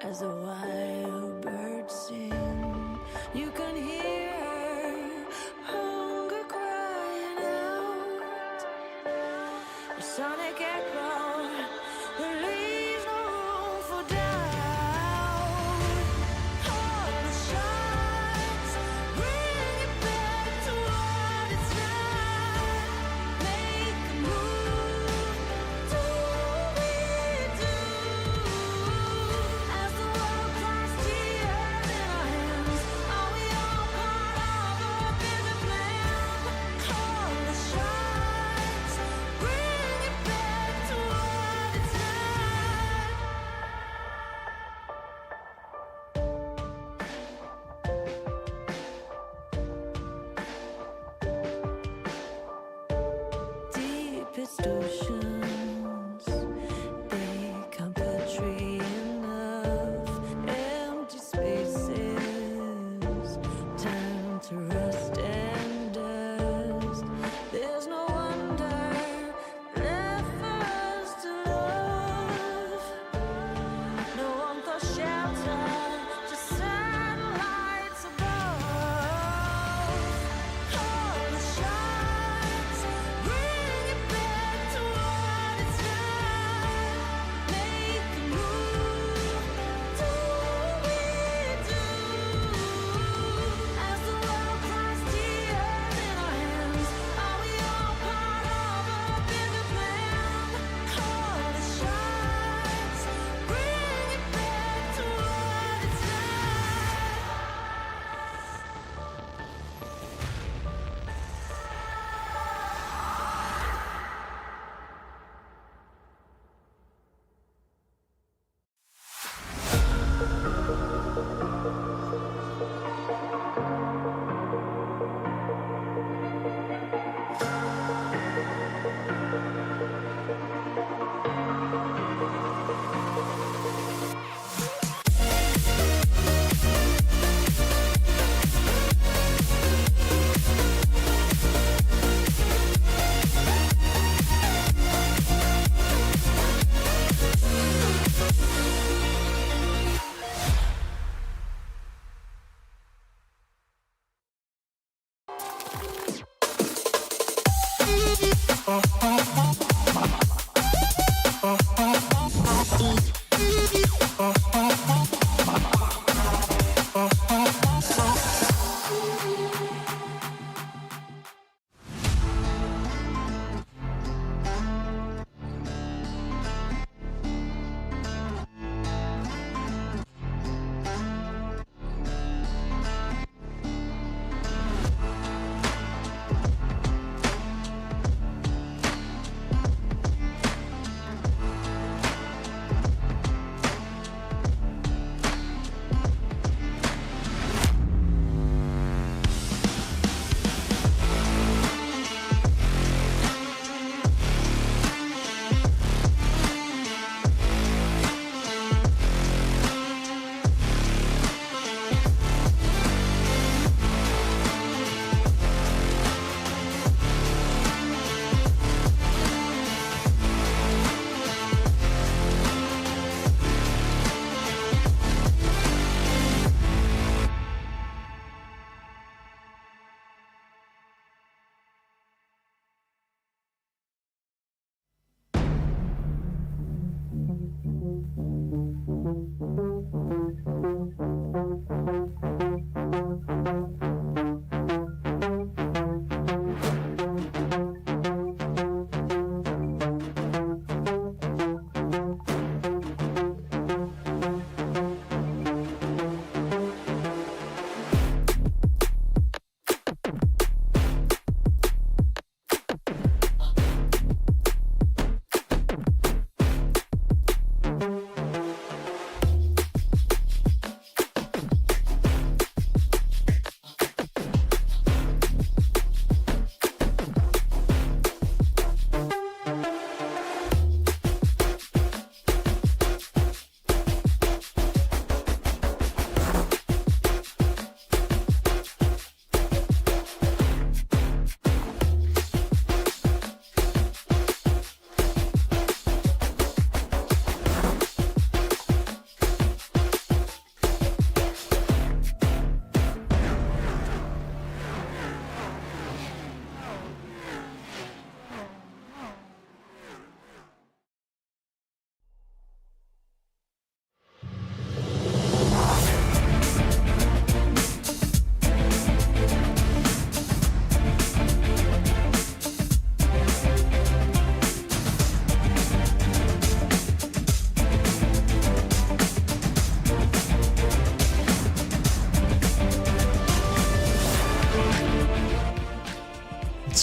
as the wild birds sing. You can hear hunger crying out, a sonic echo that leaves no room for doubt. Hope that shines, bring it back to what it's not. Make a move, do we do? As the world cries tears in our hands, are we all part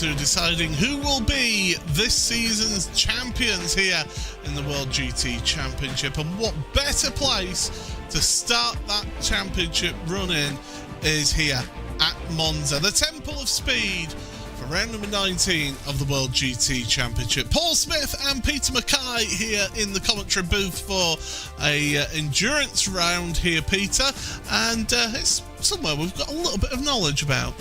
to deciding who will be this season's champions here in the World GT Championship. And what better place to start that championship run in is here at Monza, the Temple of Speed, for round number 19 of the World GT Championship. Paul Smith and Peter Mackay here in the commentary booth for a endurance round here, Peter, and it's somewhere we've got a little bit of knowledge about.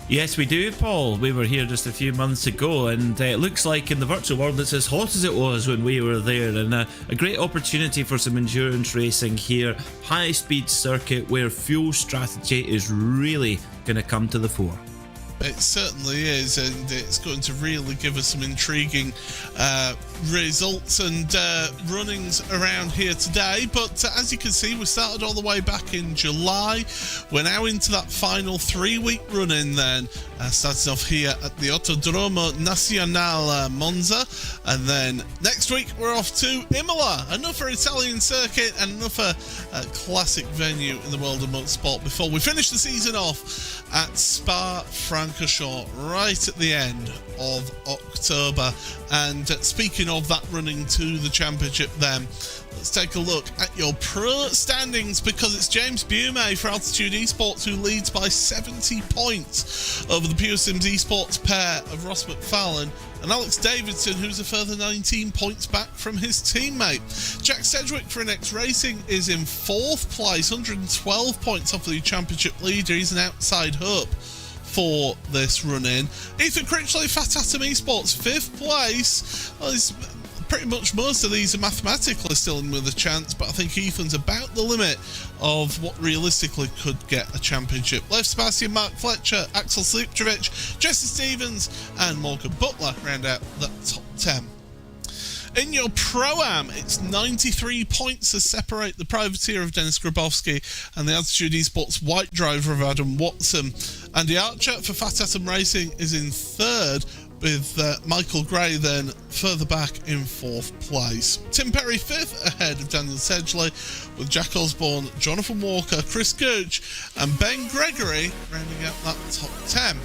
Yes, we do, Paul. We were here just a few months ago, and it looks like in the virtual world it's as hot as it was when we were there, and a great opportunity for some endurance racing here. High-speed circuit where fuel strategy is really going to come to the fore. It certainly is, and it's going to really give us some intriguing results and runnings around here today. But as you can see, we started all the way back in July. We're now into that final 3-week run-in then. Starting off here at the Autodromo Nazionale Monza, and then next week we're off to Imola, another Italian circuit and another classic venue in the world of motorsport, before we finish the season off at Spa-Francorchamps right at the end of October. And speaking of that running to the championship then, let's take a look at your pro standings, because it's James Bume for Altitude Esports who leads by 70 points over the Pure Sims Esports pair of Ross McFarlane and Alex Davidson, who's a further 19 points back from his teammate. Jack Sedgwick for NX Racing is in 4th place, 112 points off the championship leader. He's an outside hope for this run-in. Ethan Critchley, Fat Atom Esports, 5th place. Well, pretty much most of these are mathematically still in with a chance, but I think Ethan's about the limit of what realistically could get a championship. Lev Sebastian, Mark Fletcher, Axel Slipčević, Jesse Stevens and Morgan Butler round out the top 10. In your Pro-Am, it's 93 points to separate the privateer of Dennis Grabowski and the Altitude Esports white driver of Adam Watson. Andy Archer for Fat Atom Racing is in 3rd, with Michael Gray then further back in 4th place. Tim Perry 5th, ahead of Daniel Sedgley, with Jack Osborne, Jonathan Walker, Chris Gooch and Ben Gregory rounding out that top 10.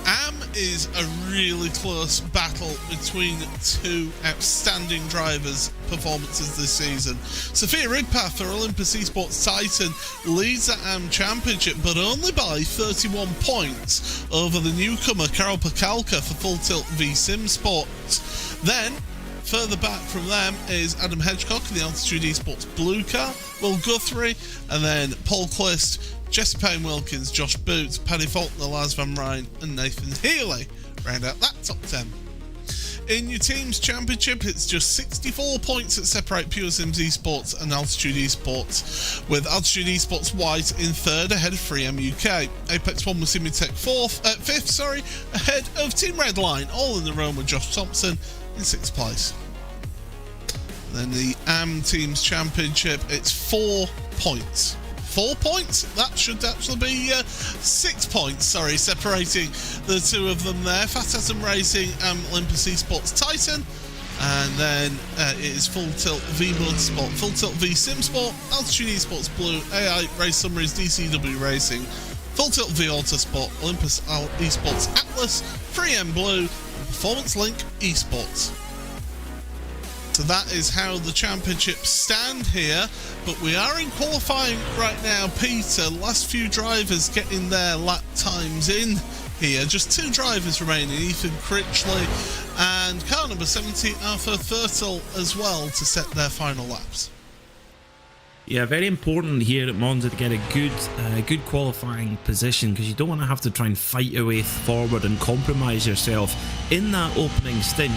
AM is a really close battle between two outstanding drivers' performances this season. Sophia Rigpath for Olympus Esports Titan leads the AM Championship, but only by 31 points over the newcomer Karol Pakalka for Full Tilt v Sim Sports. Then, further back from them is Adam Hedgecock in the Altitude Esports Blue Car, Will Guthrie, and then Paul Clist, Jesse Payne-Wilkins, Josh Boots, Paddy Faulkner, Lars Van Rijn and Nathan Healy round out that top 10. In your team's championship, it's just 64 points that separate Pure Sims Esports and Altitude Esports, with Altitude Esports White in 3rd ahead of 3M UK. Apex One with Simitech 5th, ahead of Team Redline, all in the row with Josh Thompson in 6th place. Then the AM Teams Championship, it's 4 points. 4 points? That should actually be 6 points, separating the two of them there. Fat Atom Racing and Olympus Esports Titan. And then it is Full Tilt v Motorsport, Full Tilt v SimSport, Altitude Esports Blue, AI Race Summaries, DCW Racing, Full Tilt v Autosport, Olympus Esports Atlas, 3M Blue, and Performance Link Esports. So that is how the championships stand here, but we are in qualifying right now, Peter. Last few drivers getting their lap times in here. Just 2 drivers remaining, Ethan Critchley and car number 70, Arthur Thurtle as well, to set their final laps. Yeah, very important here at Monza to get a good qualifying position, because you don't want to have to try and fight your way forward and compromise yourself in that opening stint.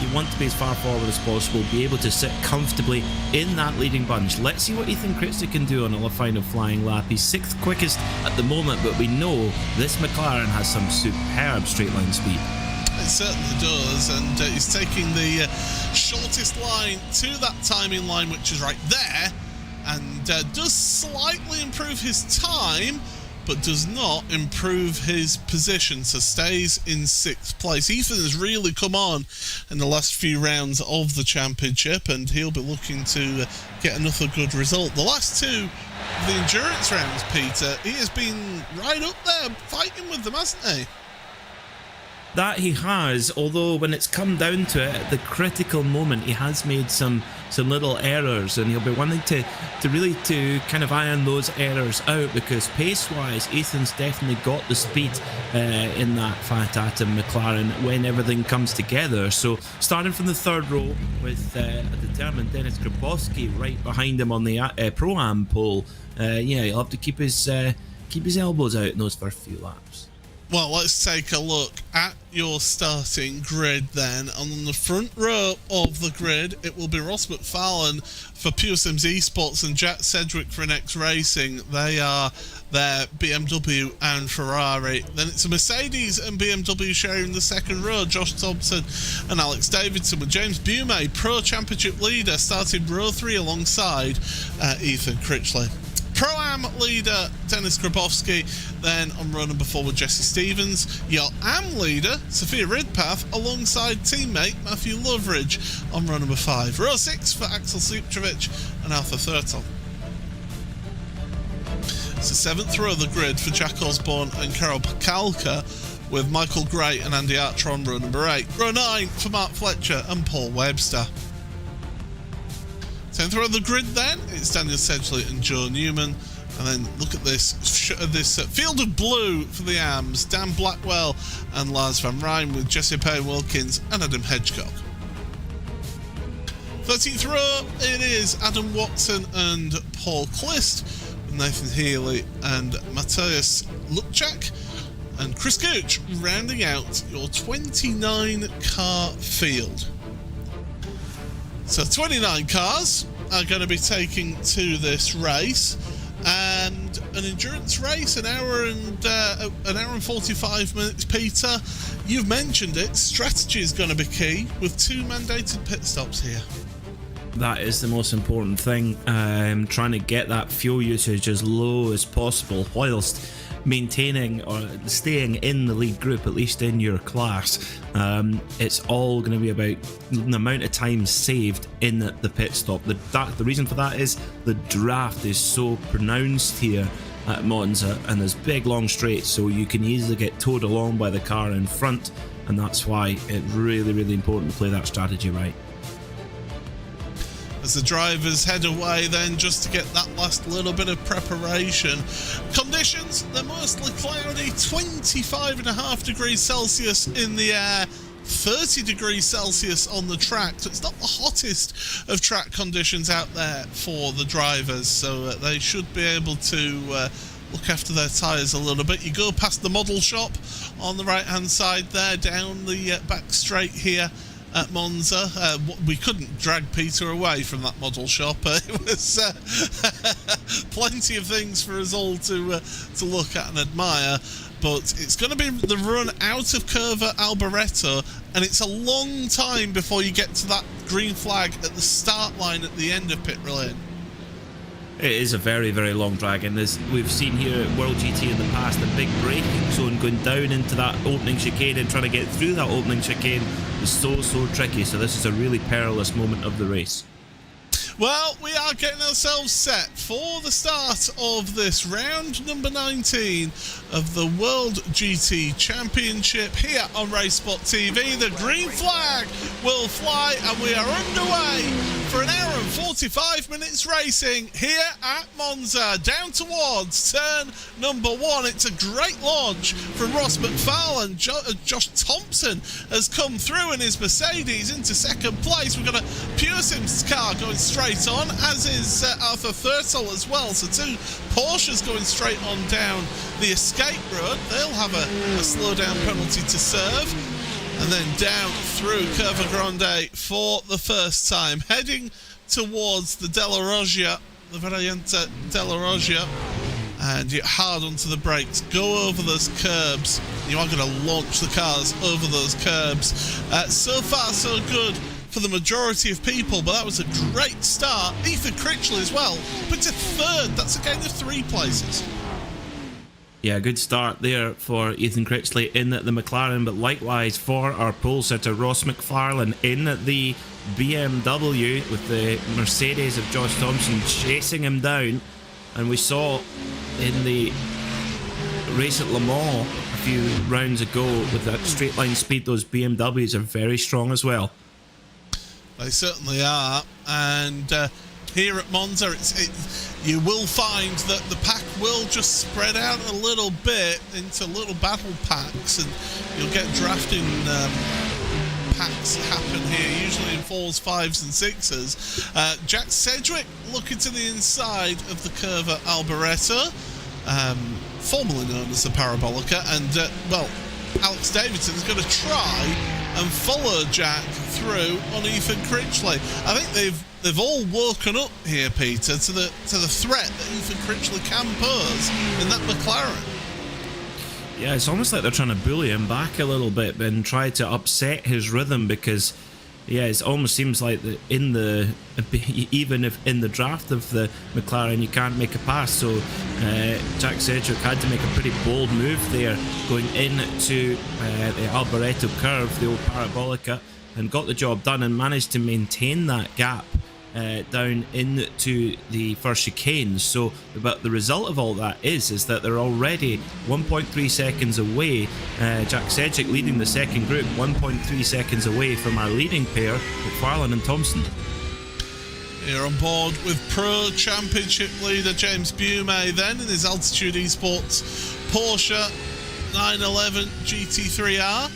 You want to be as far forward as possible, be able to sit comfortably in that leading bunch. Let's see what Ethan Critchley can do on a final flying lap. He's 6th quickest at the moment, but we know this McLaren has some superb straight line speed. It certainly does, and he's taking the shortest line to that timing line, which is right there, and does slightly improve his time, but does not improve his position, so stays in 6th place. Ethan has really come on in the last few rounds of the championship, and he'll be looking to get another good result. The last two of the endurance rounds, Peter, he has been right up there fighting with them, hasn't he? That he has, although when it's come down to it, at the critical moment, he has made some little errors, and he'll be wanting to really kind of iron those errors out, because pace-wise, Ethan's definitely got the speed in that Fat Atom McLaren when everything comes together. So starting from the 3rd row with a determined Dennis Grabowski right behind him on the Pro-Am pole, he'll have to keep his elbows out in those first few laps. Well, let's take a look at your starting grid then. On the front row of the grid, it will be Ross McFarlane for Pure Sims Esports and Jack Sedgwick for NX Racing. They are their BMW and Ferrari. Then it's a Mercedes and BMW sharing the 2nd row. Josh Thompson and Alex Davidson, with James Bume, Pro Championship leader, starting row 3 alongside Ethan Critchley. Pro-Am leader Dennis Grabowski, then on row number 4 with Jesse Stevens. Your Am leader Sophia Ridpath alongside teammate Matthew Loveridge on row number 5. Row 6 for Axel Sipčević and Arthur Thurtle. It's the 7th row of the grid for Jack Osborne and Karol Pakalka, with Michael Gray and Andy Archer on row number 8. Row 9 for Mark Fletcher and Paul Webster. 10th row of the grid then, it's Daniel Sedgley and Joe Newman. And then look at this field of blue for the AMs, Dan Blackwell and Lars van Rijn, with Jesse Payne-Wilkins and Adam Hedgecock. 13th row, it is Adam Watson and Paul Clist, with Nathan Healy and Matthias Lupchak, and Chris Gooch rounding out your 29 car field. So 29 cars are going to be taking to this race, and an endurance race, an hour and 45 minutes. Peter, you've mentioned it, strategy is going to be key with 2 mandated pit stops here. That is the most important thing, trying to get that fuel usage as low as possible whilst maintaining or staying in the lead group, at least in your class. It's all going to be about the amount of time saved in the pit stop. The reason for that is the draft is so pronounced here at Monza, and there's big long straights, so you can easily get towed along by the car in front, and that's why it's really, really important to play that strategy right. As the drivers head away then, just to get that last little bit of preparation. Conditions, they're mostly cloudy, 25.5 degrees Celsius in the air, 30 degrees Celsius on the track, so it's not the hottest of track conditions out there for the drivers, so they should be able to look after their tyres a little bit. You go past the model shop on the right hand side there, down the back straight here at Monza. We couldn't drag Peter away from that model shop. It was plenty of things for us all to look at and admire, but it's going to be the run out of Curva Alboreto, and it's a long time before you get to that green flag at the start line at the end of pit lane. It is a very, very long drag, and as we've seen here at World GT in the past, the big braking zone going down into that opening chicane and trying to get through that opening chicane is so tricky, so this is a really perilous moment of the race. Well, we are getting ourselves set for the start of this round number 19 of the World GT Championship here on RaceSpotTV. The green flag will fly, and we are underway for an hour and 45 minutes racing here at Monza, down towards turn number 1. It's a great launch from Ross McFarlane. Josh Thompson has come through in his Mercedes into second place. We've got a Pure Sims car going straight on, as is Arthur Thurtle as well. So 2 Porsches going straight on down the escape road. They'll have a slow down penalty to serve. And then down through Curva Grande for the first time, heading towards the Della Roggia, the Variante Della Roggia, and you're hard onto the brakes. Go over those curbs. You are going to launch the cars over those curbs. So far, so good for the majority of people, but that was a great start. Ethan Critchley as well, but to third. That's a gain of 3 places. Yeah, good start there for Ethan Critchley in the McLaren, but likewise for our pole sitter Ross McFarlane in the BMW, with the Mercedes of Josh Thompson chasing him down. And we saw in the race at Le Mans a few rounds ago, with that straight line speed, those BMWs are very strong as well. They certainly are, and here at Monza, you will find that the pack will just spread out a little bit into little battle packs, and you'll get drafting packs happen here, usually in 4s, 5s and 6s. Jack Sedgwick looking to the inside of the Curva Alboreto, formerly known as the Parabolica, and well, Alex Davidson's going to try and follow Jack through on Ethan Critchley. I think they've all woken up here, Peter, to the threat that Ethan Critchley can pose in that McLaren. Yeah, it's almost like they're trying to bully him back a little bit and try to upset his rhythm, because yeah, it almost seems like even if in the draft of the McLaren you can't make a pass, so Jack Sedgwick had to make a pretty bold move there going into the Alboreto curve, the old Parabolica, and got the job done and managed to maintain that gap down into the first chicane. So, but the result of all that is that they're already 1.3 seconds away. Jack Sedgwick leading the second group, 1.3 seconds away from our leading pair, McFarlane and Thompson. Here on board with Pro Championship leader James Bume then in his Altitude Esports Porsche 911 GT3R.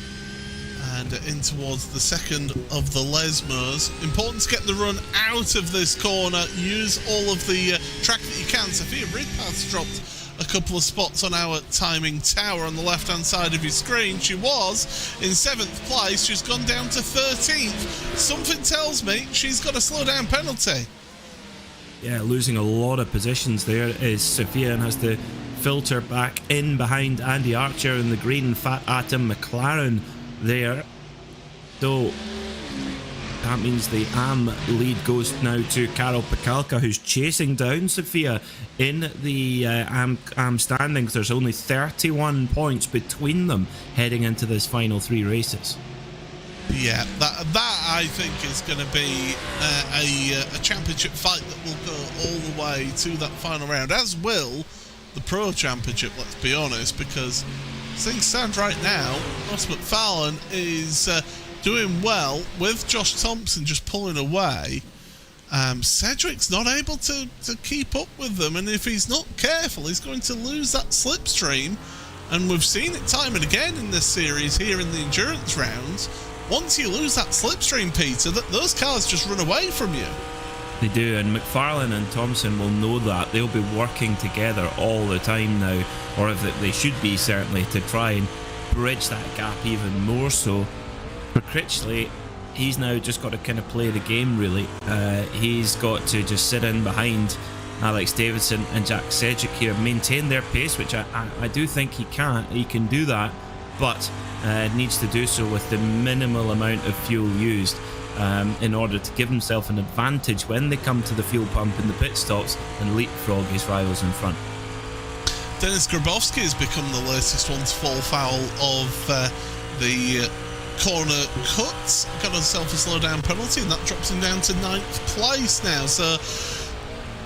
And in towards the second of the Lesmos. Important to get the run out of this corner. Use all of the track that you can. Sophia Ridpath's dropped a couple of spots on our timing tower on the left-hand side of your screen. She was in 7th place. She's gone down to 13th. Something tells me she's got a slow down penalty. Yeah, losing a lot of positions there is Sophia, and has to filter back in behind Andy Archer in the green Fat Atom McLaren there. So that means the AM lead goes now to Karol Pekalka, who's chasing down Sophia in the AM standings. There's only 31 points between them heading into this final 3 races. Yeah, that I think is going to be a championship fight that will go all the way to that final round, as will the Pro Championship, let's be honest, because as things stand right now, Ross McFarlane is doing well with Josh Thompson just pulling away. Sedgwick's not able to keep up with them, and if he's not careful, he's going to lose that slipstream. And we've seen it time and again in this series here in the endurance rounds. Once you lose that slipstream, Peter, that those cars just run away from you. They do, and McFarlane and Thompson will know that. They'll be working together all the time now, or if they should be, certainly, to try and bridge that gap even more so. For Critchley, he's now just got to kind of play the game, really. He's got to just sit in behind Alex Davidson and Jack Sedgwick here, maintain their pace, which I do think he can. He can do that, but needs to do so with the minimal amount of fuel used. In order to give himself an advantage when they come to the fuel pump in the pit stops and leapfrog his rivals in front. Denis Grabowski has become the latest one to fall foul of the corner cuts. Got himself a slow down penalty, and that drops him down to 9th place now. So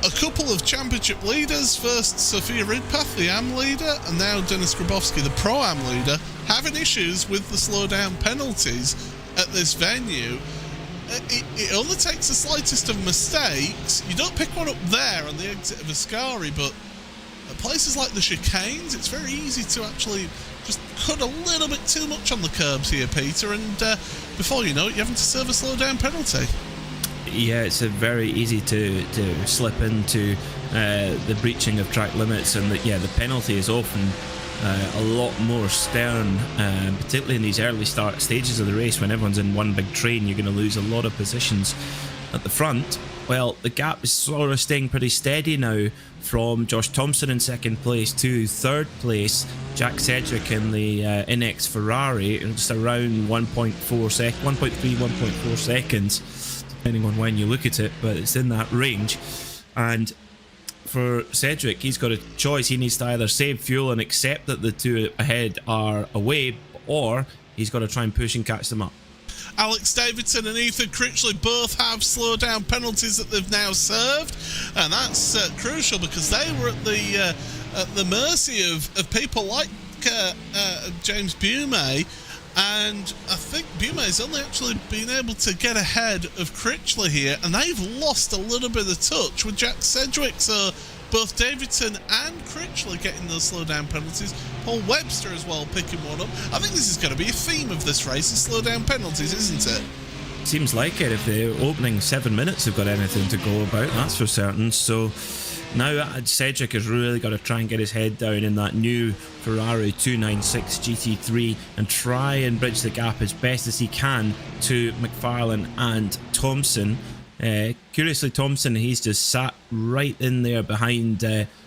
a couple of championship leaders, first Sophia Ridpath, the AM leader, and now Denis Grabowski, the Pro-Am leader, having issues with the slow down penalties at this venue. It only takes the slightest of mistakes. You don't pick one up there on the exit of Ascari, but at places like the chicanes, it's very easy to actually just cut a little bit too much on the curbs here, Peter, and before you know it, you're having to serve a slow down penalty. Yeah, it's very easy to slip into the breaching of track limits, and the penalty is often a lot more stern, particularly in these early start stages of the race when everyone's in one big train. You're going to lose a lot of positions at the front. Well, the gap is sort of staying pretty steady now from Josh Thompson in 2nd place to 3rd place. Jack Sedgwick in the NX Ferrari, just around 1.4 seconds, depending on when you look at it, but it's in that range. And for Cedric. He's got a choice. He needs to either save fuel and accept that the two ahead are away, or he's got to try and push and catch them up. Alex Davidson and Ethan Critchley both have slow down penalties that they've now served, and that's crucial because they were at the mercy of people like James Bume, and I think Bume's only actually been able to get ahead of Critchley here, and they've lost a little bit of touch with Jack Sedgwick. So both Davidson and Critchley getting those slow down penalties. Paul Webster as well picking one up. I think this is going to be a theme of this race, is slow down penalties, isn't it? Seems like it. If the opening 7 minutes have got anything to go about, that's for certain. So now Cedric has really got to try and get his head down in that new Ferrari 296 GT3 and try and bridge the gap as best as he can to McFarlane and Thompson. Curiously, Thompson, he's just sat right in there behind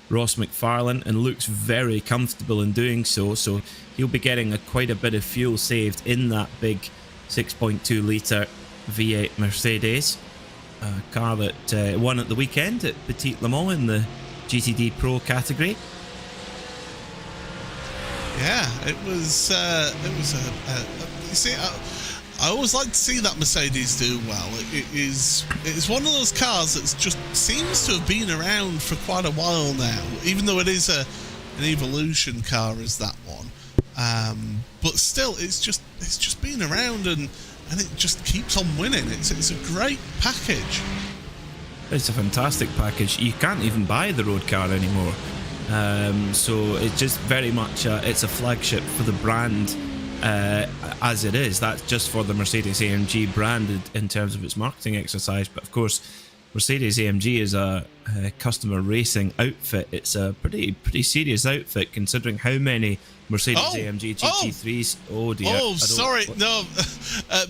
Ross McFarlane and looks very comfortable in doing so. So he'll be getting quite a bit of fuel saved in that big 6.2 litre V8 Mercedes. A car that won at the weekend at Petit Le Mans in the GTD Pro category. Yeah, it was you see, I always like to see that Mercedes do well. It's one of those cars that just seems to have been around for quite a while now, even though it is an evolution car as that one. But still, it's just been around and it just keeps on winning. It's a great package. It's a fantastic package. You can't even buy the road car anymore. So it's just very much it's a flagship for the brand. As it is, that's just for the Mercedes-AMG brand in terms of its marketing exercise. But of course, Mercedes-AMG is a customer racing outfit. It's a pretty serious outfit considering how many Mercedes-AMG GT3s. Oh dear. Oh, sorry. No,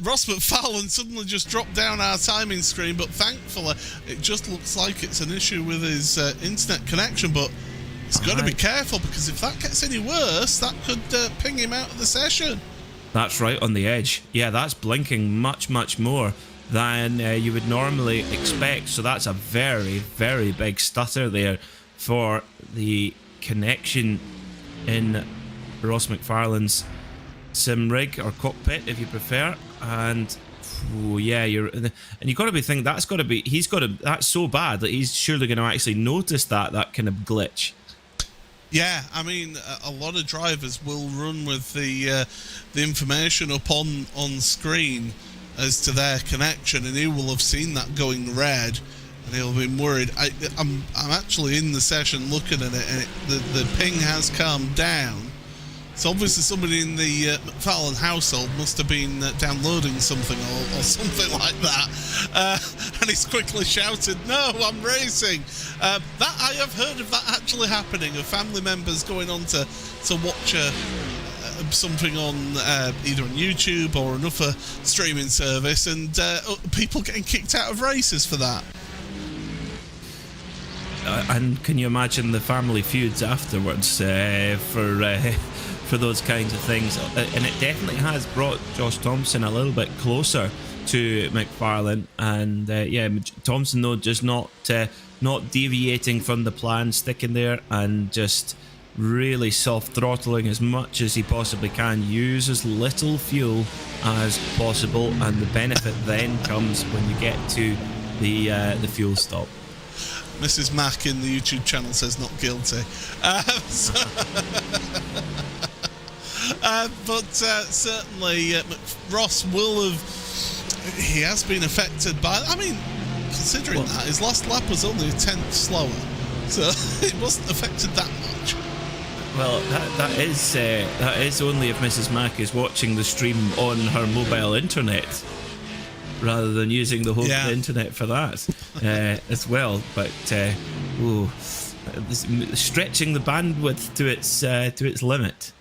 Ross McFarlane suddenly just dropped down our timing screen, but thankfully it just looks like it's an issue with his internet connection. But he's got to be careful because if that gets any worse, that could ping him out of the session. That's right on the edge. Yeah, that's blinking much more than you would normally expect. So that's a very, very big stutter there for the connection in Ross McFarlane's sim rig or cockpit, if you prefer. And yeah, and you've got to be thinking that's so bad that he's surely going to actually notice that kind of glitch. Yeah, I mean, a lot of drivers will run with the information up on screen as to their connection, and he will have seen that going red, and he'll be worried. I'm actually in the session looking at it, and the ping has calmed down. So obviously somebody in the McFarlane household must have been downloading something or something like that. And he's quickly shouted, "No, I'm racing!" That I have heard of that actually happening, of family members going on to watch something on either on YouTube or another streaming service, and people getting kicked out of races for that. And can you imagine the family feuds afterwards for those kinds of things? And it definitely has brought Josh Thompson a little bit closer to McFarlane, and Thompson though just not deviating from the plan, sticking there and just really soft throttling as much as he possibly can, use as little fuel as possible, and the benefit then comes when you get to the fuel stop. Mrs. Mack in the YouTube channel says not guilty. But certainly Ross will have... He has been affected by... I mean, considering that, his last lap was only a tenth slower. So it wasn't affected that much. Well, that is only if Mrs. Mack is watching the stream on her mobile internet, rather than using the whole internet for that as well. But stretching the bandwidth to its limit.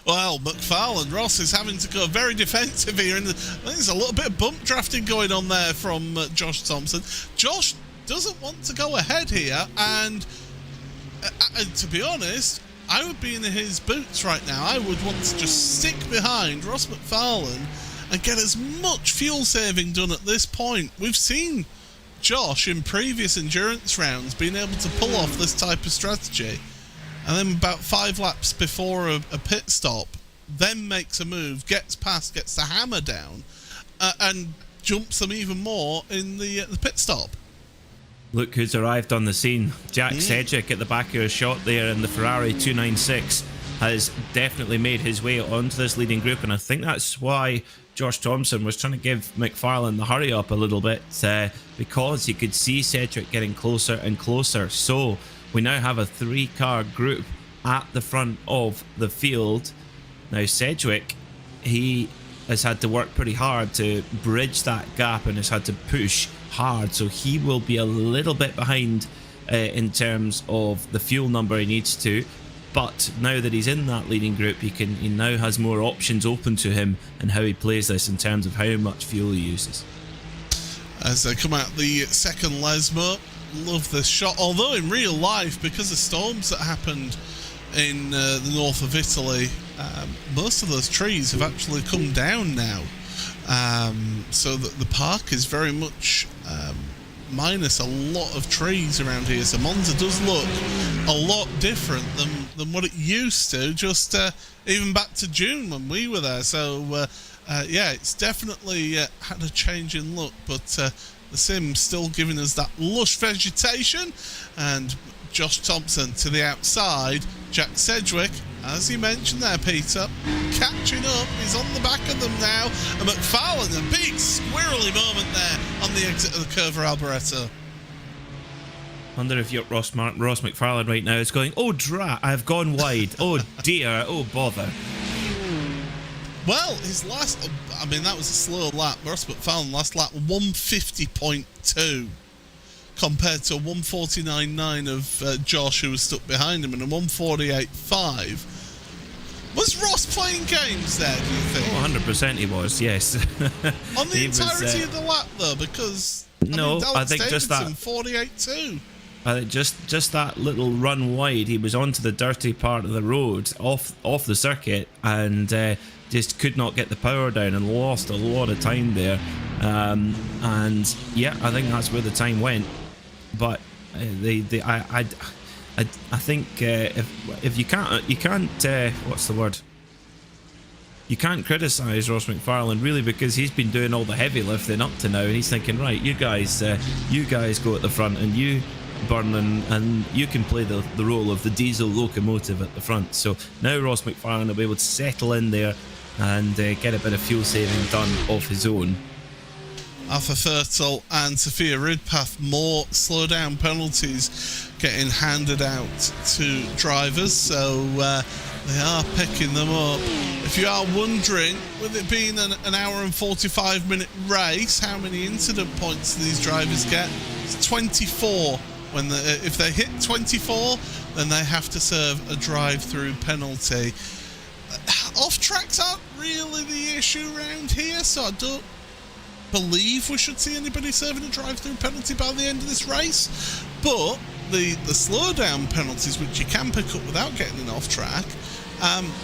Well, McFarlane, Ross is having to go very defensive here, and I think there's a little bit of bump drafting going on there from Josh Thompson. Josh doesn't want to go ahead here, and to be honest, I would be in his boots right now. I would want to just stick behind Ross McFarlane and get as much fuel saving done at this point. We've seen Josh, in previous endurance rounds, been able to pull off this type of strategy, and then about 5 laps before a pit stop, then makes a move, gets past, gets the hammer down, and jumps them even more in the pit stop. Look who's arrived on the scene. Jack Sedgwick at the back of your shot there in the Ferrari 296 has definitely made his way onto this leading group, and I think that's why Josh Thompson was trying to give McFarlane the hurry up a little bit, because he could see Sedgwick getting closer and closer. So we now have a 3-car group at the front of the field. Now Sedgwick, he has had to work pretty hard to bridge that gap and has had to push hard, so he will be a little bit behind in terms of the fuel number he needs to. But now that he's in that leading group, he now has more options open to him and how he plays this in terms of how much fuel he uses. As they come out the second Lesmo, love this shot. Although in real life, because of storms that happened in the north of Italy, most of those trees have actually come down now. So that the park is very much minus a lot of trees around here. So Monza does look a lot different than what it used to, just even back to June when we were there. So yeah, it's definitely had a change in look, but the sim still giving us that lush vegetation. And Josh Thompson to the outside, Jack Sedgwick, as you mentioned there, Peter, catching up. He's on the back of them now, and McFarlane, a big squirrely moment there on the exit of the Curva Alboreto. Wonder if you're Ross McFarlane right now is going, oh drat, I've gone wide, oh dear, oh bother. Well, his last, I mean, that was a slow lap. Ross McFarlane last lap 150.2 compared to a 149.9 of Josh, who was stuck behind him, and a 148.5. Was Ross playing games there, do you think? Oh, 100% he was, yes. On the entirety of the lap, though, because I think just that 48.2. Just that little run wide, he was onto the dirty part of the road, off the circuit, and just could not get the power down and lost a lot of time there. And yeah, I think that's where the time went. But I think if you can't what's the word? You can't criticise Ross McFarlane really, because he's been doing all the heavy lifting up to now, and he's thinking, right, you guys go at the front and you burn, and you can play the role of the diesel locomotive at the front. So now Ross McFarlane will be able to settle in there and get a bit of fuel saving done of his own. Alpha Fertile and Sophia Ridpath, more slow down penalties getting handed out to drivers, so they are picking them up. If you are wondering, with it being an hour and 45 minute race, how many incident points do these drivers get? It's 24. If they hit 24, then they have to serve a drive-through penalty. Off tracks aren't really the issue around here, so I don't believe we should see anybody serving a drive-through penalty by the end of this race. But the slow down penalties, which you can pick up without getting an off track,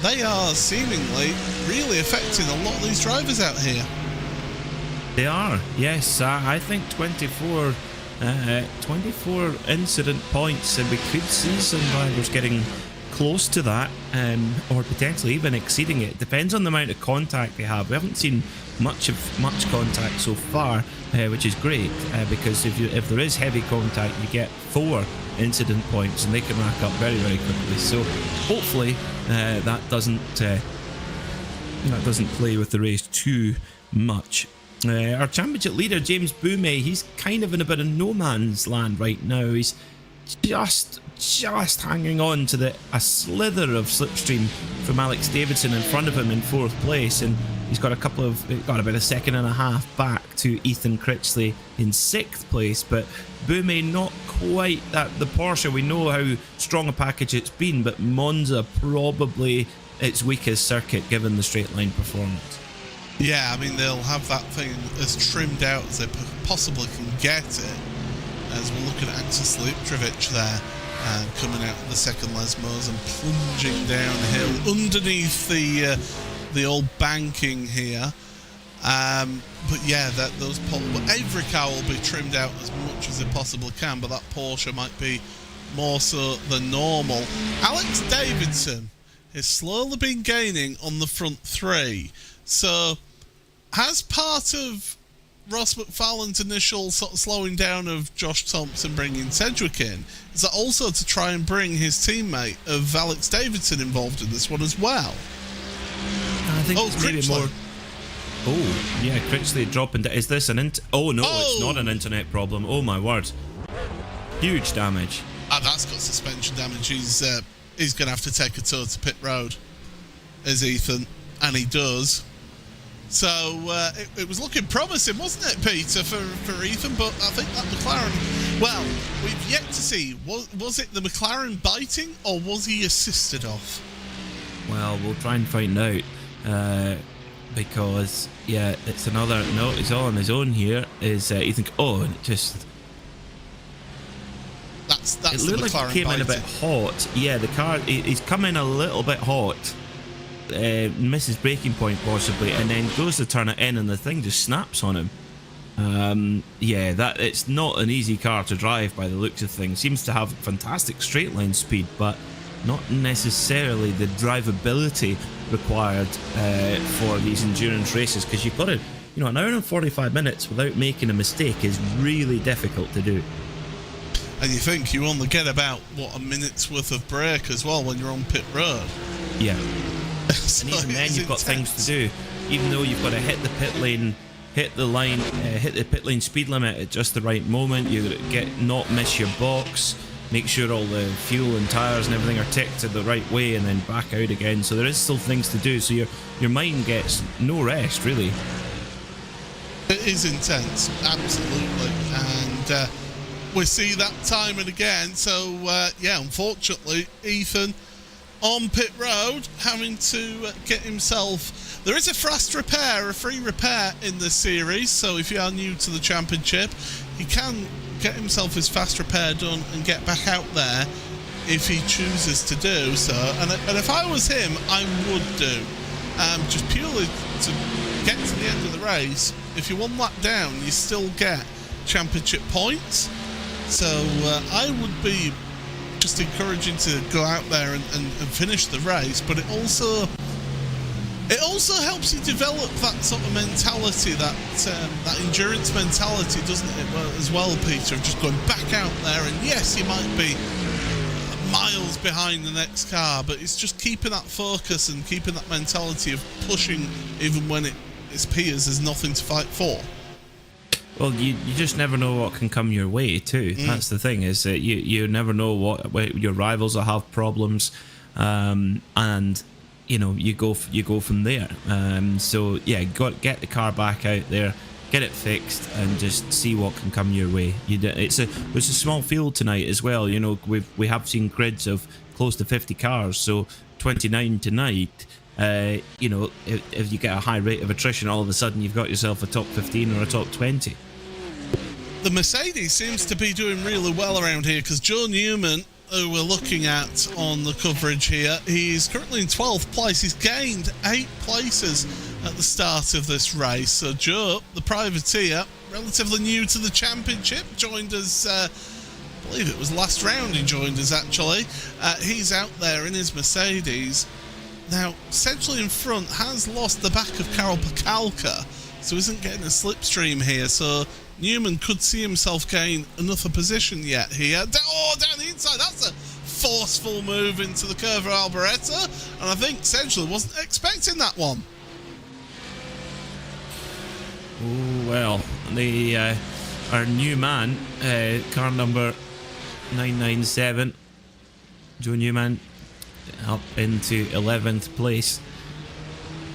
they are seemingly really affecting a lot of these drivers out here. They are, yes. I think 24 incident points, and we could see some drivers getting close to that, or potentially even exceeding it. Depends on the amount of contact they have. We haven't seen much contact so far, which is great, because if there is heavy contact, you get 4 incident points, and they can rack up very, very quickly. So hopefully that doesn't play with the race too much. Our championship leader, James Boumé, he's kind of in a bit of no man's land right now. He's just hanging on to a slither of slipstream from Alex Davidson in front of him in 4th place, and he's got about a second and a half back to Ethan Critchley in 6th place. But Boumé not quite at the Porsche. We know how strong a package it's been, but Monza probably its weakest circuit given the straight line performance. Yeah, I mean, they'll have that thing as trimmed out as they possibly can get it, as we're looking at Axel Sliptrovic there, coming out of the second Lesmos and plunging downhill underneath the old banking here. But yeah, every car will be trimmed out as much as it possibly can, but that Porsche might be more so than normal. Alex Davidson has slowly been gaining on the front three. So, has part of Ross McFarlane's initial sort of slowing down of Josh Thompson bringing Sedgwick in, is that also to try and bring his teammate of Alex Davidson involved in this one as well? I think it's maybe Critchley. more. Oh, yeah, Critchley dropping. Is this an Oh, no, it's not an internet problem. Oh, my word. Huge damage. That's got suspension damage. He's going to have to take a tour to pit road, as Ethan, and he does. So it was looking promising, wasn't it, Peter, for Ethan? But I think that McLaren, well, we've yet to see. Was it the McLaren biting, or was he assisted off? Well, we'll try and find out. Because, yeah, it's another... No, he's all on his own here. You think, oh, and it just... That's it the looked like McLaren it came biting. in a bit hot. Yeah, the car, he's come in a little bit hot. Misses braking point possibly, and then goes to turn it in and the thing just snaps on him. Yeah, it's not an easy car to drive by the looks of things. Seems to have fantastic straight line speed, but not necessarily the drivability required for these endurance races, because you've got to, an hour and 45 minutes without making a mistake is really difficult to do. And you think you only get about, a minute's worth of break as well when you're on pit road. Yeah. So and even then you've got intense. things to do. Even though you've got to hit the pit lane, hit the pit lane speed limit at just the right moment, you not miss your box, make sure all the fuel and tyres and everything are ticked the right way, and then back out again. So there is still things to do, so your mind gets no rest, really. It is intense, absolutely, and we see that time and again. So yeah, unfortunately, Ethan on pit road having to get himself... There is a free repair in this series, so if you are new to the championship, he can get himself his fast repair done and get back out there if he chooses to do so. And if I was him, I would do, just purely to get to the end of the race. If you're one lap down, you still get championship points. So I would be just encouraging to go out there and finish the race, but it also helps you develop that sort of mentality, that endurance mentality, doesn't it, as well, Peter, of just going back out there, and yes, you might be miles behind the next car, but it's just keeping that focus and keeping that mentality of pushing even when it appears there's nothing to fight for. Well, you just never know what can come your way too. That's the thing, is that you never know what your rivals will have problems, and you go from there. So yeah, get the car back out there, get it fixed, and just see what can come your way. It's a small field tonight as well. We have seen grids of close to 50 cars, so 29 tonight. If you get a high rate of attrition, all of a sudden you've got yourself a top 15 or a top 20. The Mercedes seems to be doing really well around here, because Joe Newman, who we're looking at on the coverage here, he's currently in 12th place. He's gained 8 places at the start of this race. So Joe, the privateer, relatively new to the championship, joined us, I believe it was last round he joined us actually. He's out there in his Mercedes. Now, essentially in front, has lost the back of Karol Pakalka, so isn't getting a slipstream here. So Newman could see himself gain another position yet here. Down the inside, that's a forceful move into the curve of Alboreto, and I think essentially wasn't expecting that one. Oh well, our new man, car number 997, Joe Newman, up into 11th place.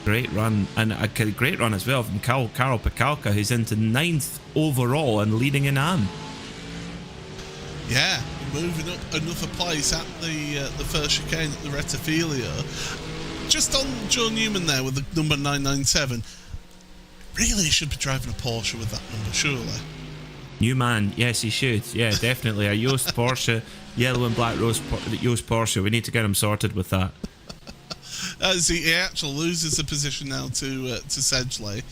Great run, and a great run as well from Karol Pakalka, who's into 9th overall and leading in AM. Yeah, moving up another place at the first chicane at the Rettifilia. Just on Joe Newman there with the number 997. Really should be driving a Porsche with that number, surely. New man, yes, he should. Yeah, definitely. A Yost Porsche, yellow and black Yost Porsche. We need to get him sorted with that. As he actually loses the position now to Sedgley.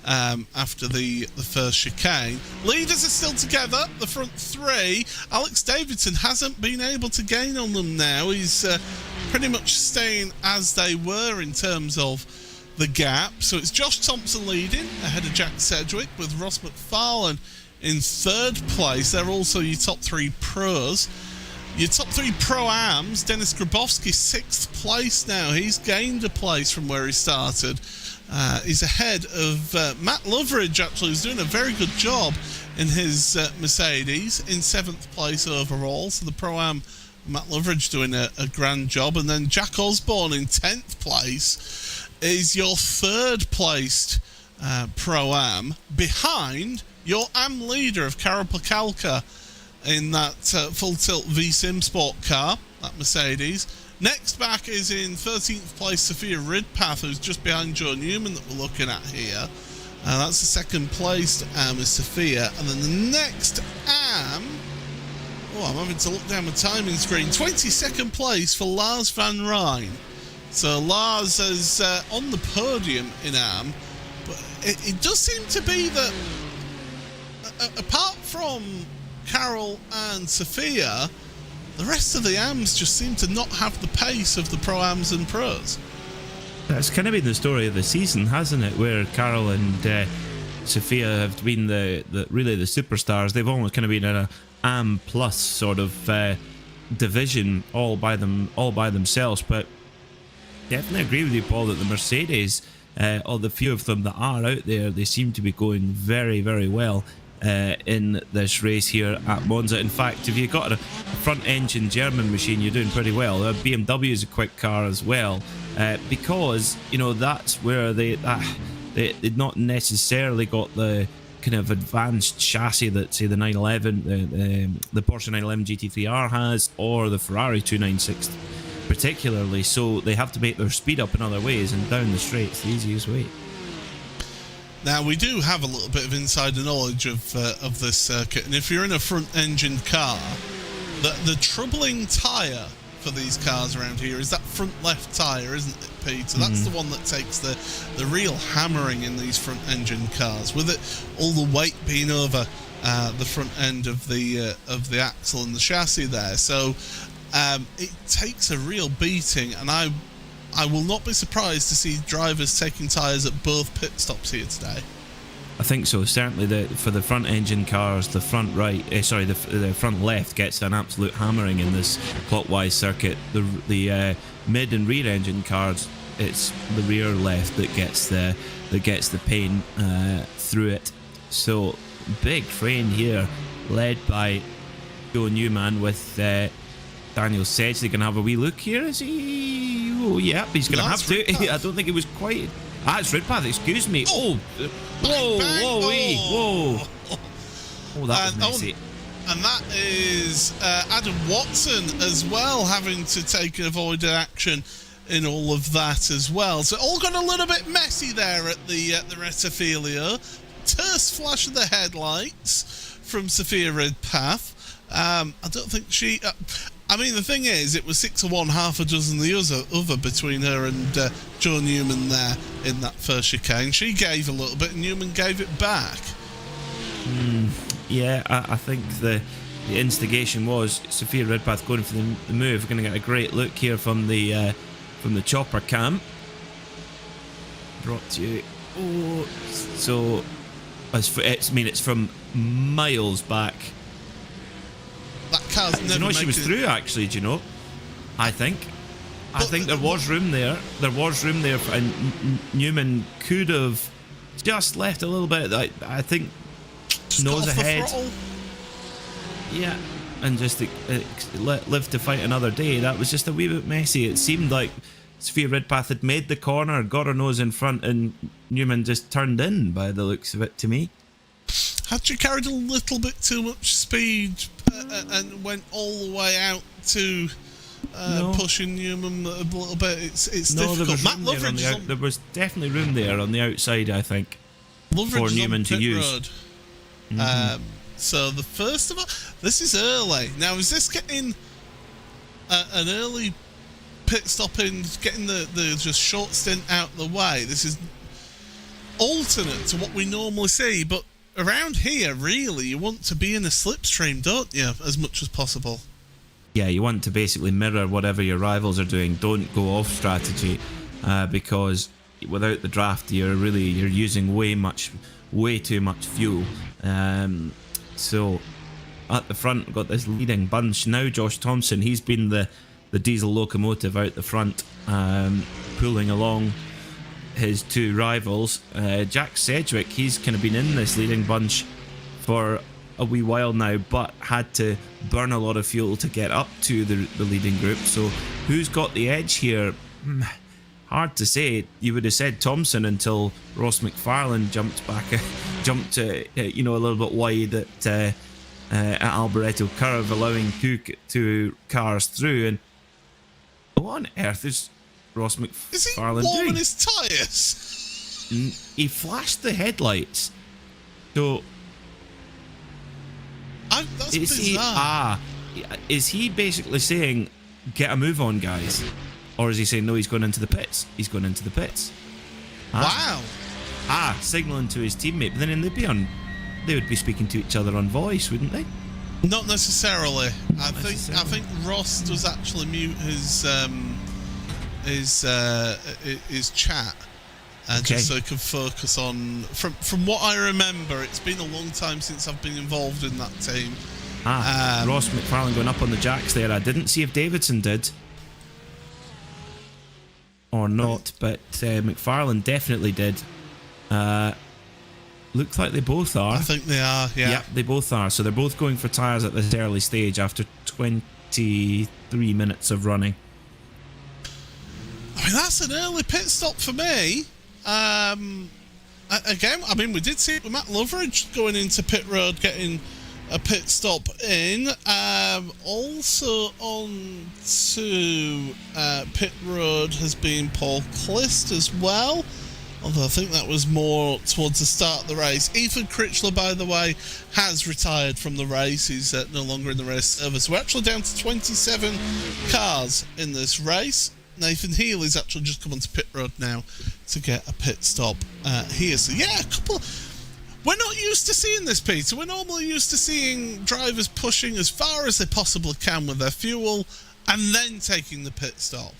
after the first chicane. Leaders are still together, the front three. Alex Davidson hasn't been able to gain on them now. He's pretty much staying as they were in terms of the gap. So it's Josh Thompson leading ahead of Jack Sedgwick, with Ross McFarlane in third place. They're also your top three pros. Your top three Pro-Ams, Dennis Grabowski, 6th place now. He's gained a place from where he started. He's ahead of Matt Loveridge, actually, who's doing a very good job in his Mercedes, in 7th place overall. So the Pro-Am, Matt Loveridge, doing a grand job. And then Jack Osborne in 10th place is your 3rd placed Pro-Am, behind your Am leader of Karol Pakalka in that full tilt V-Sim Sport car, that Mercedes. Next back is in 13th place Sophia Ridpath, who's just behind Joe Newman that we're looking at here. That's the 2nd placed Am, is Sophia. And then the next Am, I'm having to look down my timing screen, 22nd place for Lars van Rijn. So Lars is on the podium in Am, but it does seem to be that apart from Carol and Sophia, the rest of the Ams just seem to not have the pace of the Pro-Ams and Pros. That's kind of been the story of the season, hasn't it? Where Carol and Sophia have been the really the superstars. They've almost kind of been in a Am plus sort of division all by themselves. But definitely agree with you, Paul, that the Mercedes, or the few of them that are out there, they seem to be going very, very well in this race here at Monza. In fact, if you've got a front-engine German machine, you're doing pretty well. BMW is a quick car as well, because that's where they've not necessarily got the kind of advanced chassis that, say, the 911, the Porsche 911 GT3R has, or the Ferrari 296 particularly. So they have to make their speed up in other ways, and down the straight's the easiest way. Now, we do have a little bit of insider knowledge of this circuit, and if you're in a front-engine car, the troubling tyre for these cars around here is that front left tyre, isn't it, Peter? That's the one that takes the real hammering in these front-engine cars, with it all the weight being over the front end of the axle and the chassis there. So it takes a real beating, and I will not be surprised to see drivers taking tyres at both pit stops here today. I think so. Certainly, for the front engine cars, the front right, the front left gets an absolute hammering in this clockwise circuit. The mid and rear engine cars, it's the rear left that gets the pain through it. So big train here, led by Joe Newman with Daniel Sedge. They're going to have a wee look here. Is he? Oh, yeah, he's going to have to. I don't think it was quite. It's Ridpath, excuse me. Whoa, that was messy. And that is Adam Watson as well, having to take avoided action in all of that as well. So it all got a little bit messy there at the Retafilio. Terse flash of the headlights from Sophia Ridpath. I don't think she... the thing is, it was 6-1, half a dozen the other between her and Joe Newman there in that first chicane. She gave a little bit and Newman gave it back. Yeah, I think the instigation was Sophia Ridpath going for the move. We're going to get a great look here from the chopper cam. Brought to you. So it's from miles back. That car's never she was through, actually, do you know? I think there was room there. There was room there, and Newman could have just left a little bit. I think nose ahead. Yeah, and just live to fight another day. That was just a wee bit messy. It seemed like Sophia Ridpath had made the corner, got her nose in front, and Newman just turned in by the looks of it to me. Had she carried a little bit too much speed and went all the way out to pushing Newman a little bit? It's difficult. Matt Loveridge there was definitely room there on the outside, I think, for Newman to use. So the first of all, this is early. Now, is this getting an early pit stop in, getting the just short stint out the way? This is alternate to what we normally see, but around here, really, you want to be in a slipstream, don't you, as much as possible? Yeah, you want to basically mirror whatever your rivals are doing. Don't go off strategy, because without the draft, you're using way too much fuel. So at the front, we've got this leading bunch now. Josh Thompson, he's been the diesel locomotive out the front, pulling along his two rivals. Jack Sedgwick, he's kind of been in this leading bunch for a wee while now, but had to burn a lot of fuel to get up to the leading group. So who's got the edge here? Hard to say. You would have said Thompson until Ross McFarlane jumped a little bit wide at Alboreto Curve, allowing two cars through. And what on earth is Ross McFarlane Is he doing? warming his tyres? He flashed the headlights. So That's bizarre. Is he basically saying, get a move on, guys? Or is he saying, no, he's going into the pits? He's going into the pits. Wow. Signalling to his teammate. But then they would be speaking to each other on voice, wouldn't they? Not necessarily. I think Ross does actually mute his chat, just so he can focus on. From what I remember, it's been a long time since I've been involved in that team. Ross McFarlane going up on the jacks there. I didn't see if Davidson did or not, but McFarlane definitely did. Looks like they both are. I think they are, yeah. Yep, they both are. So they're both going for tyres at this early stage after 23 minutes of running. I mean, that's an early pit stop for me. Again, I mean, we did see it with Matt Loveridge going into pit road, getting a pit stop in. Also on to pit road has been Paul Clist as well, although I think that was more towards the start of the race. Ethan Critchler, by the way, has retired from the race. He's no longer in the race service. We're actually down to 27 cars in this race. Nathan Healy's actually just come onto pit road now to get a pit stop here. So yeah, a couple. We're not used to seeing this, Peter. We're normally used to seeing drivers pushing as far as they possibly can with their fuel and then taking the pit stop.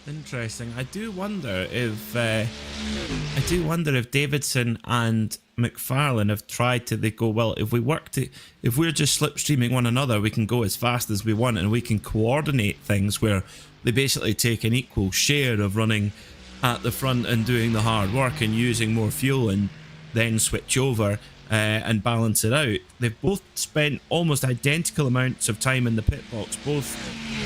Interesting. I do wonder if Davidson and McFarlane have tried to. They go, well, if we're just slipstreaming one another, we can go as fast as we want, and we can coordinate things where they basically take an equal share of running at the front and doing the hard work and using more fuel, and then switch over and balance it out. They've both spent almost identical amounts of time in the pit box, both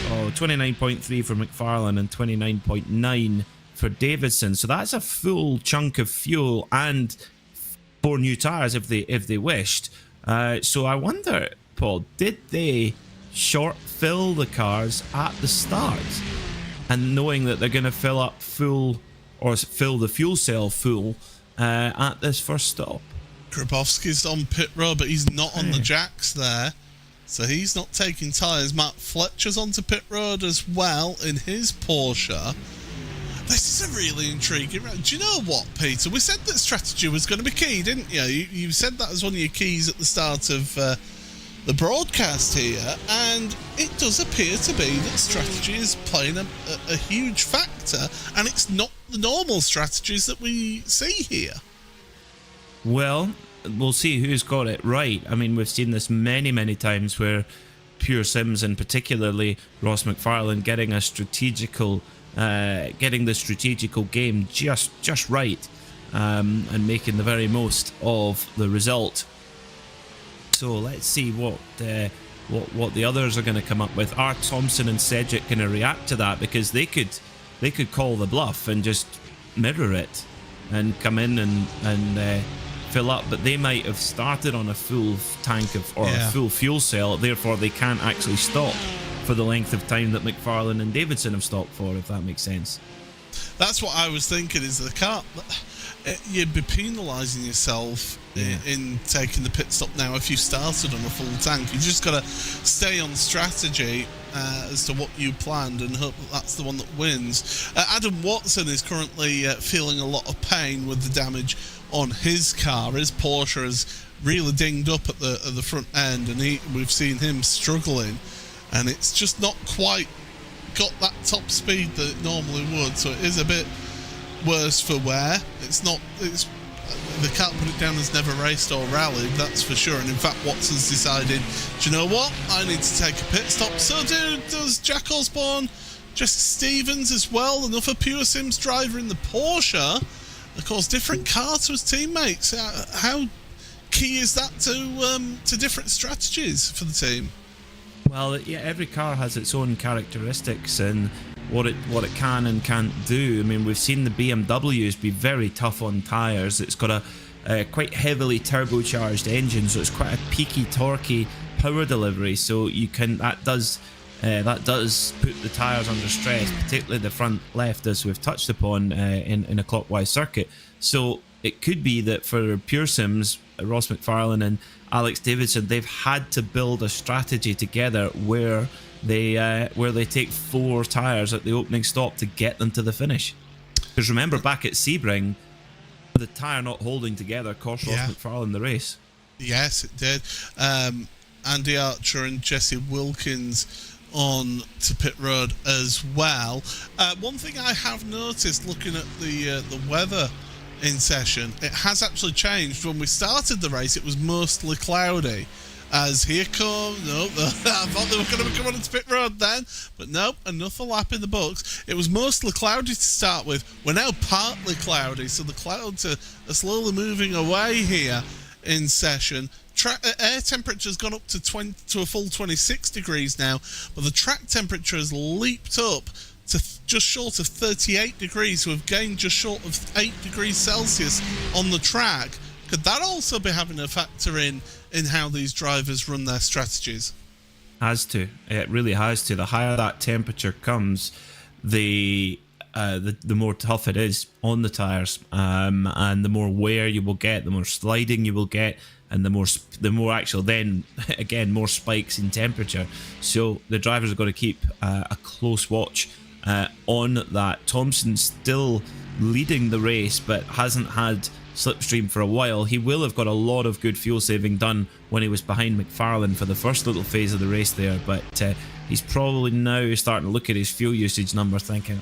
29.3 for McFarlane and 29.9 for Davidson. So that's a full chunk of fuel and 4 new tyres if they wished. So I wonder, Paul, did they short fill the cars at the start, and knowing that they're going to fill up full or fill the fuel cell full at this first stop? Grabowski's on pit road, but he's not on the jacks there, so he's not taking tyres. Matt Fletcher's onto pit road as well in his Porsche. This is a really intriguing round. Do you know what, Peter? We said that strategy was going to be key, didn't you? You said that as one of your keys at the start of the broadcast here, and it does appear to be that strategy is playing a huge factor, and it's not the normal strategies that we see here. Well, we'll see who's got it right. I mean, we've seen this many times where Pure Sims, and particularly Ross McFarlane, getting the strategical game just right, and making the very most of the result. So let's see what the others are going to come up with. Are Thompson and Sedgwick going to react to that? Because they could call the bluff and just mirror it and come in and fill up, but they might have started on a full tank a full fuel cell, therefore they can't actually stop for the length of time that McFarlane and Davidson have stopped for, if that makes sense. That's what I was thinking, is the car. You'd be penalising yourself in taking the pit stop now if you started on a full tank. You just got to stay on strategy, as to what you planned and hope that that's the one that wins. Adam Watson is currently feeling a lot of pain with the damage on his car. His Porsche is really dinged up at the front end, and we've seen him struggling, and it's just not quite got that top speed that it normally would, so it is a bit worse for wear. They can't put it down as never raced or rallied, that's for sure. And in fact, Watson's decided, do you know what, I need to take a pit stop. So does Jack Osborne, Jesse Stevens as well, another Pure Sims driver in the Porsche. Of course, different car to his teammates. How key is that to different strategies for the team? Well, yeah, every car has its own characteristics and what it can and can't do. I mean, we've seen the BMWs be very tough on tyres. It's got a quite heavily turbocharged engine, so it's quite a peaky, torquey power delivery. So that does put the tyres under stress, particularly the front left, as we've touched upon in a clockwise circuit. So it could be that for Pure Sims, Ross McFarlane and Alex Davidson, they've had to build a strategy together where they take 4 tyres at the opening stop to get them to the finish. Because remember, back at Sebring, the tyre not holding together cost Ross McFarlane the race. Yes, it did. Andy Archer and Jesse Wilkins on to pit road as well. One thing I have noticed looking at the weather in session, it has actually changed. When we started the race, it was mostly cloudy. As here come, I thought they were going to be coming onto pit road then, but nope, another lap in the books. It was mostly cloudy to start with. We're now partly cloudy, so the clouds are slowly moving away here in session. Air temperature has gone up to a full 26 degrees now, but the track temperature has leaped up to just short of 38 degrees, so we've gained just short of 8 degrees Celsius on the track. Could that also be having a factor in how these drivers run their strategies? Has to. It really has to. The higher that temperature comes, the more tough it is on the tyres, and the more wear you will get, the more sliding you will get, and the more actual then again more spikes in temperature. So the drivers are going to keep a close watch on that. Thompson's still leading the race, but hasn't had slipstream for a while. He will have got a lot of good fuel saving done when he was behind McFarlane for the first little phase of the race there, but he's probably now starting to look at his fuel usage number thinking,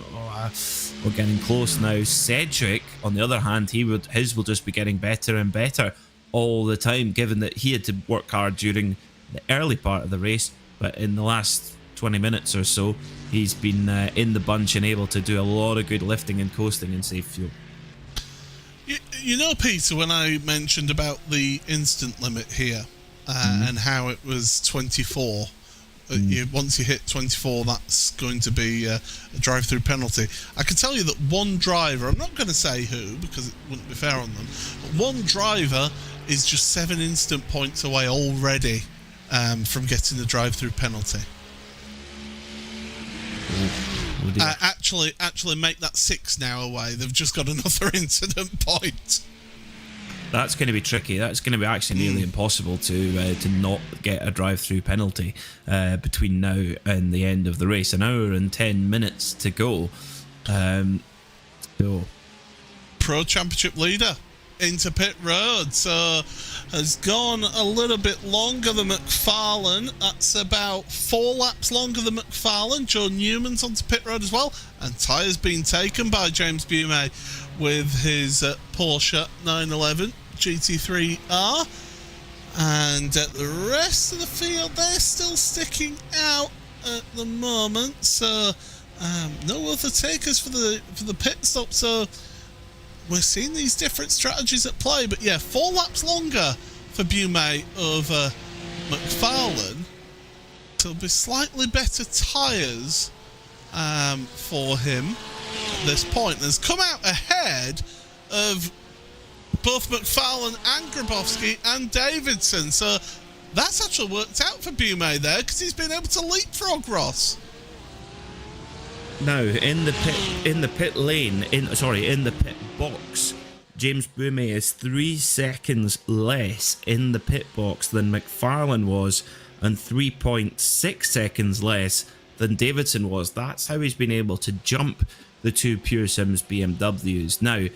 we're getting close now. Cedric, on the other hand, his will just be getting better and better all the time, given that he had to work hard during the early part of the race, but in the last 20 minutes or so he's been in the bunch and able to do a lot of good lifting and coasting and save fuel. You know, Peter, when I mentioned about the instant limit here and how it was 24, once you hit 24, that's going to be a drive-through penalty. I can tell you that one driver, I'm not going to say who because it wouldn't be fair on them, but one driver is just 7 instant points away already from getting the drive-through penalty. Actually make that 6 now away. They've just got another incident point. That's going to be tricky. That's going to be actually nearly impossible to not get a drive-through penalty between now and the end of the race. An hour and 10 minutes to go. Pro Championship leader into pit road, so has gone a little bit longer than McFarlane. That's about 4 laps longer than McFarlane. Joe Newman's onto pit road as well, and tyres being taken by James Bume with his Porsche 911 GT3R, and the rest of the field, they're still sticking out at the moment, so no other takers for the pit stop. So we're seeing these different strategies at play, but yeah, 4 laps longer for Bume over McFarlane. So it'll be slightly better tyres for him at this point. Has come out ahead of both McFarlane and Grabowski and Davidson. So that's actually worked out for Bume there because he's been able to leapfrog Ross. Now in the pit box, James Bume is 3 seconds less in the pit box than McFarlane was, and 3.6 seconds less than Davidson was. That's how he's been able to jump the two Pure Sims BMWs. Now,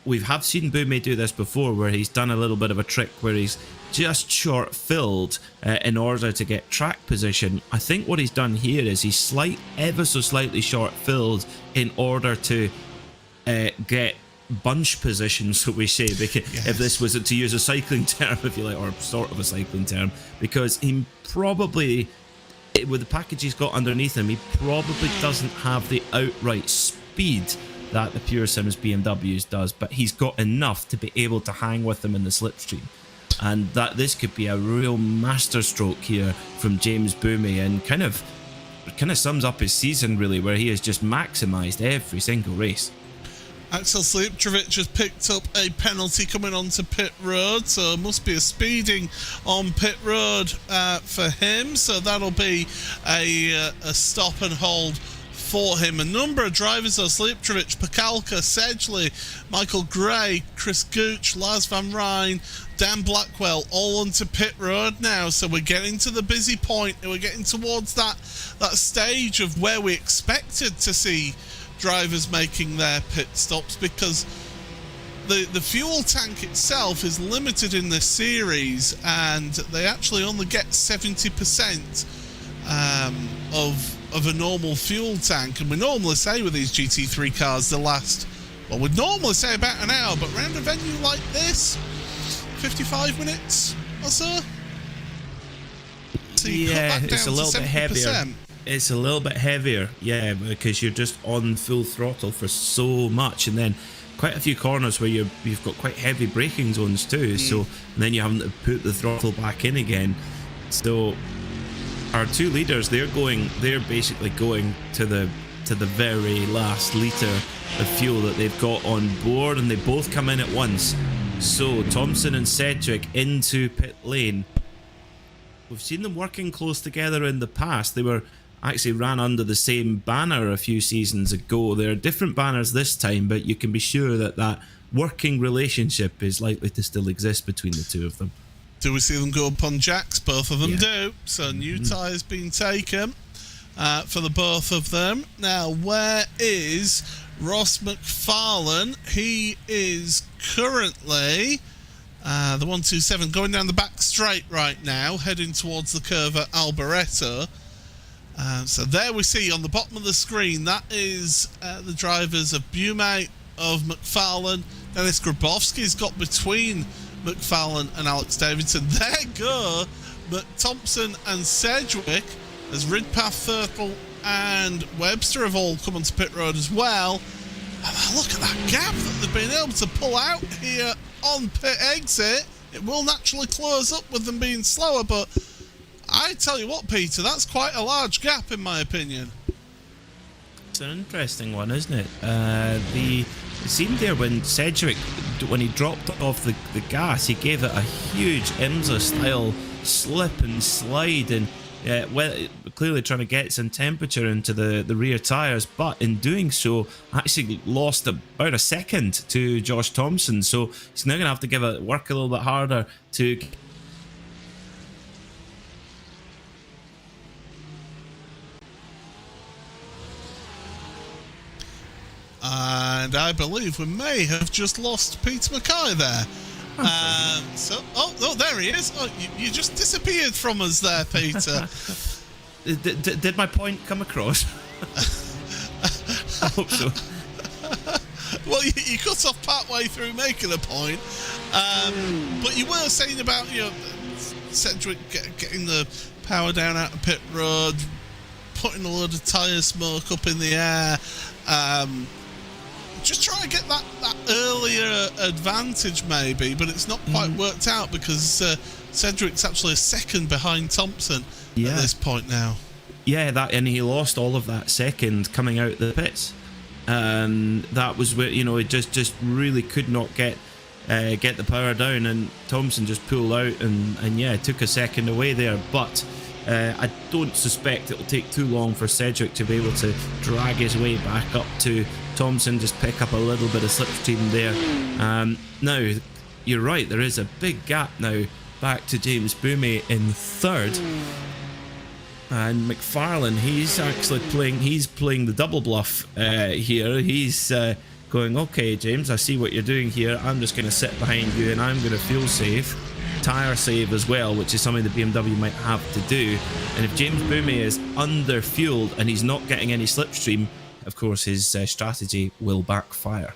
we have seen Boumé do this before, where he's done a little bit of a trick where he's just short filled in order to get track position. I think what he's done here is he's ever so slightly short filled in order to get bunch position, so we say, because if this was to use a cycling term, if you like, or sort of a cycling term, because he probably, with the package he's got underneath him, he probably doesn't have the outright speed that the Pure Sims BMWs does, but he's got enough to be able to hang with them in the slipstream. And that this could be a real masterstroke here from James Boumé, and kind of sums up his season really, where he has just maximised every single race. Axel Sliptrovic has picked up a penalty coming onto pit road, so must be a speeding on pit road for him. So that'll be a stop and hold for him. A number of drivers though: Sliptrovic, Pakalka, Sedgley, Michael Gray, Chris Gooch, Lars Van Rijn, Dan Blackwell, all onto pit road now. So we're getting to the busy point, and we're getting towards that stage of where we expected to see drivers making their pit stops, because the fuel tank itself is limited in this series, and they actually only get 70% of a normal fuel tank. And we normally say with these GT3 cars, they last, well, we'd normally say about an hour, but around a venue like this, 55 minutes or so. So you cut that down it's a little to 70%. bit heavier. It's a little bit heavier, yeah, because you're just on full throttle for so much, and then quite a few corners where you've got quite heavy braking zones too. So and then you having to put the throttle back in again. So our two leaders, they're basically going to the very last litre of fuel that they've got on board, and they both come in at once. So Thompson and Sedgwick into pit lane. We've seen them working close together in the past. They were actually ran under the same banner a few seasons ago. There are different banners this time, but you can be sure that working relationship is likely to still exist between the two of them. Do we see them go up on jacks? Both of them do. So new tyres being taken for the both of them. Now, where is Ross McFarlane? He is currently the 127 going down the back straight right now, heading towards the curve at Alboreto. So there we see on the bottom of the screen, that is the drivers of Boumé, of McFarlane. Dennis Grabowski's got between McFarlane and Alex Davidson. There go Thompson and Sedgwick, as Ridpath, Thurtle and Webster have all come onto pit road as well. And look at that gap that they've been able to pull out here on pit exit. It will naturally close up with them being slower, but I tell you what, Peter, that's quite a large gap in my opinion. It's an interesting one, isn't it? It seemed there when Sedgwick, when he dropped off the gas, he gave it a huge IMSA-style slip and slide, and clearly trying to get some temperature into the rear tyres, but in doing so, actually lost about a second to Josh Thompson. So he's now going to have to work a little bit harder to... And I believe we may have just lost Peter Mackay there. There he is. Oh, you just disappeared from us there, Peter. Did my point come across? I hope so. Well, you cut off partway through making a point, but you were saying about Sedgwick getting the power down out of pit road, putting a load of tyre smoke up in the air. Just try to get that earlier advantage maybe, but it's not quite worked out, because Sedgwick's actually a second behind Thompson at this point now. Yeah, and he lost all of that second coming out the pits, and that was where it just really could not get the power down, and Thompson just pulled out and took a second away there. But I don't suspect it'll take too long for Sedgwick to be able to drag his way back up to Thompson, just pick up a little bit of slipstream there. Now, you're right, there is a big gap now back to James Boumé in third. And McFarlane, he's actually playing the double bluff here. He's going, okay, James, I see what you're doing here. I'm just going to sit behind you and I'm going to fuel save, tyre save as well, which is something the BMW might have to do. And if James Boumé is under fueled and he's not getting any slipstream, of course his strategy will backfire.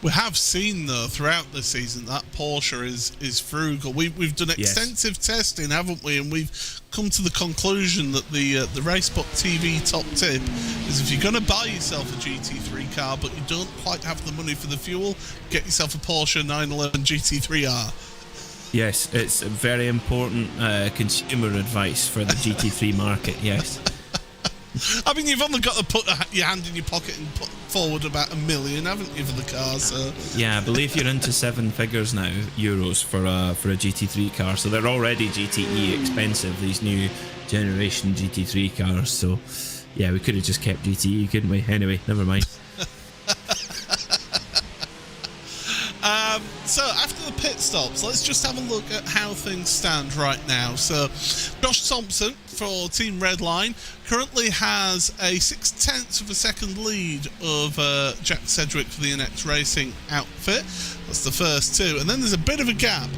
We have seen, though, throughout the season that Porsche is frugal. We've done extensive testing, haven't we? And we've come to the conclusion that the RaceSpotTV top tip is, if you're going to buy yourself a GT3 car but you don't quite have the money for the fuel, get yourself a Porsche 911 GT3R. Yes, it's very important consumer advice for the GT3 market, yes. I mean, you've only got to put your hand in your pocket and put forward about $1 million, haven't you, for the car? So yeah, I believe you're into 7 figures now, euros for a GT3 car. So they're already GTE expensive, these new generation GT3 cars. So yeah, we could have just kept GTE, couldn't we? Anyway, never mind. So after the pit stops, let's just have a look at how things stand right now. So Josh Thompson for Team Redline currently has a 0.6 of a second lead of Jack Sedgwick for the NX Racing outfit. That's the first two. And then there's a bit of a gap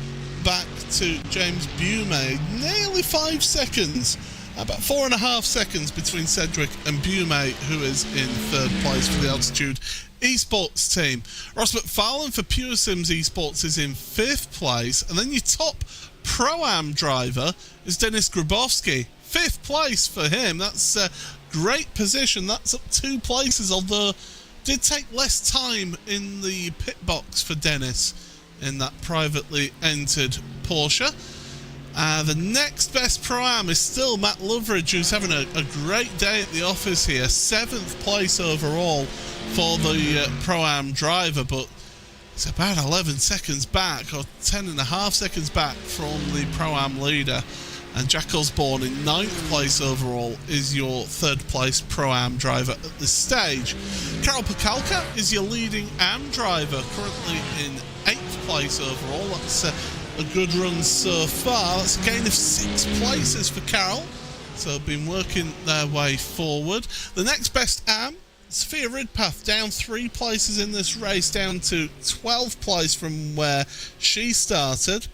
back to James Boumé, nearly 5 seconds. About 4.5 seconds between Sedgwick and Boumé, who is in third place for the Altitude Esports team. Ross McFarlane for Pure Sims Esports is in 5th place. And then your top Pro-Am driver is Denis Grabowski. 5th place for him. That's a great position. That's up 2 places, although did take less time in the pit box for Denis in that privately entered Porsche. The next best Pro-Am is still Matt Loveridge, who's having a great day at the office here. 7th place overall for the Pro-Am driver, but it's about 11 seconds back, or 10.5 seconds back from the Pro-Am leader. And Jack Osborne in 9th place overall is your 3rd place Pro-Am driver at this stage. Karol Pakalka is your leading Am driver, currently in 8th place overall. That's a good run so far. That's a gain of 6 places for Karol. So been working their way forward. The next best Am, Sophia Ridpath, down 3 places in this race, down to 12th place from where she started.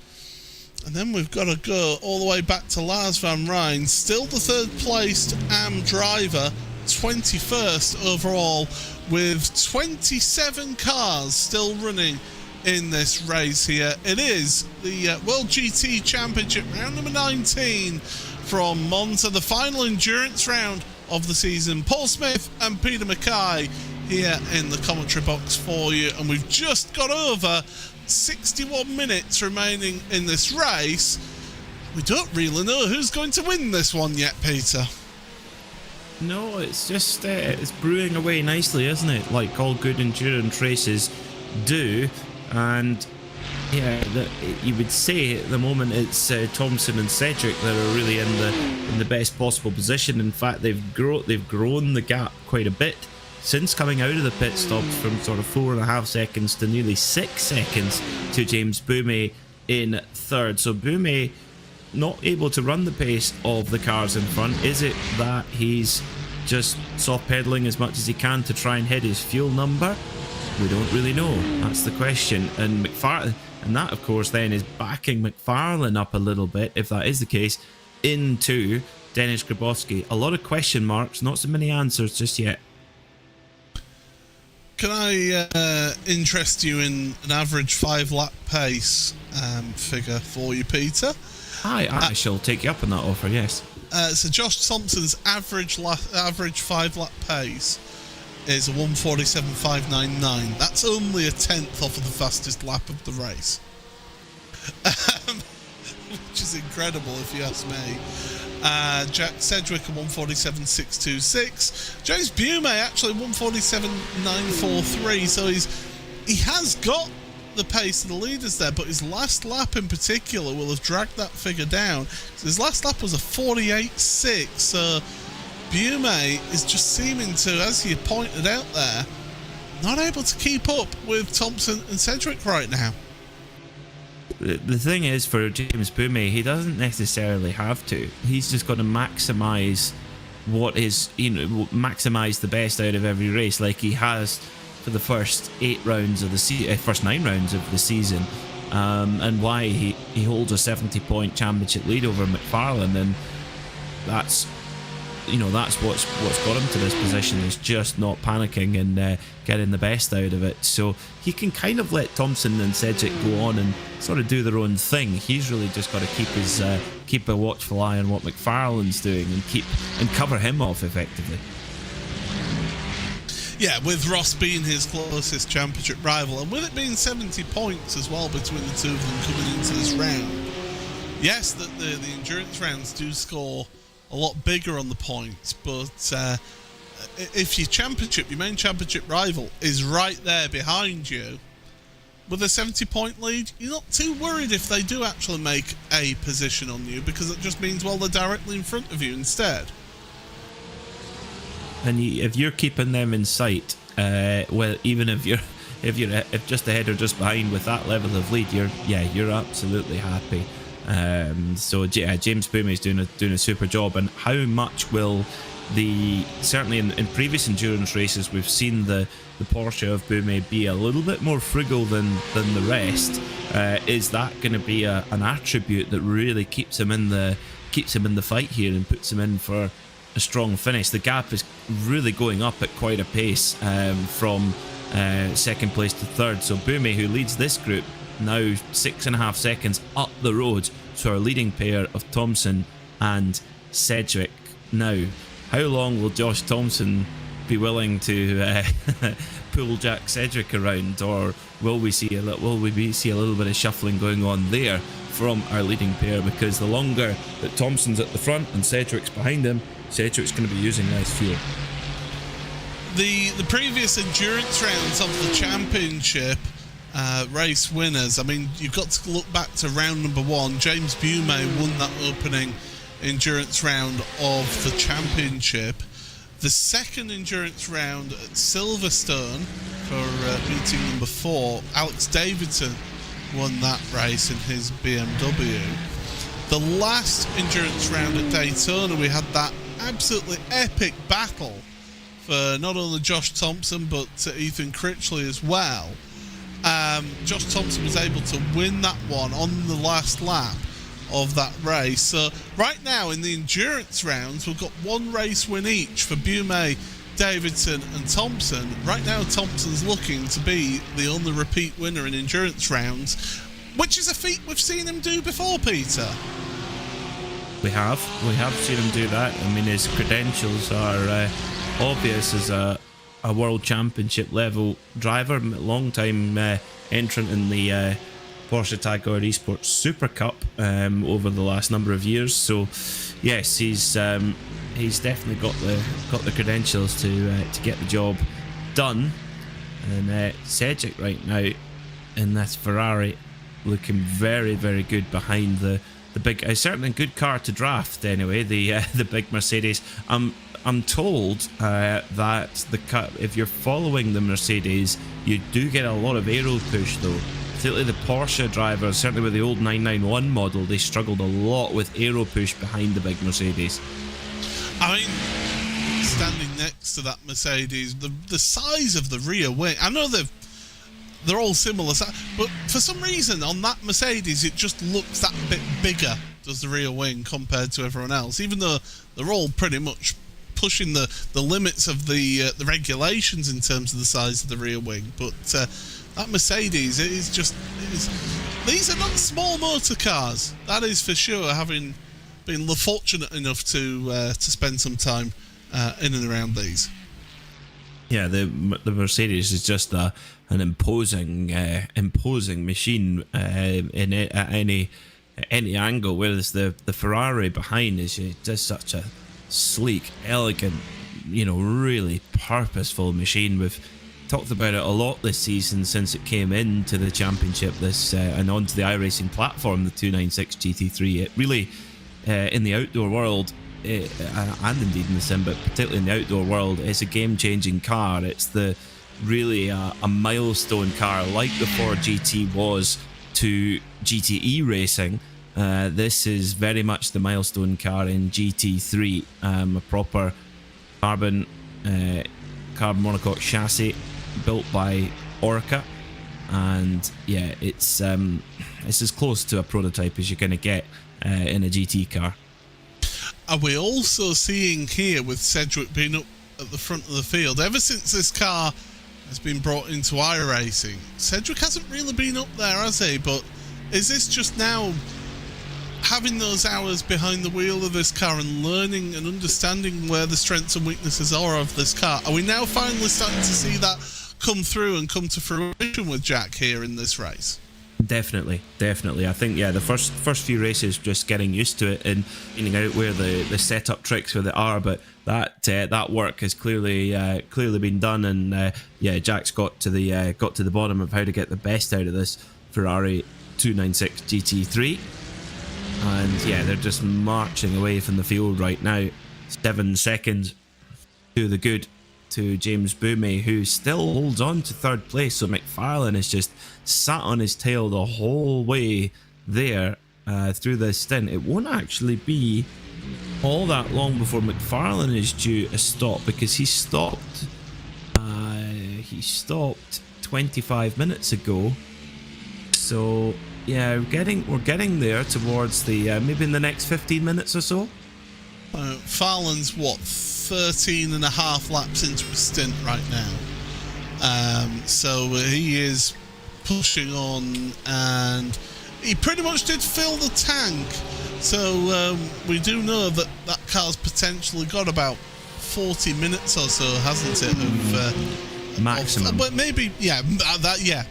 And then we've got to go all the way back to Lars van Rijn, still the 3rd placed Am driver, 21st overall, with 27 cars still running in this race here. It is the World GT Championship round number 19 from Monza, the final endurance round of the season. Paul Smith and Peter Mackay here in the commentary box for you, and we've just got over 61 minutes remaining in this race. We don't really know who's going to win this one yet, Peter. No, it's just it's brewing away nicely, isn't it? Like all good endurance races do. And yeah, you would say at the moment it's Thompson and Sedgwick that are really in the best possible position. In fact, they've grown the gap quite a bit since coming out of the pit stops, from sort of 4.5 seconds to nearly 6 seconds to James Boumé in 3rd. So Boumé not able to run the pace of the cars in front. Is it that he's just soft pedaling as much as he can to try and hit his fuel number? We don't really know. That's the question. And McFarlane, and that of course then is backing McFarlane up a little bit, if that is the case, into Denis Grabowski. A lot of question marks, not so many answers just yet. Can I interest you in an average 5-lap pace figure for you, Peter? I shall take you up on that offer, yes. So Josh Thompson's average 5-lap pace is a 1:47.599. That's only a 10th off of the fastest lap of the race. Which is incredible if you ask me. Jack Sedgwick a 1:47.626. James Boumé actually 1:47.943. So he has got the pace of the leaders there, but his last lap in particular will have dragged that figure down. So his last lap was a 48.6. So Boumé is just seeming to, as you pointed out there, not able to keep up with Thompson and Sedgwick right now. the thing is, for James Boumé, he doesn't necessarily have to. He's just got to maximise what is, maximise the best out of every race, like he has for the first 8 rounds of the first 9 rounds of the season, and why he holds a 70-point championship lead over McFarlane, and that's what's got him to this position, is just not panicking and getting the best out of it. So he can kind of let Thompson and Cedric go on and sort of do their own thing. He's really just got to keep a watchful eye on what McFarlane's doing and cover him off effectively. Yeah, with Ross being his closest championship rival, and with it being 70 points as well between the two of them coming into this round. Yes, the endurance rounds do score a lot bigger on the points, but if your main championship rival is right there behind you with a 70-point lead, you're not too worried if they do actually make a position on you, because it just means, well, they're directly in front of you instead. And if you're keeping them in sight, well, even if just ahead or just behind with that level of lead, you're absolutely happy. So James Boumé is doing a super job. And how much will certainly in previous endurance races we've seen the Porsche of Boumé be a little bit more frugal than the rest? Is that going to be an attribute that really keeps him in the fight here and puts him in for a strong finish? The gap is really going up at quite a pace from second place to third. So Boumé, who leads this group, now 6.5 seconds up the road to our leading pair of Thompson and Cedric. Now, how long will Josh Thompson be willing to pull Jack Cedric around, or will we see a little bit of shuffling going on there from our leading pair? Because the longer that Thompson's at the front and Cedric's behind him, Cedric's going to be using less fuel. The previous endurance rounds of the championship race winners, I mean, you've got to look back to round number 1. James Boumé won that opening endurance round of the championship. The second endurance round at Silverstone for meeting number 4, Alex Davidson won that race in his BMW. The last endurance round at Daytona, we had that absolutely epic battle for not only Josh Thompson but Ethan Critchley as well. Josh Thompson was able to win that one on the last lap of that race. So right now in the endurance rounds, we've got 1 race win each for Boumé, Davidson and Thompson. Right now Thompson's looking to be the only repeat winner in endurance rounds, which is a feat we've seen him do before, Peter. We have seen him do that. I mean, his credentials are obvious as a world championship level driver, long time entrant in the Porsche Tag Heuer Esports Super Cup over the last number of years. So yes, he's definitely got the credentials to get the job done. And Cedric right now in this Ferrari looking very, very good behind the big, certainly a good car to draft anyway, the big Mercedes. I'm told that if you're following the Mercedes, you do get a lot of aero push though. Particularly the Porsche drivers, certainly with the old 991 model, they struggled a lot with aero push behind the big Mercedes. I mean, standing next to that Mercedes, the size of the rear wing, I know they're all similar, but for some reason on that Mercedes it just looks that bit bigger, does the rear wing, compared to everyone else, even though they're all pretty much pushing the limits of the regulations in terms of the size of the rear wing. But that Mercedes, these are not small motor cars, that is for sure, having been fortunate enough to spend some time in and around these. Yeah, the Mercedes is just an imposing machine at any angle, whereas the Ferrari behind is just such a sleek, elegant, really purposeful machine. We've talked about it a lot this season since it came into the championship and onto the iRacing platform, the 296 GT3. It really, in the outdoor world, and indeed in the sim, but particularly in the outdoor world, it's a game-changing car. It's really a milestone car, like the Ford GT was to GTE racing. This is very much the milestone car in GT3, a proper carbon monocoque chassis built by Orca, and yeah, it's as close to a prototype as you're going to get in a GT car. Are we also seeing here with Sedgwick being up at the front of the field, ever since this car has been brought into iRacing, Sedgwick hasn't really been up there, has he? But is this just now having those hours behind the wheel of this car and learning and understanding where the strengths and weaknesses are of this car? Are we now finally starting to see that come through and come to fruition with Jack here in this race? Definitely. I think, yeah, the first few races, just getting used to it and finding out where the setup tricks where they are, but that work has clearly been done, and yeah, Jack's got to the bottom of how to get the best out of this Ferrari 296 GT3, and yeah, they're just marching away from the field right now. 7 seconds to the good to James Boumé, who still holds on to third place. So McFarlane is just sat on his tail the whole way there through this stint. It won't actually be all that long before McFarlane is due a stop, because he stopped 25 minutes ago. So yeah, we're getting there towards the maybe in the next 15 minutes or so. Farland's what, 13 and a half laps into a stint right now, so he is pushing on, and he pretty much did fill the tank, so we do know that car's potentially got about 40 minutes or so, hasn't it, of maximum, but maybe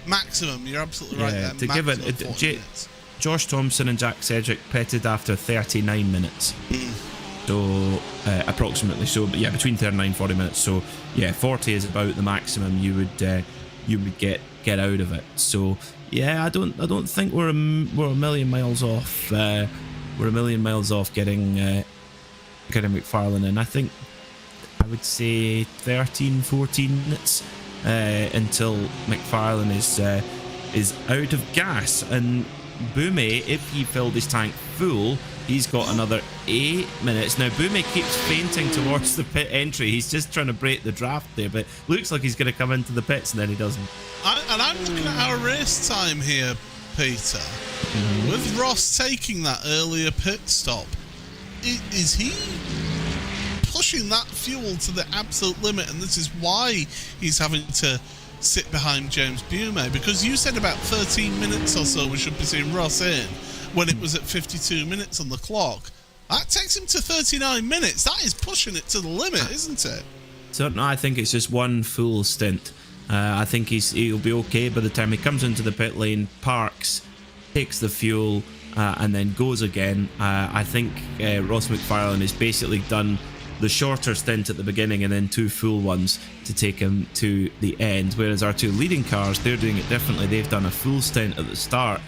maximum. You're absolutely right there. To give it Josh Thompson and Jack Sedgwick pitted after 39 minutes. So approximately, so yeah, between 39 and 40 minutes. So yeah, 40 is about the maximum you would get out of it. So yeah, I don't think we're a million miles off. We're a million miles off getting McFarlane in. I think I would say 13-14 minutes until McFarlane is out of gas, and Boumé, if he filled his tank full, he's got another 8 minutes. Now, Boumé keeps fainting towards the pit entry. He's just trying to break the draft there, but looks like he's going to come into the pits, and then he doesn't. I'm looking at our race time here, Peter. With Ross taking that earlier pit stop, is he pushing that fuel to the absolute limit? And this is why he's having to sit behind James Boumé, because you said about 13 minutes or so we should be seeing Ross in, when it was at 52 minutes on the clock. That takes him to 39 minutes. That is pushing it to the limit, isn't it? So no, I think it's just one full stint. I think he'll be okay by the time he comes into the pit lane, parks, takes the fuel, and then goes again. I think Ross McFarlane has basically done the shorter stint at the beginning and then 2 full ones to take him to the end, whereas our 2 leading cars, they're doing it differently. They've done a full stint at the start.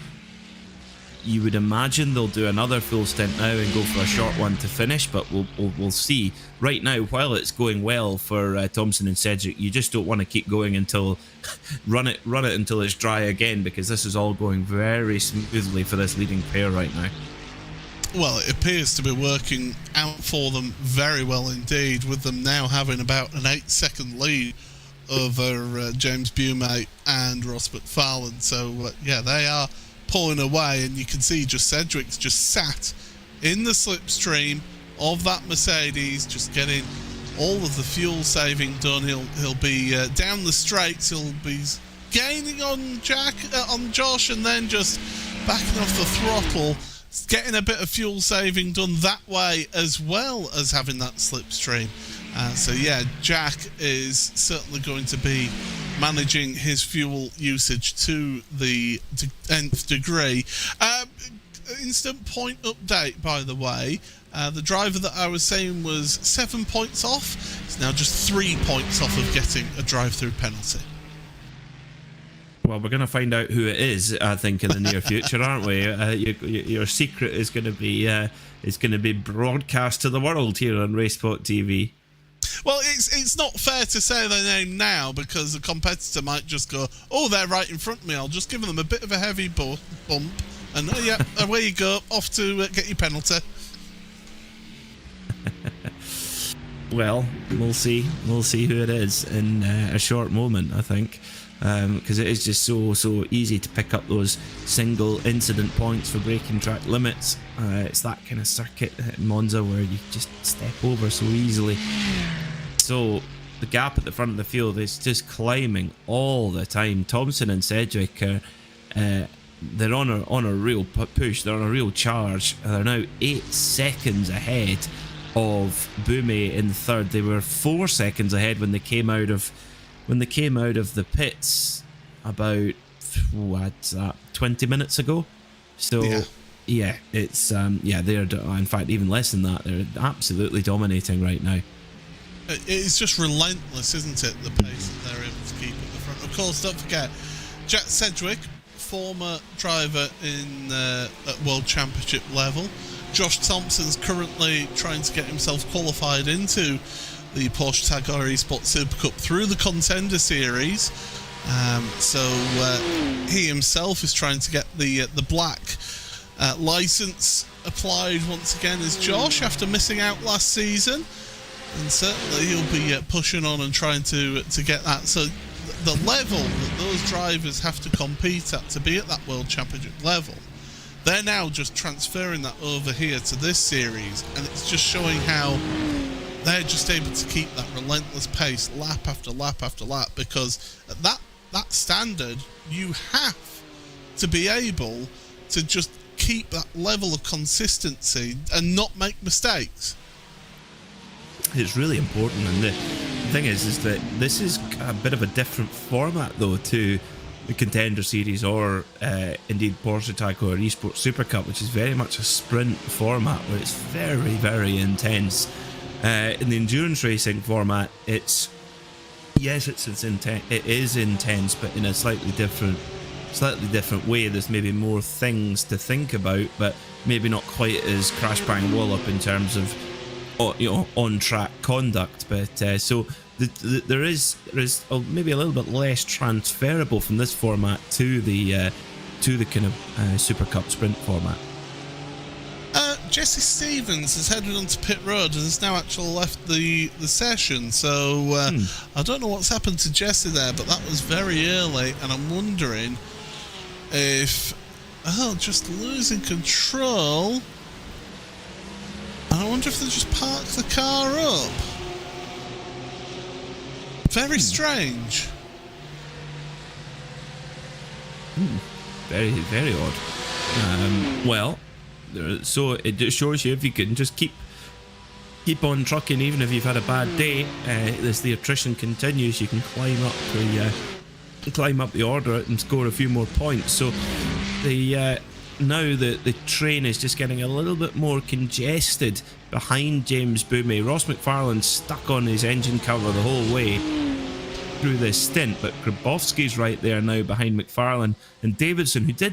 You would imagine they'll do another full stint now and go for a short one to finish, but we'll see. Right now, while it's going well for Thompson and Sedgwick, you just don't want to keep going until run it until it's dry again, because this is all going very smoothly for this leading pair right now. Well, it appears to be working out for them very well indeed, with them now having about an 8-second lead over James Boumé and Ross McFarlane. So yeah, they are pulling away, and you can see just Sedgwick's just sat in the slipstream of that Mercedes, just getting all of the fuel saving done. He'll be down the straights. He'll be gaining on Josh, and then just backing off the throttle, getting a bit of fuel saving done that way, as well as having that slipstream. So yeah, Jack is certainly going to be managing his fuel usage to the nth degree. Instant point update, by the way. The driver that I was saying was 7 points off is now just 3 points off of getting a drive-through penalty. Well, we're going to find out who it is, I think, in the near future, aren't we? Your secret is going to be broadcast to the world here on RaceSpotTV. Well, it's not fair to say their name now because the competitor might just go, oh, they're right in front of me. I'll just give them a bit of a heavy bump, and yeah, away you go, off to get your penalty. Well, we'll see. We'll see who it is in a short moment, I think. Because it is just so easy to pick up those single incident points for breaking track limits. It's that kind of circuit at Monza where you just step over so easily. So the gap at the front of the field is just climbing all the time. Thompson and Sedgwick are they're on a real push. They're on a real charge. They're now 8 seconds ahead of Bume in third. They were 4 seconds ahead when they came out of the pits about 20 minutes ago. So yeah it's they're in fact even less than that. They're absolutely dominating right now. It's just relentless, isn't it, the pace that they're able to keep at the front. Of course, don't forget Jack Sedgwick, former driver in at World Championship level. Josh Thompson's currently trying to get himself qualified into the Porsche Tagore Esport Super Cup through the Contender Series. So he himself is trying to get the black license applied once again as Josh after missing out last season. And certainly he'll be pushing on and trying to get that. So the level that those drivers have to compete at to be at that World Championship level, they're now just transferring that over here to this series, and it's just showing how they're just able to keep that relentless pace lap after lap after lap, because at that standard you have to be able to just keep that level of consistency and not make mistakes. It's really important, and the thing is that this is a bit of a different format though to the Contender Series or indeed Porsche Tagore Esport Super Cup, which is very much a sprint format where it's very, very intense. In the endurance racing format, it is intense, but in a slightly different way. There's maybe more things to think about, but maybe not quite as crash bang wallop in terms of on track conduct. But so there is maybe a little bit less transferable from this format to the kind of Super Cup sprint format. Jesse Stevens has headed onto pit road and has now actually left the session, so I don't know what's happened to Jesse there, but that was very early, and I'm wondering if just losing control, and I wonder if they just parked the car up. Very strange. Very, very odd. Well, so it just shows you if you can just keep on trucking, even if you've had a bad day, as the attrition continues, you can climb up the order and score a few more points. So now the train is just getting a little bit more congested behind James Bume. Ross McFarlane's stuck on his engine cover the whole way through this stint, but Grabowski's right there now behind McFarlane, and Davidson, who did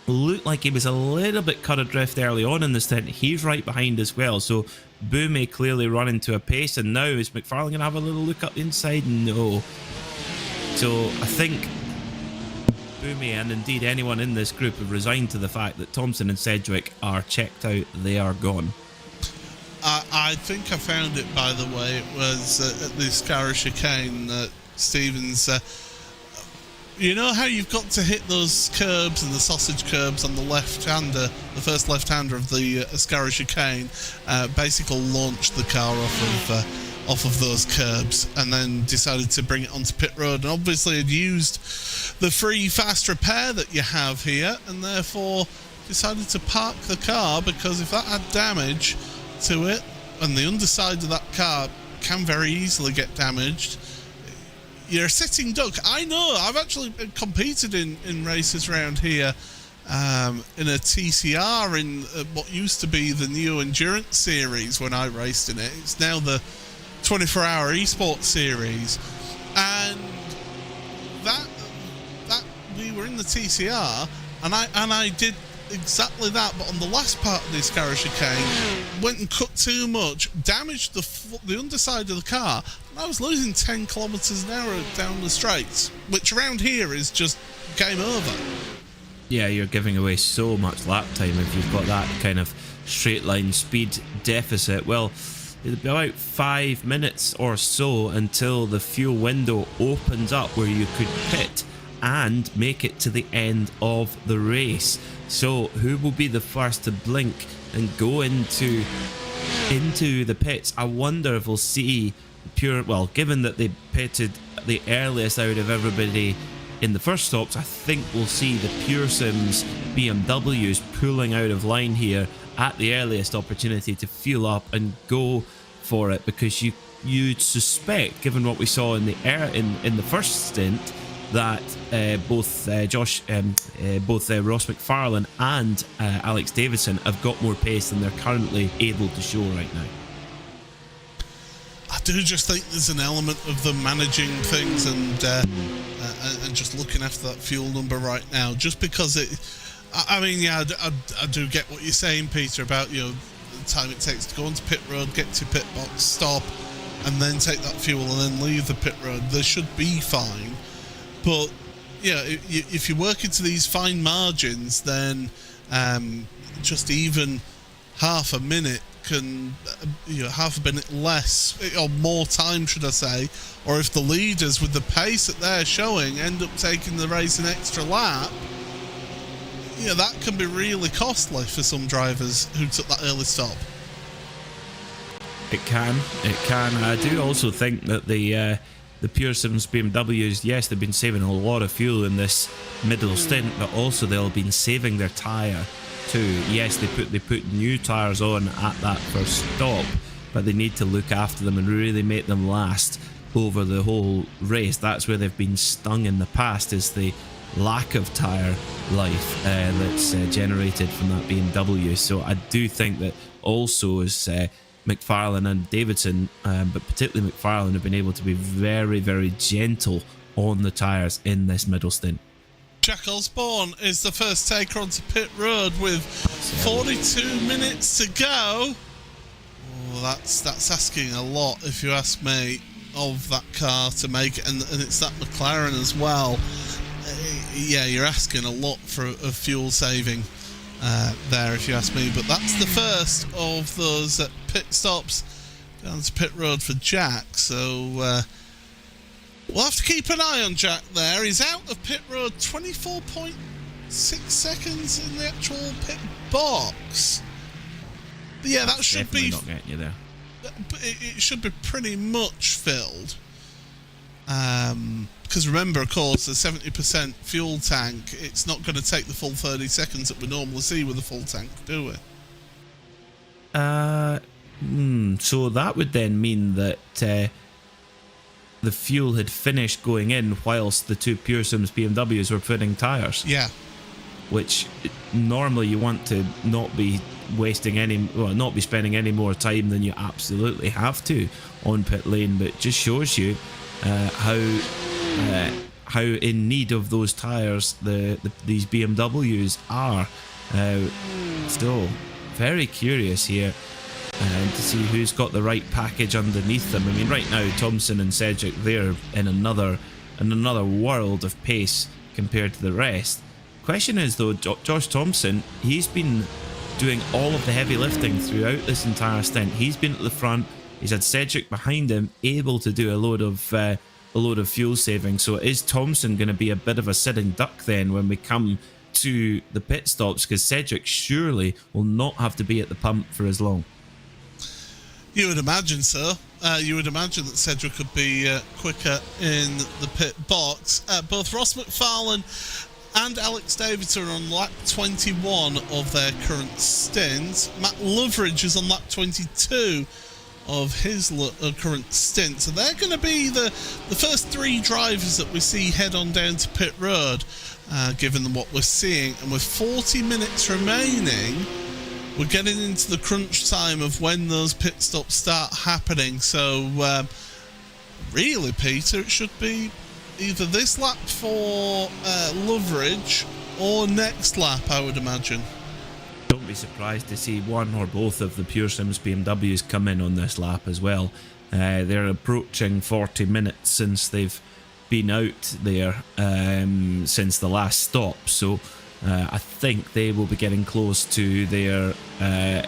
look like he was a little bit cut adrift early on in the stint, he's right behind as well. So Bume clearly running to a pace, and now is McFarlane going to have a little look up the inside? No. So I think Bume, and indeed anyone in this group, have resigned to the fact that Thompson and Sedgwick are checked out. They are gone. I think I found it, by the way. It was at the Scarra chicane, Stevens. You know how you've got to hit those curbs and the sausage curbs on the left-hander, the first left-hander of the Scarra chicane, basically launched the car off of those curbs, and then decided to bring it onto pit road, and obviously had used the free fast repair that you have here, and therefore decided to park the car, because if that had damage to it, and the underside of that car can very easily get damaged, you're a sitting duck. I know, I've actually competed in races around here, in a TCR in what used to be the Neo Endurance Series when I raced in it. It's now the 24-hour eSport Series, and that we were in the TCR, and I did exactly that, but on the last part of this car chicane, went and cut too much, damaged the underside of the car, and I was losing 10 kilometers an hour down the straights, which around here is just game over. Yeah, you're giving away so much lap time if you've got that kind of straight line speed deficit. Well, it'll be about 5 minutes or so until the fuel window opens up where you could pit and make it to the end of the race. So who will be the first to blink and go into the pits? I wonder if we'll see well, given that they pitted the earliest out of everybody in the first stops, I think we'll see the Pure Sims BMWs pulling out of line here at the earliest opportunity to fuel up and go for it, because you'd suspect, given what we saw in the first stint, that both Ross McFarlane and Alex Davidson have got more pace than they're currently able to show right now. I do just think there's an element of them managing things and just looking after that fuel number right now, just because I do get what you're saying, Peter, about, you know, the time it takes to go onto pit road, get to pit box, stop, and then take that fuel and then leave the pit road. They should be fine. But yeah, if you work into these fine margins, then just even half a minute can, half a minute less, or more time, should I say, or if the leaders with the pace that they're showing end up taking the race an extra lap, that can be really costly for some drivers who took that early stop. It can. I do also think that the Pure Sims BMWs, yes, they've been saving a lot of fuel in this middle stint, but also they'll have been saving their tyre too. Yes, they put new tyres on at that first stop, but they need to look after them and really make them last over the whole race. That's where they've been stung in the past, is the lack of tyre life that's generated from that BMW. So I do think that also as McFarlane and Davidson, but particularly McFarlane, have been able to be very, very gentle on the tyres in this middle stint. Jack Osborne is the first taker onto pit road with 42 minutes to go. Oh, that's asking a lot, if you ask me, of that car to make it, and it's that McLaren as well. Yeah, you're asking a lot of fuel saving there, if you ask me. But that's the first of those pit stops down to pit road for Jack. So we'll have to keep an eye on Jack there. He's out of pit road 24.6 seconds in the actual pit box. But yeah, that should be not getting you there. It should be pretty much filled. Because remember, of course, the 70% fuel tank, it's not going to take the full 30 seconds that we normally see with a full tank, do we? So that would then mean that the fuel had finished going in whilst the two Pure Sims BMWs were putting tyres. Yeah. Which normally you want to not be not be spending any more time than you absolutely have to on pit lane, but it just shows you how in need of those tyres these BMWs are. So very curious here to see who's got the right package underneath them. I mean, right now Thompson and Cedric, they're in another world of pace compared to the rest. Question is though, Josh Thompson, he's been doing all of the heavy lifting throughout this entire stint. He's been at the front. He's had Cedric behind him, able to do a load of fuel saving. So is Thompson going to be a bit of a sitting duck then when we come to the pit stops? Because Cedric surely will not have to be at the pump for as long. You would imagine so. You would imagine that Cedric could be quicker in the pit box. Both Ross McFarlane and Alex Davidson are on lap 21 of their current stint. Matt Loveridge is on lap 22 of his current stint. So they're going to be the first three drivers that we see head on down to pit road, given what we're seeing. And with 40 minutes remaining, we're getting into the crunch time of when those pit stops start happening. So really, Peter, it should be either this lap for Loveridge or next lap, I would imagine. Don't be surprised to see one or both of the Pure Sims BMWs come in on this lap as well. They're approaching 40 minutes since they've been out there since the last stop, so I think they will be getting close to their the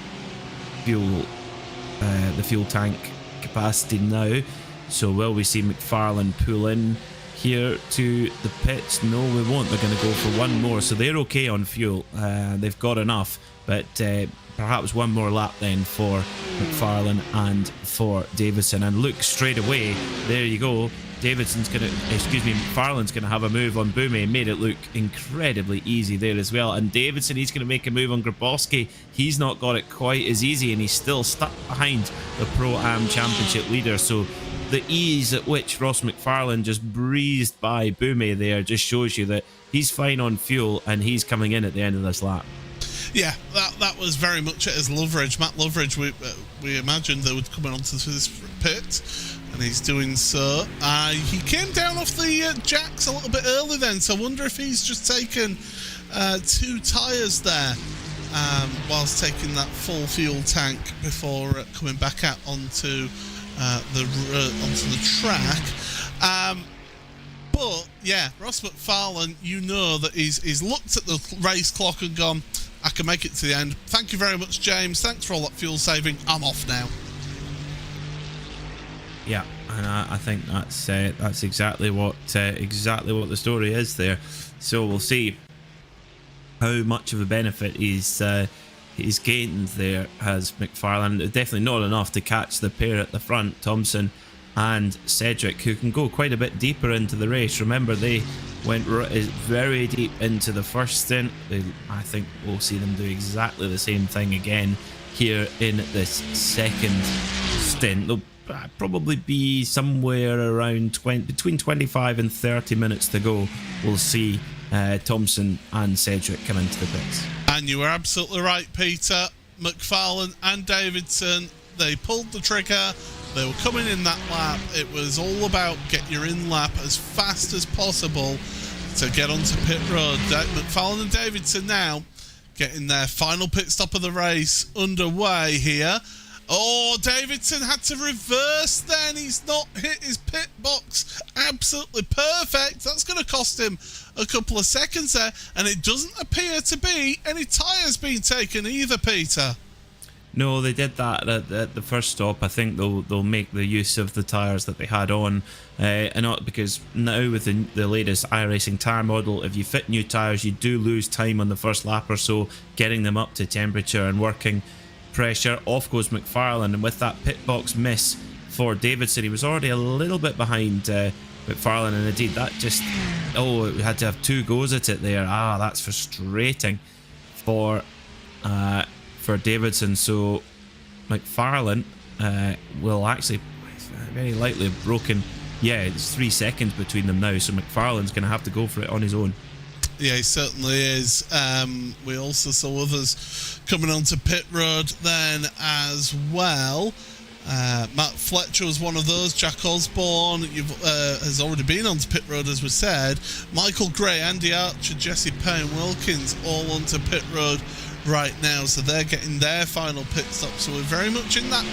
fuel tank capacity now. So will we see McFarlane pull in here to the pits? No, we won't. They're going to go for one more, so they're okay on fuel. They've got enough, but perhaps one more lap then for McFarlane and for Davidson. And look, straight away, there you go. McFarlane's going to have a move on Boomy. Made it look incredibly easy there as well. And Davidson, he's going to make a move on Grabowski. He's not got it quite as easy, and he's still stuck behind the Pro-Am Championship leader. So the ease at which Ross McFarlane just breezed by Boomy there just shows you that he's fine on fuel, and he's coming in at the end of this lap. Yeah, that was very much it as Loveridge. Matt Loveridge, we imagined they would come in onto this pit, and he's doing so. He came down off the jacks a little bit early then, so I wonder if he's just taken 2 tyres there whilst taking that full fuel tank before coming back out onto the track. But yeah, Ross McFarlane, you know that he's looked at the race clock and gone, I can make it to the end. Thank you very much, James. Thanks for all that fuel saving. I'm off now. Yeah, and I think that's exactly what the story is there. So we'll see how much of a benefit he's gained there as McFarlane. Definitely not enough to catch the pair at the front, Thompson and Cedric, who can go quite a bit deeper into the race. Remember, they went very deep into the first stint. I think we'll see them do exactly the same thing again here in this second stint. They'll probably be somewhere around between 25 and 30 minutes to go. We'll see Thompson and Cedric come into the pits. And you were absolutely right, Peter. McFarlane and Davidson, they pulled the trigger. They were coming in that lap. It was all about get your in lap as fast as possible to get onto pit road. McFarlane and Davidson now getting their final pit stop of the race underway here. Oh, Davidson had to reverse then. He's not hit his pit box absolutely perfect. That's going to cost him a couple of seconds there. And it doesn't appear to be any tyres being taken either, Peter. No, they did that at the first stop. I think they'll make the use of the tyres that they had on, and not because now with the latest iRacing tyre model, if you fit new tyres, you do lose time on the first lap or so getting them up to temperature and working pressure. Off goes McFarlane, and with that pit box miss for Davidson, he was already a little bit behind McFarlane, and indeed that just we had to have 2 goes at it there. That's frustrating for Davidson. So McFarlane will actually very likely have broken. Yeah, it's 3 seconds between them now, so McFarlane's going to have to go for it on his own. Yeah, he certainly is. We also saw others coming onto pit road then as well. Matt Fletcher was one of those. Jack Osborne has already been onto pit road, as we said. Michael Gray, Andy Archer, Jesse Payne Wilkins all onto pit road right now, so they're getting their final pit stop. So we're very much in that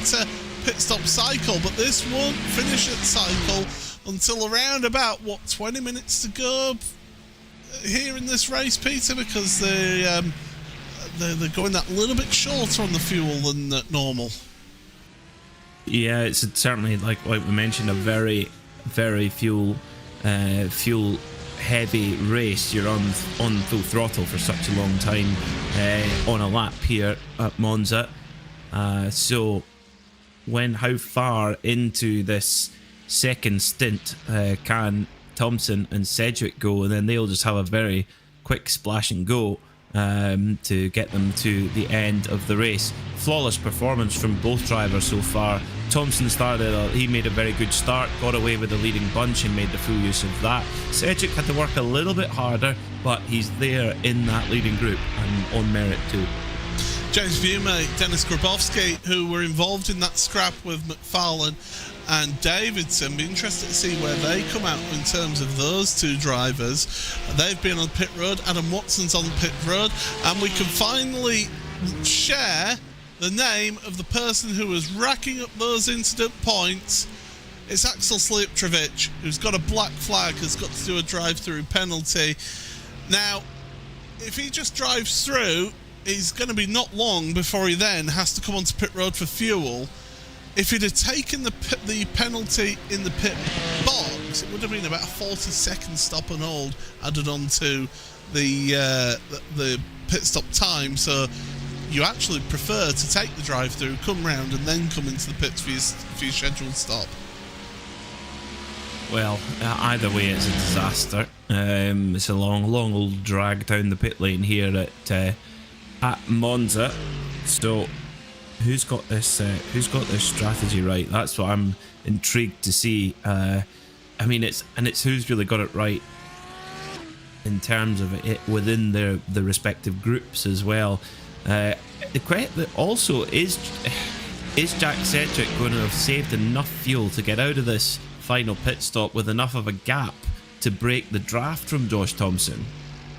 pit stop cycle, but this won't finish its cycle until around about 20 minutes to go here in this race, Peter, because they're going that little bit shorter on the fuel than normal. Yeah, it's certainly like we mentioned, a very, very fuel heavy race. You're on full throttle for such a long time on a lap here at Monza. So how far into this second stint can Thompson and Cedric go, and then they'll just have a very quick splash and go to get them to the end of the race. Flawless performance from both drivers so far. Thompson he made a very good start, got away with the leading bunch and made the full use of that. Cedric had to work a little bit harder, but he's there in that leading group and on merit too. James Bume, Dennis Grabowski, who were involved in that scrap with McFarlane and Davidson. Be interested to see where they come out in terms of those two drivers. They've been on pit road. Adam Watson's on pit road, and we can finally share the name of the person who was racking up those incident points. It's Axel Sliptrovich, who's got a black flag, has got to do a drive-through penalty. Now, if he just drives through, he's going to be not long before he then has to come onto pit road for fuel. If he'd have taken the penalty in the pit box, it would have been about a 40-second stop and hold added on to the pit stop time. So you actually prefer to take the drive-through, come round, and then come into the pits for your scheduled stop. Well, either way, it's a disaster. It's a long old drag down the pit lane here at Monza. So who's got this strategy right? That's what I'm intrigued to see. I mean, it's who's really got it right in terms of it within the respective groups as well. The question also is Jack Sedgwick going to have saved enough fuel to get out of this final pit stop with enough of a gap to break the draft from Josh Thompson?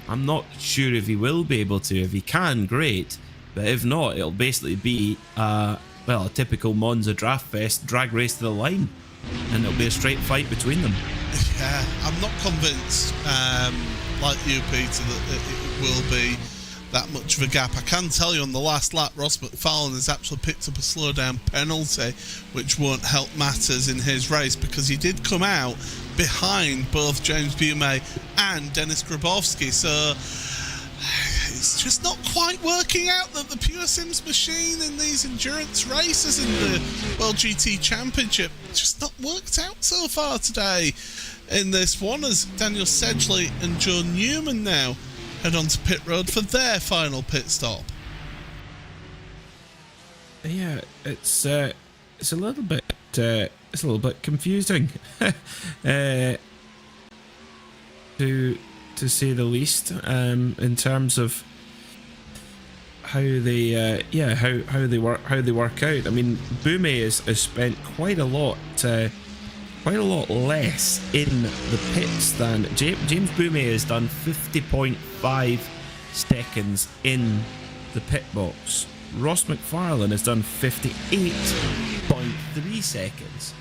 I'm not sure if he will be able to. If he can, great. But if not, it'll basically be a typical Monza draft fest, drag race to the line, and it'll be a straight fight between them. Yeah, I'm not convinced, like you, Peter, that it will be that much of a gap. I can tell you on the last lap, Ross McFarlane has actually picked up a slowdown penalty, which won't help matters in his race, because he did come out behind both James Bume and Dennis Grabowski. So it's just not quite working out that the Pure Sims machine in these endurance races in the World GT Championship just not worked out so far today in this one, as Daniel Sedgley and Joe Newman now head on to pit road for their final pit stop. Yeah, it's a little bit confusing to say the least, in terms of how they work out. I mean, Bume has spent quite a lot less in the pits than James Bume has done 50.5 seconds in the pit box. Ross McFarlane has done 58.3 seconds.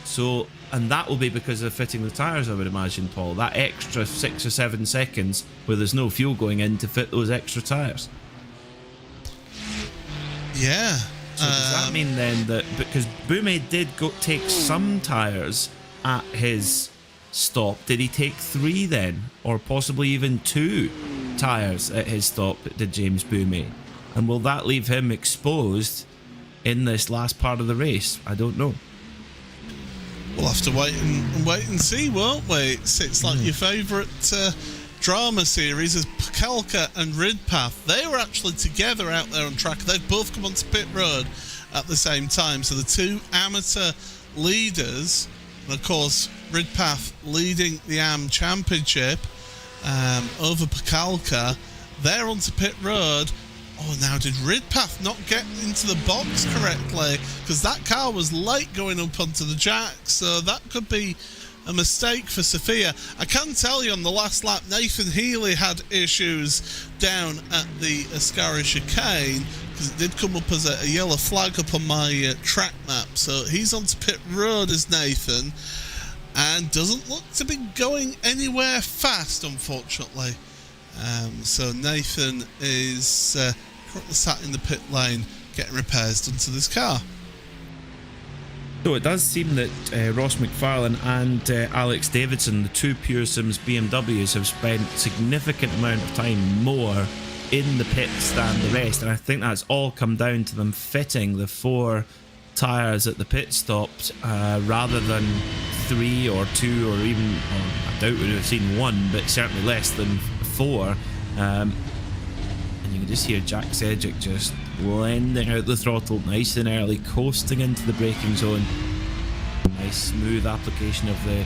So, and that will be because of fitting the tyres, I would imagine, Paul. That extra 6 or 7 seconds where there's no fuel going in to fit those extra tyres. Yeah. So does that mean then that, because Bume did take some tyres at his stop, did he take 3 then? Or possibly even 2 tyres at his stop, did James Bume? And will that leave him exposed in this last part of the race? I don't know. We'll have to wait and see, won't we? It's like your favourite drama series is Pakelka and Ridpath. They were actually together out there on track. They've both come onto pit road at the same time. So the two amateur leaders, and of course Ridpath leading the AM Championship over Pakelka, they're onto pit road. Oh, now did Ridpath not get into the box correctly? Because that car was late going up onto the jack, so that could be a mistake for Sophia. I can tell you on the last lap, Nathan Healy had issues down at the Ascari chicane, because it did come up as a yellow flag up on my track map. So he's onto pit road as Nathan, and doesn't look to be going anywhere fast, unfortunately. So Nathan is currently sat in the pit lane getting repairs done to this car. So it does seem that Ross McFarlane and Alex Davidson, the two Pure Sims BMWs, have spent a significant amount of time more in the pits than the rest, and I think that's all come down to them fitting the 4 tyres at the pit stops rather than 3 or 2 or even, I doubt we'd have seen 1, but certainly less than 4. And you can just hear Jack Sedgwick just blending out the throttle nice and early, coasting into the braking zone. Nice smooth application of the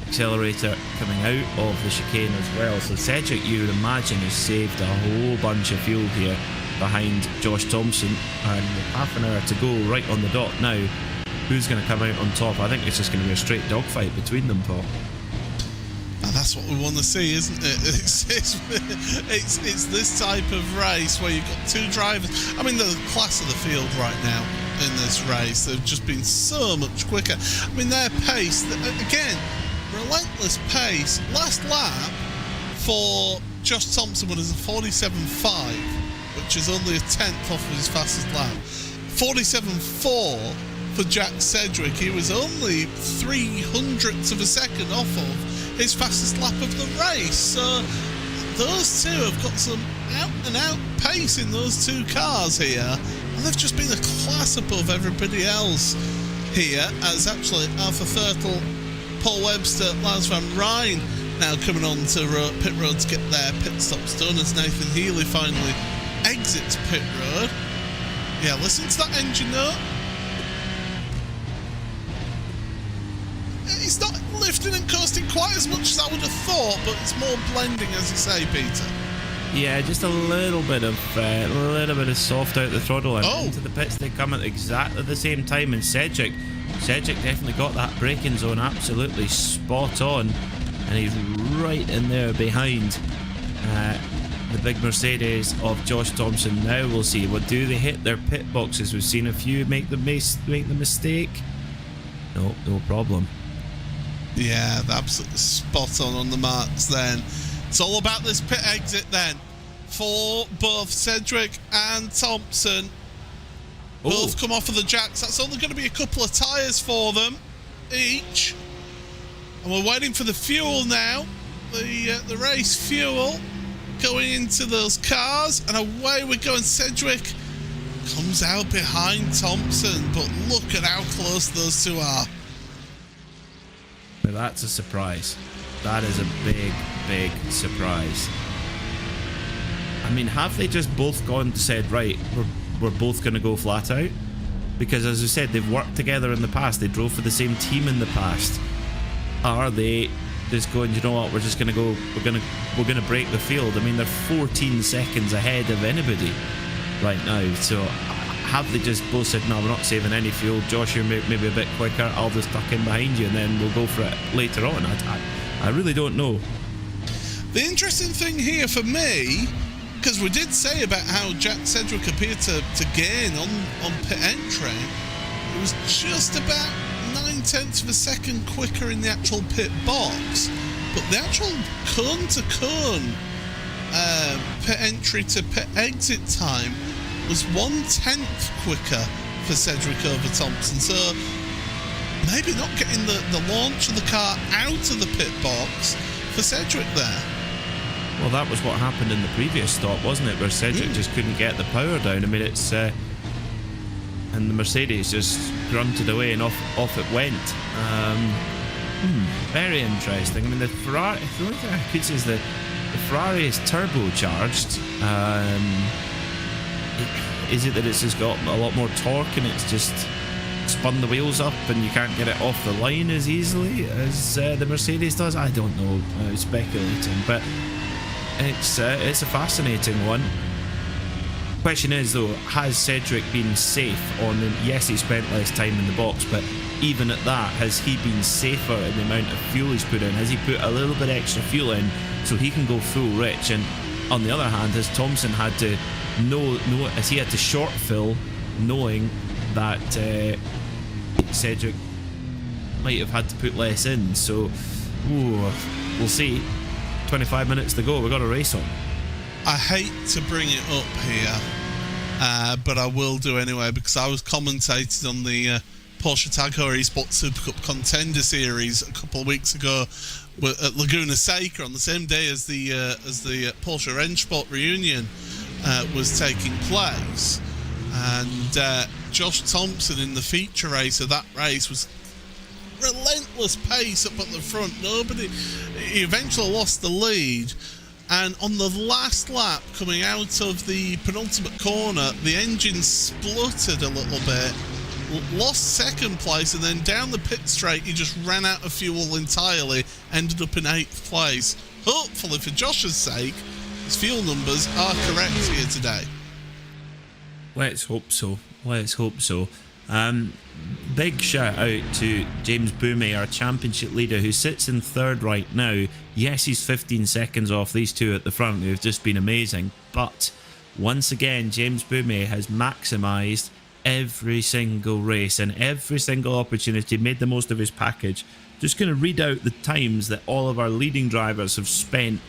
accelerator coming out of the chicane as well. So Sedgwick, you would imagine, has saved a whole bunch of fuel here behind Josh Thompson, and with half an hour to go right on the dot now, who's going to come out on top? I think it's just going to be a straight dogfight between them, Paul. And that's what we want to see, isn't it? It's this type of race where you've got two drivers. I mean, the class of the field right now in this race, they've just been so much quicker. I mean, their pace, again, relentless pace. Last lap for Josh Thompson was a 47.5, which is only a tenth off of his fastest lap. 47.4 for Jack Sedgwick. He was only 0.03 of a second off of his fastest lap of the race. So those two have got some out-and-out pace in those two cars here, and they've just been a class above everybody else here, as actually Arthur Thurtle, Paul Webster, Lars van Rijn now coming on to pit road to get their pit stops done as Nathan Healy finally exits pit road. Yeah, listen to that engine note. It's not lifting and coasting quite as much as I would have thought, but it's more blending, as you say, Peter. Yeah, just a little bit of soft out the throttle, and into the pits they come at exactly the same time. And Cedric definitely got that braking zone absolutely spot on, and he's right in there behind the big Mercedes of Josh Thompson. Now we'll see. What do they hit their pit boxes? We've seen a few make the mistake. No problem. Yeah, absolutely spot on the marks then. It's all about this pit exit then for both Sedgwick and Thompson. Both come off of the jacks. That's only going to be a couple of tyres for them each. And we're waiting for the fuel now. The race fuel going into those cars. And away we're going. Sedgwick comes out behind Thompson. But look at how close those two are. Now that's a surprise. That is a big surprise. I mean, have they just both gone and said, right, we're both going to go flat out? Because as I said, they've worked together in the past. They drove for the same team in the past. Are they just going, you know what, we're just going to go, we're going to break the field? I mean, they're 14 seconds ahead of anybody right now. So have they just both said, no, we're not saving any fuel, Josh, you're maybe a bit quicker, I'll just tuck in behind you and then we'll go for it later on? I really don't know. The interesting thing here for me, because we did say about how Jack Sedgwick appeared to gain on pit entry, it was just about 0.9 of a second quicker in the actual pit box, but the actual cone-to-cone pit entry to pit exit time was 1/10 quicker for Sedgwick over Thompson. So maybe not getting the launch of the car out of the pit box for Sedgwick there. Well, that was what happened in the previous stop, wasn't it? Where Cedric just couldn't get the power down. I mean, it's and the Mercedes just grunted away and off it went. Very interesting. I mean, the Ferrari, the only thing I could say is that the Ferrari is turbocharged. Is it that it's just got a lot more torque and it's just spun the wheels up and you can't get it off the line as easily as the Mercedes does? I don't know. I'm speculating, but it's a fascinating one. Question is though, has Cedric been safe on the, yes, he spent less time in the box, but even at that, has he been safer in the amount of fuel he's put in? Has he put a little bit extra fuel in so he can go full rich? And on the other hand, has Thompson had to has he had to short fill, knowing that Cedric might have had to put less in? So we'll see. 25 minutes to go, we've got a race on. I hate to bring it up here, but I will do anyway, because I was commentating on the Porsche Tag Heuer Esports Super Cup Contender Series a couple of weeks ago at Laguna Seca on the same day as the Porsche Rennsport reunion was taking place, and Josh Thompson in the feature race of that race was relentless pace up at the front. He eventually lost the lead, and on the last lap coming out of the penultimate corner, the engine spluttered a little bit, lost second place, and then down the pit straight he just ran out of fuel entirely, ended up in 8th place. Hopefully for Josh's sake his fuel numbers are correct here today. Let's hope so. Let's hope so. Big shout out to James Boumé, our championship leader, who sits in third right now. Yes, he's 15 seconds off these two at the front, who've just been amazing. But once again, James Boumé has maximised every single race and every single opportunity, made the most of his package. Just going to read out the times that all of our leading drivers have spent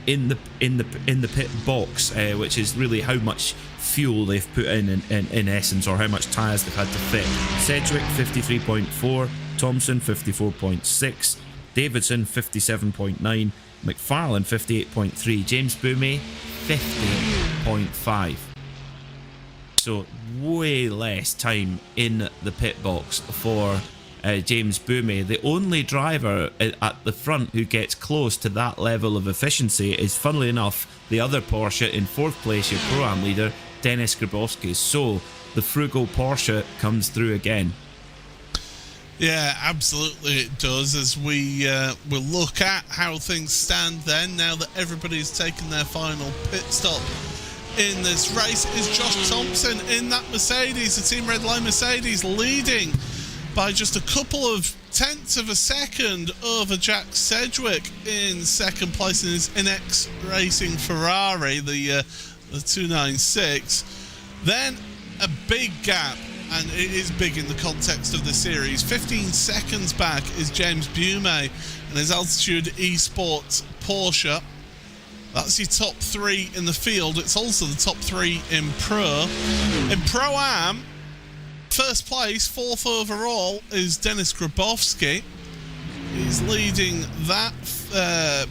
in the pit box, which is really how much fuel they've put in essence, or how much tyres they've had to fit. Sedgwick 53.4, Thompson 54.6, Davidson 57.9, McFarlane 58.3, James Boumé 50.5. So way less time in the pit box for James Boumé. The only driver at the front who gets close to that level of efficiency is, funnily enough, the other Porsche in fourth place, your Pro-Am leader, Denis Grabowski. So the frugal Porsche comes through again. Yeah, absolutely it does, as we will look at how things stand then, now that everybody's taken their final pit stop in this race. Is Josh Thompson in that Mercedes, the Team Red Line Mercedes, leading by just a couple of tenths of a second over Jack Sedgwick in second place in his NX Racing Ferrari, the 296. Then a big gap, and it is big in the context of the series. 15 seconds back is James Boumé and his Altitude Esports Porsche. That's your top three in the field. It's also the top three in Pro. In Pro-Am, first place, fourth overall, is Denis Grabowski. He's leading that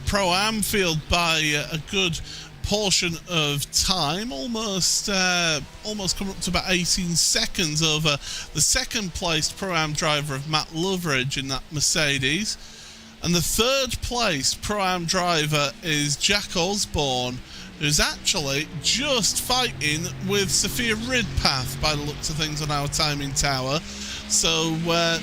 Pro-Am field by a good portion of time, almost coming up to about 18 seconds over the second placed Pro-Am driver of Matt Loveridge in that Mercedes. And the third place Pro-Am driver is Jack Osborne, who's actually just fighting with Sophia Ridpath by the looks of things on our timing tower. So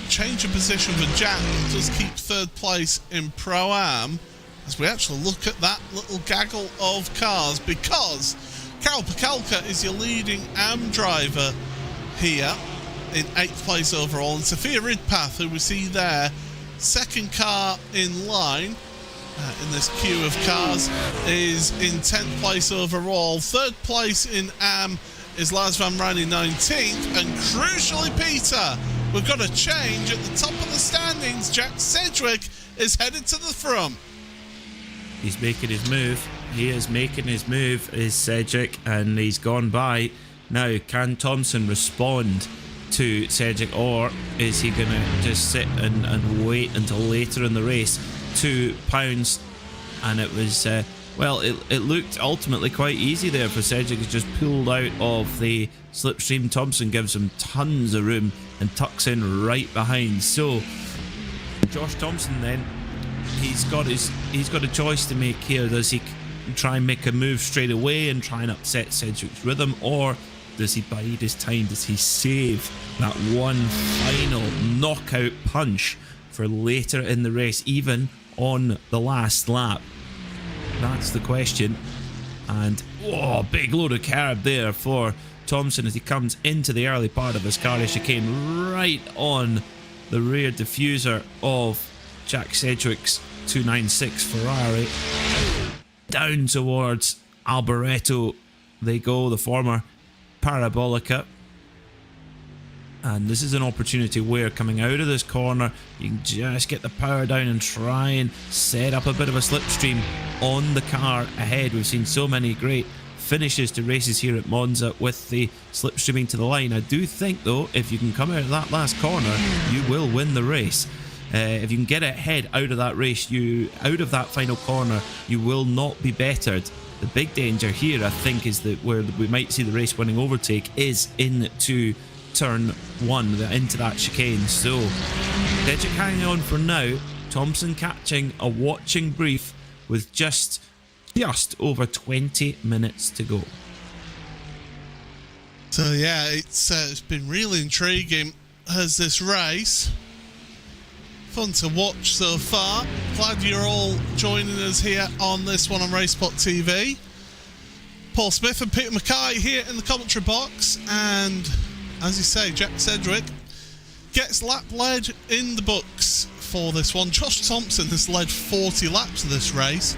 change of position for Jack does keep third place in Pro-Am, as we actually look at that little gaggle of cars, because Karel Pakelka is your leading AM driver here in 8th place overall, and Sophia Ridpath, who we see there, second car in line in this queue of cars, is in 10th place overall. Third place in AM is Lars van Rijn in 19th, and crucially, Peter, we've got a change at the top of the standings. Jack Sedgwick is headed to the front. He's making his move. He is making his move, is Sedgwick, and he's gone by. Now, can Thompson respond to Sedgwick, or is he going to just sit and wait until later in the race to pounce? And it was, well, it looked ultimately quite easy there for Sedgwick. He's just pulled out of the slipstream. Thompson gives him tons of room and tucks in right behind. So Josh Thompson then, he's got a choice to make here. Does he try and make a move straight away and try and upset Sedgwick's rhythm, or does he bide his time? Does he save that one final knockout punch for later in the race, even on the last lap? That's the question. And big load of carb there for Thompson as he comes into the early part of his car chicane, right on the rear diffuser of Jack Sedgwick's 296 Ferrari. Down towards Alboreto they go, the former Parabolica. And this is an opportunity where, coming out of this corner, you can just get the power down and try and set up a bit of a slipstream on the car ahead. We've seen so many great finishes to races here at Monza with the slipstreaming to the line. I do think, though, if you can come out of that last corner, you will win the race. If you can get ahead out of that race, out of that final corner, you will not be bettered. The big danger here, I think, is that where we might see the race winning overtake is into turn 1, into that chicane. So Sedgwick hanging on for now. Thompson catching a watching brief with just over 20 minutes to go. So yeah, it's been really intriguing as this race. Fun to watch so far. Glad you're all joining us here on this one on RaceSpotTV. Paul Smith and Peter Mackay here in the commentary box, and as you say, Jack Sedgwick gets lap led in the books for this one. Josh Thompson has led 40 laps of this race.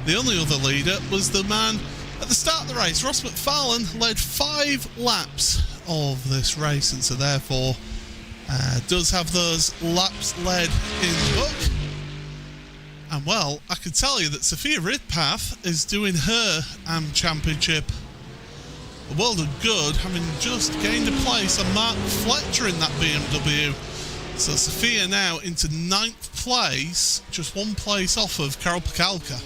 The only other leader was the man at the start of the race. Ross McFarlane led 5 laps of this race, and so therefore does have those laps led in the book. And well, I can tell you that Sophia Ridpath is doing her AM Championship a world of good, having just gained a place on Mark Fletcher in that BMW. So Sophia now into 9th place, just 1 place off of Karol Piekalka.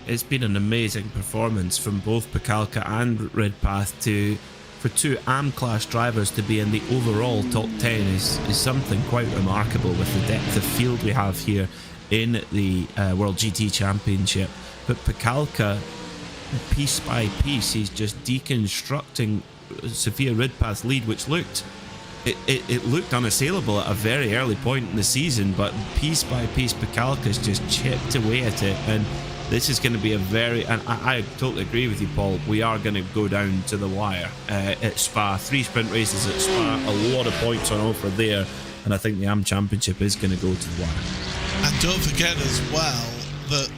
It's been an amazing performance from both Piekalka and Ridpath. For 2 AM class drivers to be in the overall top 10 is something quite remarkable with the depth of field we have here in the World GT Championship. But Piekalka, piece by piece, he's just deconstructing Sophia Ridpath's lead, which looked unassailable at a very early point in the season, but piece by piece Piekalka's just chipped away at it, and this is going to be and I totally agree with you, Paul. We are going to go down to the wire at Spa. 3 sprint races at Spa, a lot of points on offer there, and I think the AM Championship is going to go to the wire. And don't forget as well that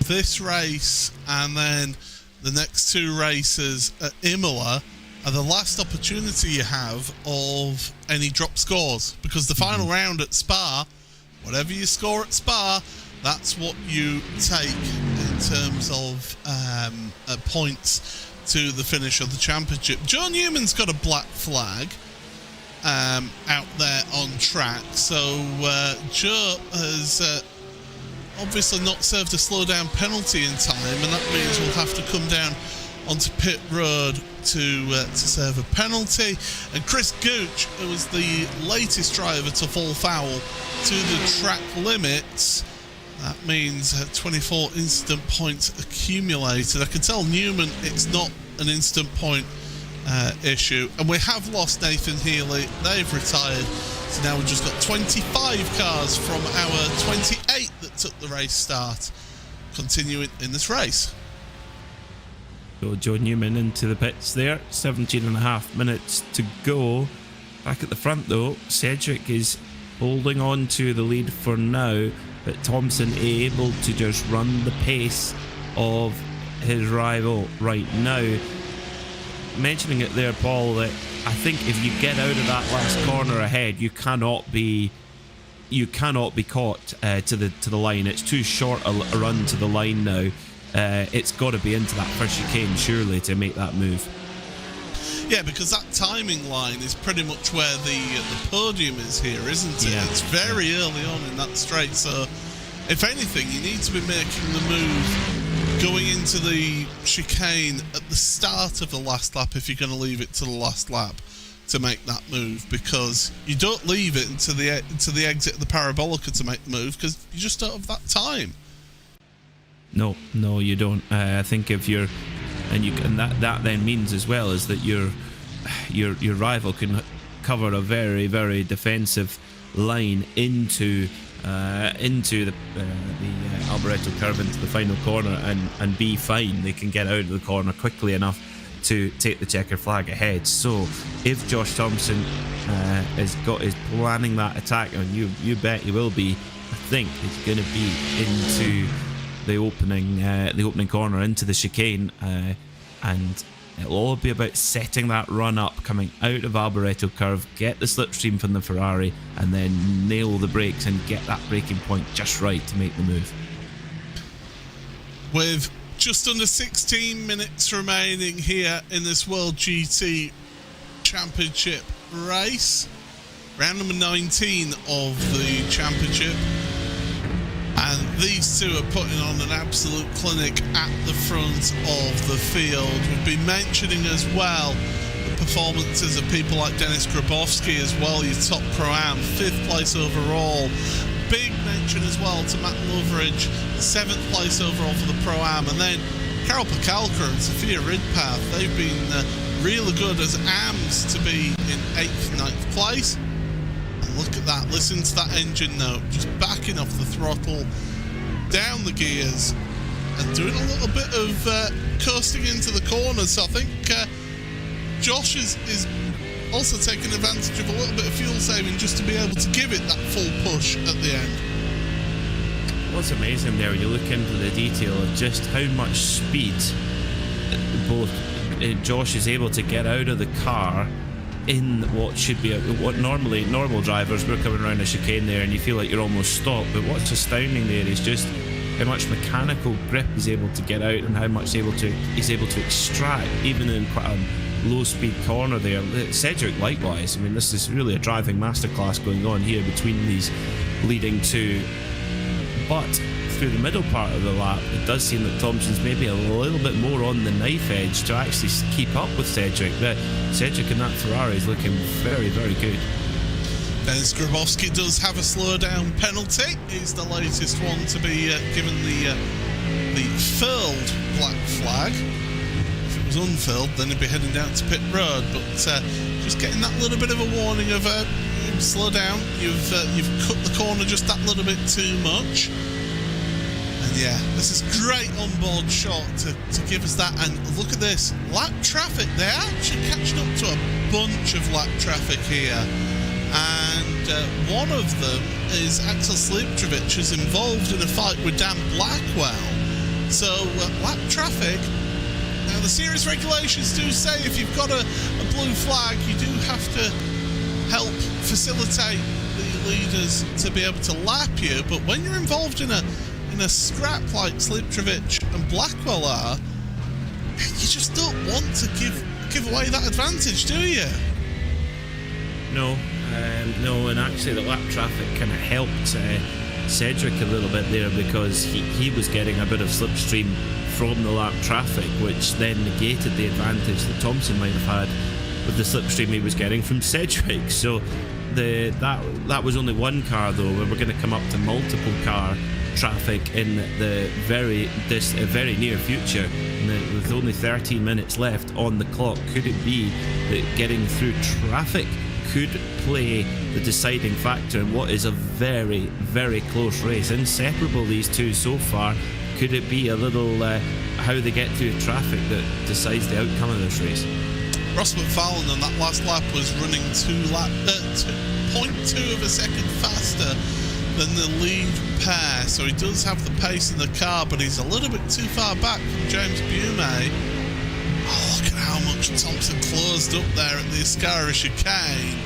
this race and then the next 2 races at Imola are the last opportunity you have of any drop scores, because the final round at Spa, whatever you score at Spa, that's what you take in terms of points to the finish of the championship. Joe Newman's got a black flag out there on track, so Joe has obviously not served a slow down penalty in time, and that means we'll have to come down onto pit road to serve a penalty. And Chris Gooch, who was the latest driver to fall foul to the track limits, that means 24 instant points accumulated. I can tell Newman it's not an instant point issue, and we have lost Nathan Healy. They've retired, so now we've just got 25 cars from our 28 that took the race start continuing in this race. So Joe Newman into the pits there, 17.5 minutes to go. Back at the front though, Sedgwick is holding on to the lead for now, but Thompson able to just run the pace of his rival right now. Mentioning it there, Paul, that I think if you get out of that last corner ahead, you cannot be caught to the line. It's too short a run to the line now. It's got to be into that first chicane surely to make that move. Yeah, because that timing line is pretty much where the podium is here, isn't it? Yeah. It's very early on in that straight, so if anything, you need to be making the move going into the chicane at the start of the last lap if you're going to leave it to the last lap to make that move, because you don't leave it into the exit of the Parabolica to make the move, because you just don't have that time. No, you don't. I think if you're, and that then means as well is that your rival can cover a very, very defensive line into the Alboreto curve, into the final corner, and be fine. They can get out of the corner quickly enough to take the checker flag ahead. So if Josh Thompson is planning that attack, and you bet he will be, I think it's going to be into the opening corner, into the chicane, and it'll all be about setting that run up, coming out of Alboreto curve, get the slipstream from the Ferrari, and then nail the brakes and get that braking point just right to make the move. With just under 16 minutes remaining here in this World GT Championship race, round number 19 of the championship, and these two are putting on an absolute clinic at the front of the field. We've been mentioning as well the performances of people like Dennis Grabowski as well, your top Pro-Am, 5th place overall. Big mention as well to Matt Loveridge, 7th place overall for the Pro-Am. And then Karol Piekalka and Sophia Ridpath, they've been really good as AMs to be in 8th, 9th place. Look at that, listen to that engine note, just backing off the throttle, down the gears, and doing a little bit of coasting into the corners. So I think Josh is also taking advantage of a little bit of fuel saving just to be able to give it that full push at the end. What's amazing there, you look into the detail of just how much speed both Josh is able to get out of the car in what should be what normally normal drivers, we're coming around a chicane there and you feel like you're almost stopped, but what's astounding there is just how much mechanical grip he's able to get out and how much he's able to extract even in quite a low speed corner there. Cedric likewise, I mean, this is really a driving masterclass going on here between these leading two, but through the middle part of the lap it does seem that Thompson's maybe a little bit more on the knife edge to actually keep up with Cedric. Cedric in that Ferrari is looking very, very good. Dennis Grabowski does have a slowdown penalty. He's the latest one to be given the furled black flag. If it was unfurled, then he'd be heading down to pit road. But just getting that little bit of a warning of slow down. You've cut the corner just that little bit too much. And yeah, this is great onboard shot to give us that. And look at this lap traffic. They're actually catching up to a bunch of lap traffic here. And one of them is Axel Sliptrovic, who's involved in a fight with Dan Blackwell. So lap traffic. Now the series regulations do say if you've got a blue flag, you do have to help facilitate the leaders to be able to lap you. But when you're involved in a scrap like Sliptrovic and Blackwell are, you just don't want to give away that advantage, do you? No, and actually the lap traffic kind of helped Cedric a little bit there because he was getting a bit of slipstream from the lap traffic, which then negated the advantage that Thompson might have had with the slipstream he was getting from Cedric. So that was only one car though. We're going to come up to multiple car traffic in the very near future, and with only 13 minutes left on the clock. Could it be that getting through traffic could play the deciding factor in what is a very, very close race? Inseparable, these two so far. Could it be a little how they get through traffic that decides the outcome of this race? Ross McFarlane on that last lap was running 0.2 of a second faster than the lead pair, so he does have the pace in the car, but he's a little bit too far back from James Bume. Oh, look at how much Thompson closed up there at the Ascara chicane.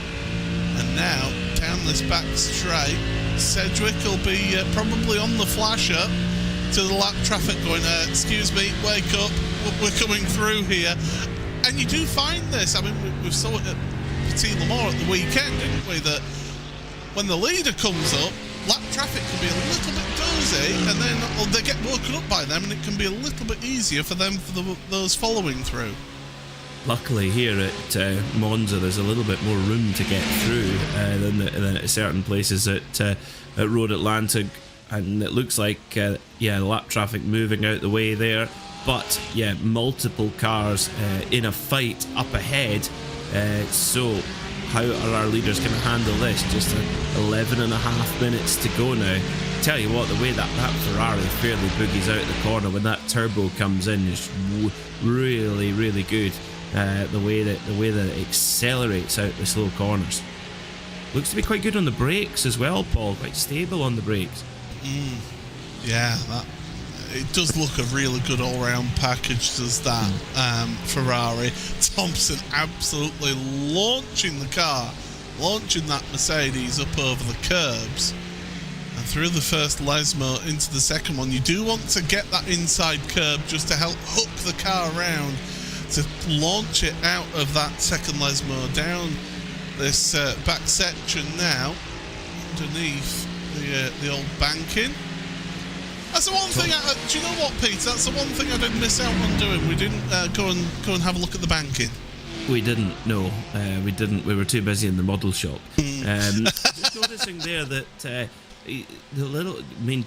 And now, down this back straight, Cedric will be probably on the flasher to the lap traffic going, excuse me, wake up, we're coming through here. And you do find this, I mean, we saw it at Petit Le Mans at the weekend, didn't we, that when the leader comes up, lap traffic can be a little bit dozy, and then they get woken up by them, and it can be a little bit easier for them, for those following through. Luckily here at Monza there's a little bit more room to get through than at certain places at Road Atlantic, and it looks like lap traffic moving out the way there, but yeah, multiple cars in a fight up ahead. So how are our leaders going to handle this? Just 11 and a half minutes to go now. Tell you what, the way that Ferrari fairly boogies out the corner when that turbo comes in is really, really good. The way that it accelerates out the slow corners. Looks to be quite good on the brakes as well, Paul. Quite stable on the brakes. Yeah, it does look a really good all-round package, does that. Ferrari. Thompson absolutely launching the car, launching that Mercedes up over the curbs and through the first Lesmo into the second one. You do want to get that inside curb just to help hook the car around to launch it out of that second Lesmo down this back section now underneath the old banking. That's the one thing. Do you know what, Pete? That's the one thing I did miss out on doing. We didn't go and have a look at the banking. We didn't. No, we didn't. We were too busy in the model shop. Just noticing there that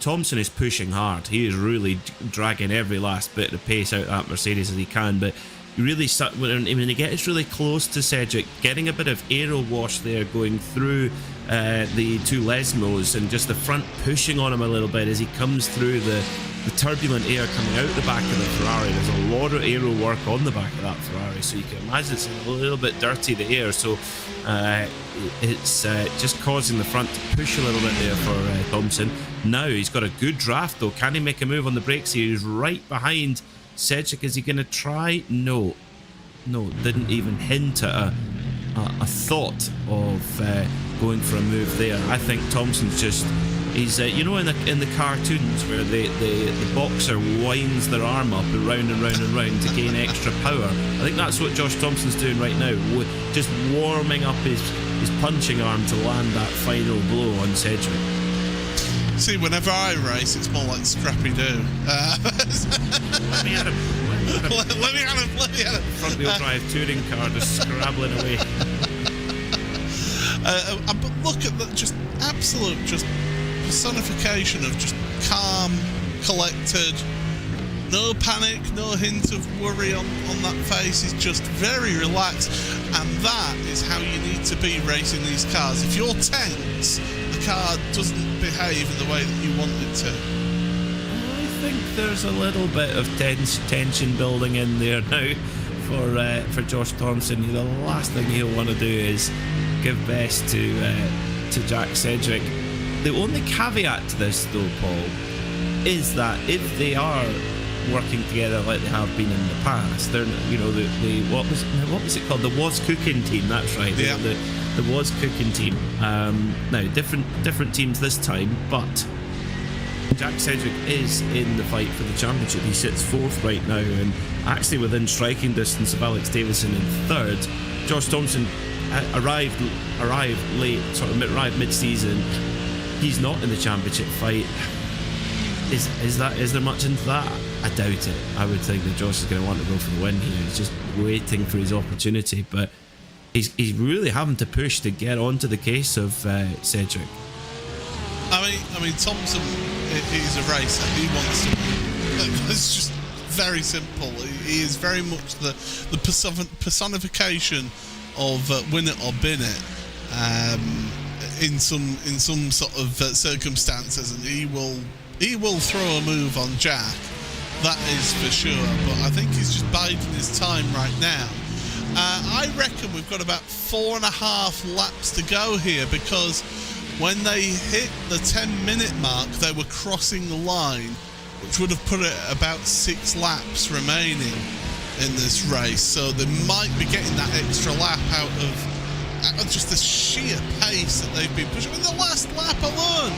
Thompson is pushing hard. He is really dragging every last bit of pace out that Mercedes as he can. But really, when he gets really close to Cedric, getting a bit of aero wash there going through the two Lesmos, and just the front pushing on him a little bit as he comes through the turbulent air coming out the back of the Ferrari. There's a lot of aero work on the back of that Ferrari, so you can imagine it's a little bit dirty, the air, so it's just causing the front to push a little bit there for Thompson. Now he's got a good draft though. Can he make a move on the brakes here? He's right behind Cedric. Is he going to try? No, didn't even hint at a thought of going for a move there. I think Thompson's just, he's in the cartoons where the boxer winds their arm up and round to gain extra power. I think that's what Josh Thompson's doing right now, just warming up his punching arm to land that final blow on Cedric. See, whenever I race, it's more like Scrappy-Doo. Let me at him. Let me at him. Front wheel drive touring car just scrabbling away. But look at that, just absolute, just personification of just calm, collected, no panic, no hint of worry on that face. He's just very relaxed, and that is how you need to be racing these cars. If you're tense, the car doesn't behave in the way that you want it to. I think there's a little bit of tension building in there now for Josh Thompson. The last thing he'll want to do is give best to Jack Cedric. The only caveat to this though, Paul, is that if they are working together like they have been in the past, they're, what was it called? The Was Cooking team. That's right. Yeah. The Was Cooking team. Now different teams this time, but Jack Cedric is in the fight for the championship. He sits fourth right now, and actually within striking distance of Alex Davison in third. Josh Thompson arrived late, arrived mid-season. He's not in the championship fight. Is there much into that? I doubt it. I would think that Josh is going to want to go for the win here. He's just waiting for his opportunity, but he's really having to push to get onto the case of Cedric. I mean, Thompson, he's a racer. He wants to win. It's just very simple. He is very much the personification of win it or bin it. In some sort of circumstances, and he will throw a move on Jack. That is for sure. But I think he's just biding his time right now. I reckon we've got about 4.5 laps to go here, because when they hit the 10-minute mark, they were crossing the line, which would have put it at about 6 laps remaining in this race. So they might be getting that extra lap out of just the sheer pace that they've been pushing. In the last lap alone,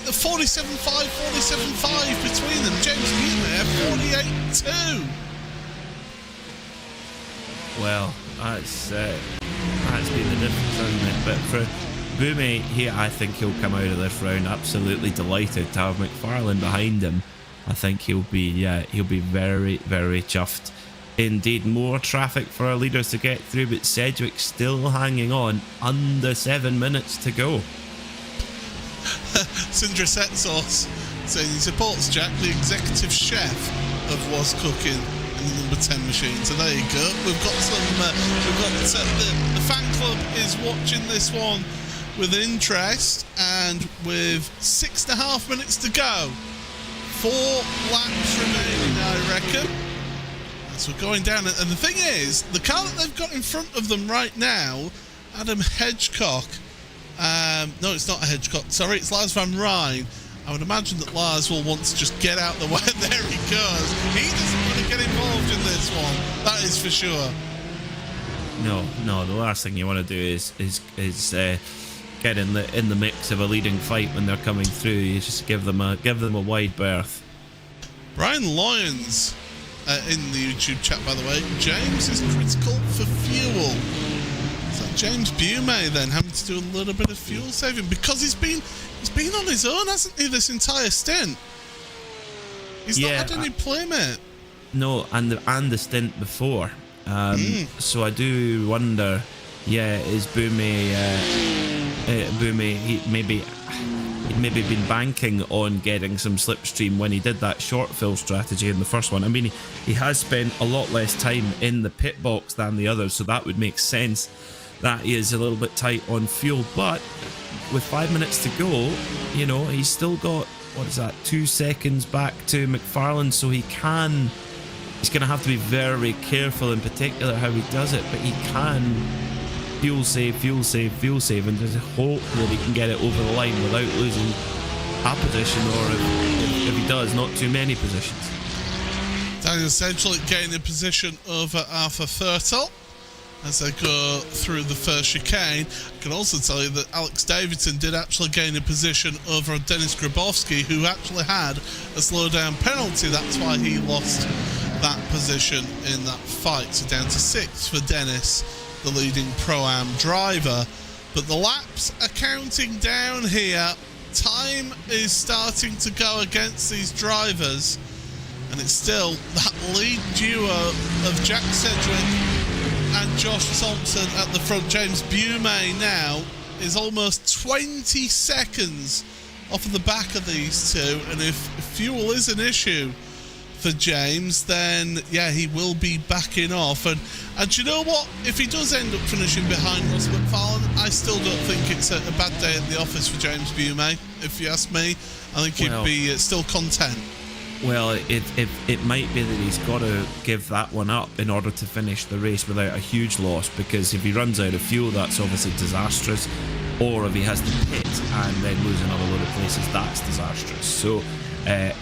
the 47.5 between them. James Bume 48.2. Well, that's been the difference, hasn't it? But for Bume, I think he'll come out of this round absolutely delighted to have McFarlane behind him. I think he'll be very, very chuffed. Indeed, more traffic for our leaders to get through, but Cedric still hanging on, under 7 minutes to go. Sindra Setsos saying he supports Jack, the executive chef of Was Cooking in the number 10 machine. So there you go. We've got the fan club is watching this one with interest, and with 6.5 minutes to go, 4 laps remaining, I reckon. So we're going down, and the thing is, the car that they've got in front of them right now, Adam Hedgecock. No, it's not a Hedgecock. Sorry, it's Lars van Rijn. I would imagine that Lars will want to just get out the way. There he goes. He doesn't want to get involved in this one. That is for sure. No. The last thing you want to do is get in the mix of a leading fight when they're coming through. You just give them a wide berth. Brian Lyons. In the YouTube chat, by the way, James is critical for fuel. So James Bume then having to do a little bit of fuel saving, because he's been on his own, hasn't he, this entire stint? He's not had any playmate. No, and the stint before. So I do wonder, is Bume he'd maybe been banking on getting some slipstream when he did that short fill strategy in the first one. I mean, he has spent a lot less time in the pit box than the others, so that would make sense. that he is a little bit tight on fuel. But with 5 minutes to go, you know, he's still got, what is that, 2 seconds back to McFarlane, so he's going to have to be very careful in particular how he does it, but he can fuel save, and just hope that he can get it over the line without losing a position, or if he does, not too many positions. Daniel Sedgwick gaining position over Arthur Thurtle as they go through the first chicane. I can also tell you that Alex Davidson did actually gain a position over Dennis Grabowski, who actually had a slowdown penalty. That's why he lost that position in that fight. So down to 6 for Dennis, the leading Pro-Am driver. But the laps are counting down here. Time is starting to go against these drivers, and it's still that lead duo of Jack Sedgwick and Josh Thompson at the front. James Bume now is almost 20 seconds off of the back of these two, and if fuel is an issue for James, then yeah, he will be backing off. And you know what, if he does end up finishing behind Ross McFarlane, I still don't think it's a bad day at the office for James Bume. If you ask me, I think he'd be still content. Well, it might be that he's got to give that one up in order to finish the race without a huge loss, because if he runs out of fuel, that's obviously disastrous. Or if he has to pit and then lose another load of places, that's disastrous. So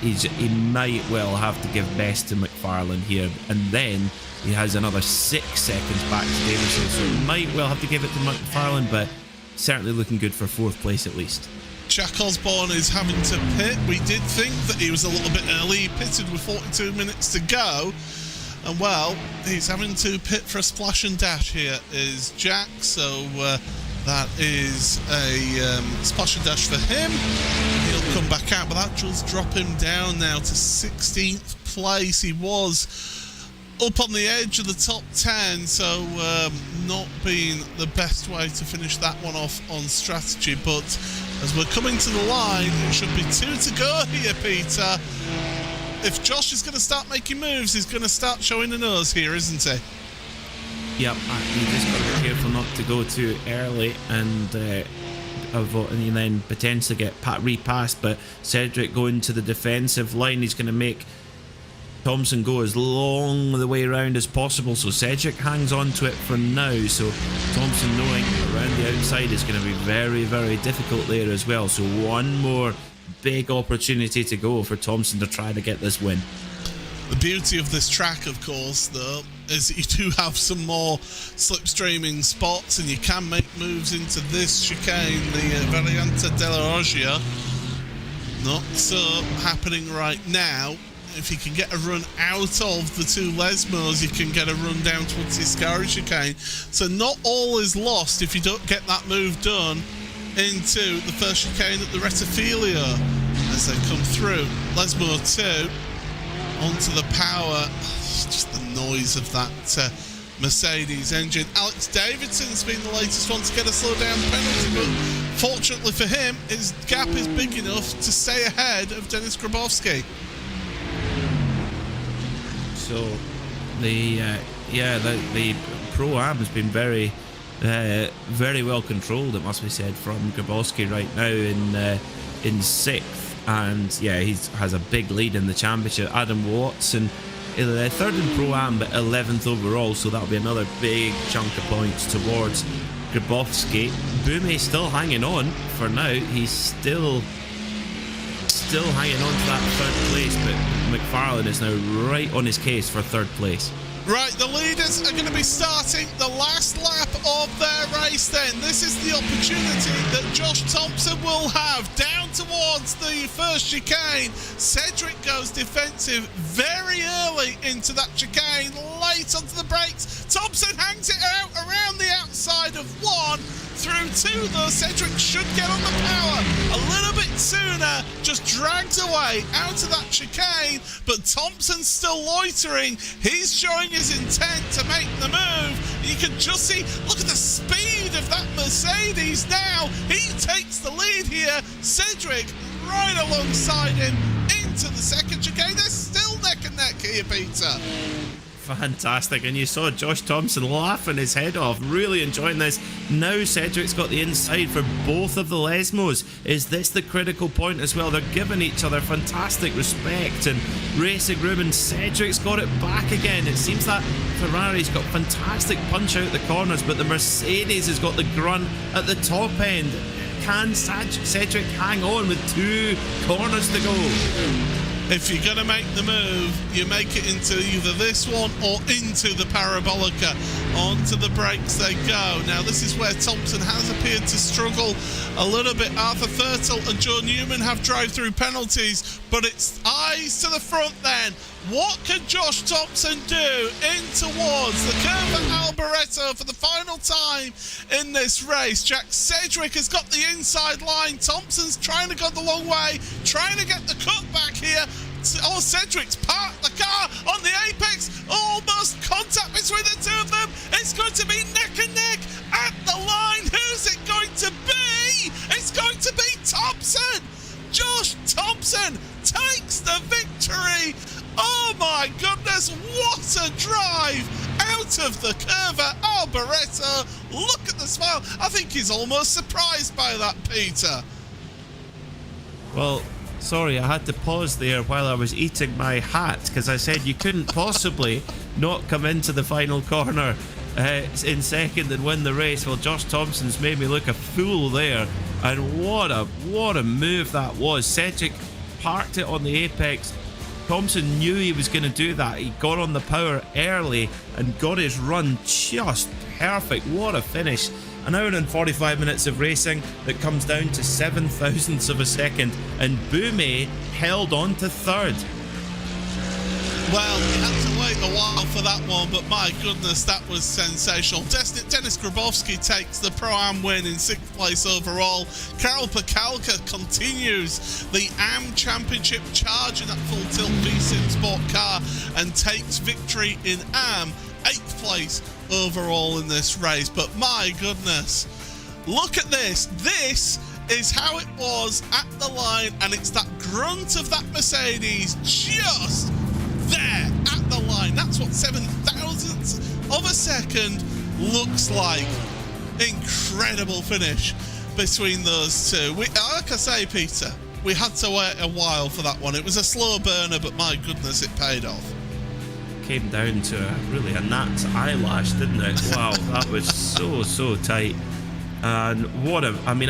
he might well have to give best to McFarlane here, and then he has another 6 seconds back to Davison, so he might well have to give it to McFarlane, but certainly looking good for 4th place at least. Jack Osborne is having to pit. We did think that he was a little bit early. He pitted with 42 minutes to go, and well, he's having to pit for a splash and dash here is Jack, so that is a splash and dash for him. He'll come back out, but that does drop him down now to 16th place. He was up on the edge of the top 10, so not being the best way to finish that one off on strategy. But as we're coming to the line, it should be 2 to go here, Peter. If Josh is going to start making moves, he's going to start showing a nose here, isn't he? Yep, you just got to be careful not to go too early and then potentially get repassed. But Cedric going to the defensive line, he's going to make Thompson go as long the way around as possible, so Cedric hangs on to it for now. So Thompson knowing around the outside is going to be very, very difficult there as well. So one more big opportunity to go for Thompson to try to get this win. The beauty of this track, of course, though, is that you do have some more slipstreaming spots, and you can make moves into this chicane, the Variante della Oggia. Not so happening right now. If you can get a run out of the 2 Lesmos, you can get a run down towards the Ascari chicane. So not all is lost if you don't get that move done into the first chicane at the Rettifilio as they come through. Lesmo 2 onto the power. Just the noise of that Mercedes engine. Alex Davidson's been the latest one to get a slowdown penalty, but fortunately for him, his gap is big enough to stay ahead of Dennis Grabowski. So the Pro-Am has been very well controlled, it must be said, from Grabowski right now in 6th, and yeah, he has a big lead in the championship. Adam Watson 3rd in Pro-Am but 11th overall, so that'll be another big chunk of points towards Grabowski. Bume still hanging on for now. He's still hanging on to that 3rd place, but McFarlane is now right on his case for 3rd place. Right, the leaders are going to be starting the last lap of their race then. This is the opportunity that Josh Thompson will have down towards the first chicane. Cedric goes defensive very early into that chicane, late onto the brakes. Thompson hangs it out around the outside of 1. Through 2 though, Cedric should get on the power a little bit sooner, just drags away out of that chicane, but Thompson's still loitering. He's showing his intent to make the move. You can just see, look at the speed of that Mercedes now. He takes the lead here. Cedric right alongside him into the second chicane. They're still neck and neck here, Peter. Fantastic, and you saw Josh Thompson laughing his head off, really enjoying this. Now Cedric's got the inside for both of the Lesmos. Is this the critical point as well? They're giving each other fantastic respect and racing room, and Cedric's got it back again. It seems that Ferrari's got fantastic punch out the corners, but the Mercedes has got the grunt at the top end. Can Cedric hang on with 2 corners to go? If you're going to make the move, you make it into either this one or into the Parabolica. Onto the brakes they go. Now, this is where Thompson has appeared to struggle a little bit. Arthur Thurtle and Joe Newman have drive-through penalties, but it's eyes to the front then. What can Josh Thompson do in towards the curve at Alboreto for the final time in this race? Jack Sedgwick has got the inside line. Thompson's trying to go the long way, trying to get the cut back here. Oh, Sedgwick's parked the car on the apex. Almost contact between the two of them. It's going to be neck and neck at the line. Who's it going to be? It's going to be Thompson. Josh Thompson takes the victory. Oh my goodness, what a drive out of the curve at Alboreto. Look at the smile. I think he's almost surprised by that, Peter. Well, sorry, I had to pause there while I was eating my hat because I said you couldn't possibly not come into the final corner in second and win the race. Well, Josh Thompson's made me look a fool there, and what a move that was. Cedric parked it on the apex. Thompson knew he was going to do that. He got on the power early and got his run just perfect. What a finish. An hour and 45 minutes of racing that comes down to 7 thousandths of a second, and Boumé held on to third. Well, you had to wait a while for that one, but my goodness, that was sensational. Denis Grabowski takes the Pro-Am win in 6th place overall. Karel Pakalka continues the AM Championship charge in that full-tilt V-Sim Sport car and takes victory in AM, 8th place overall in this race. But my goodness, look at this. This is how it was at the line, and it's that grunt of that Mercedes just there at the line. That's what 7 thousandths of a second looks like. Incredible finish between those two. Like I say, Peter, we had to wait a while for that one. It was a slow burner, but my goodness, it paid off. Came down to really a gnat's eyelash, didn't it? Wow, that was so tight. And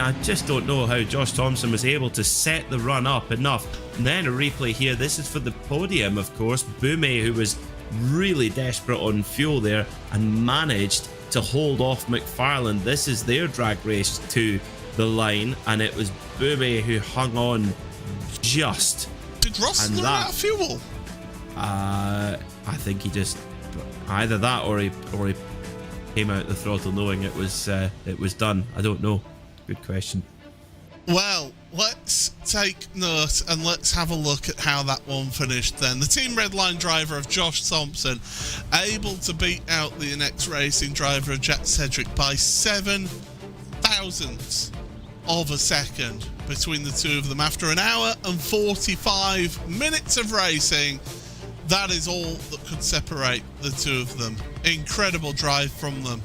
I just don't know how Josh Thompson was able to set the run up enough. And then a replay here. This is for the podium, of course. Boumé, who was really desperate on fuel there and managed to hold off McFarlane. This is their drag race to the line, and it was Boumé who hung on just. Did Ross run out of fuel? I think he just either that or he came out the throttle knowing it was done. I don't know. Good question. Well, let's take note and let's have a look at how that one finished then. The Team Redline driver of Josh Thompson able to beat out the NX Racing driver of Jack Sedgwick by 7 thousandths of a second between the two of them after an hour and 45 minutes of racing. That is all that could separate the two of them. Incredible drive from them.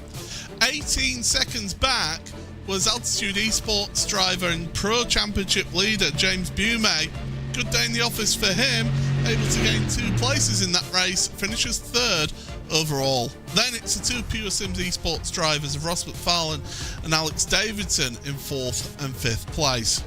18 seconds back was Altitude Esports driver and Pro Championship leader James Boumé. Good day in the office for him, able to gain 2 places in that race, finishes 3rd overall. Then it's the 2 Pure Sims Esports drivers of Ross McFarlane and Alex Davidson in 4th and 5th place.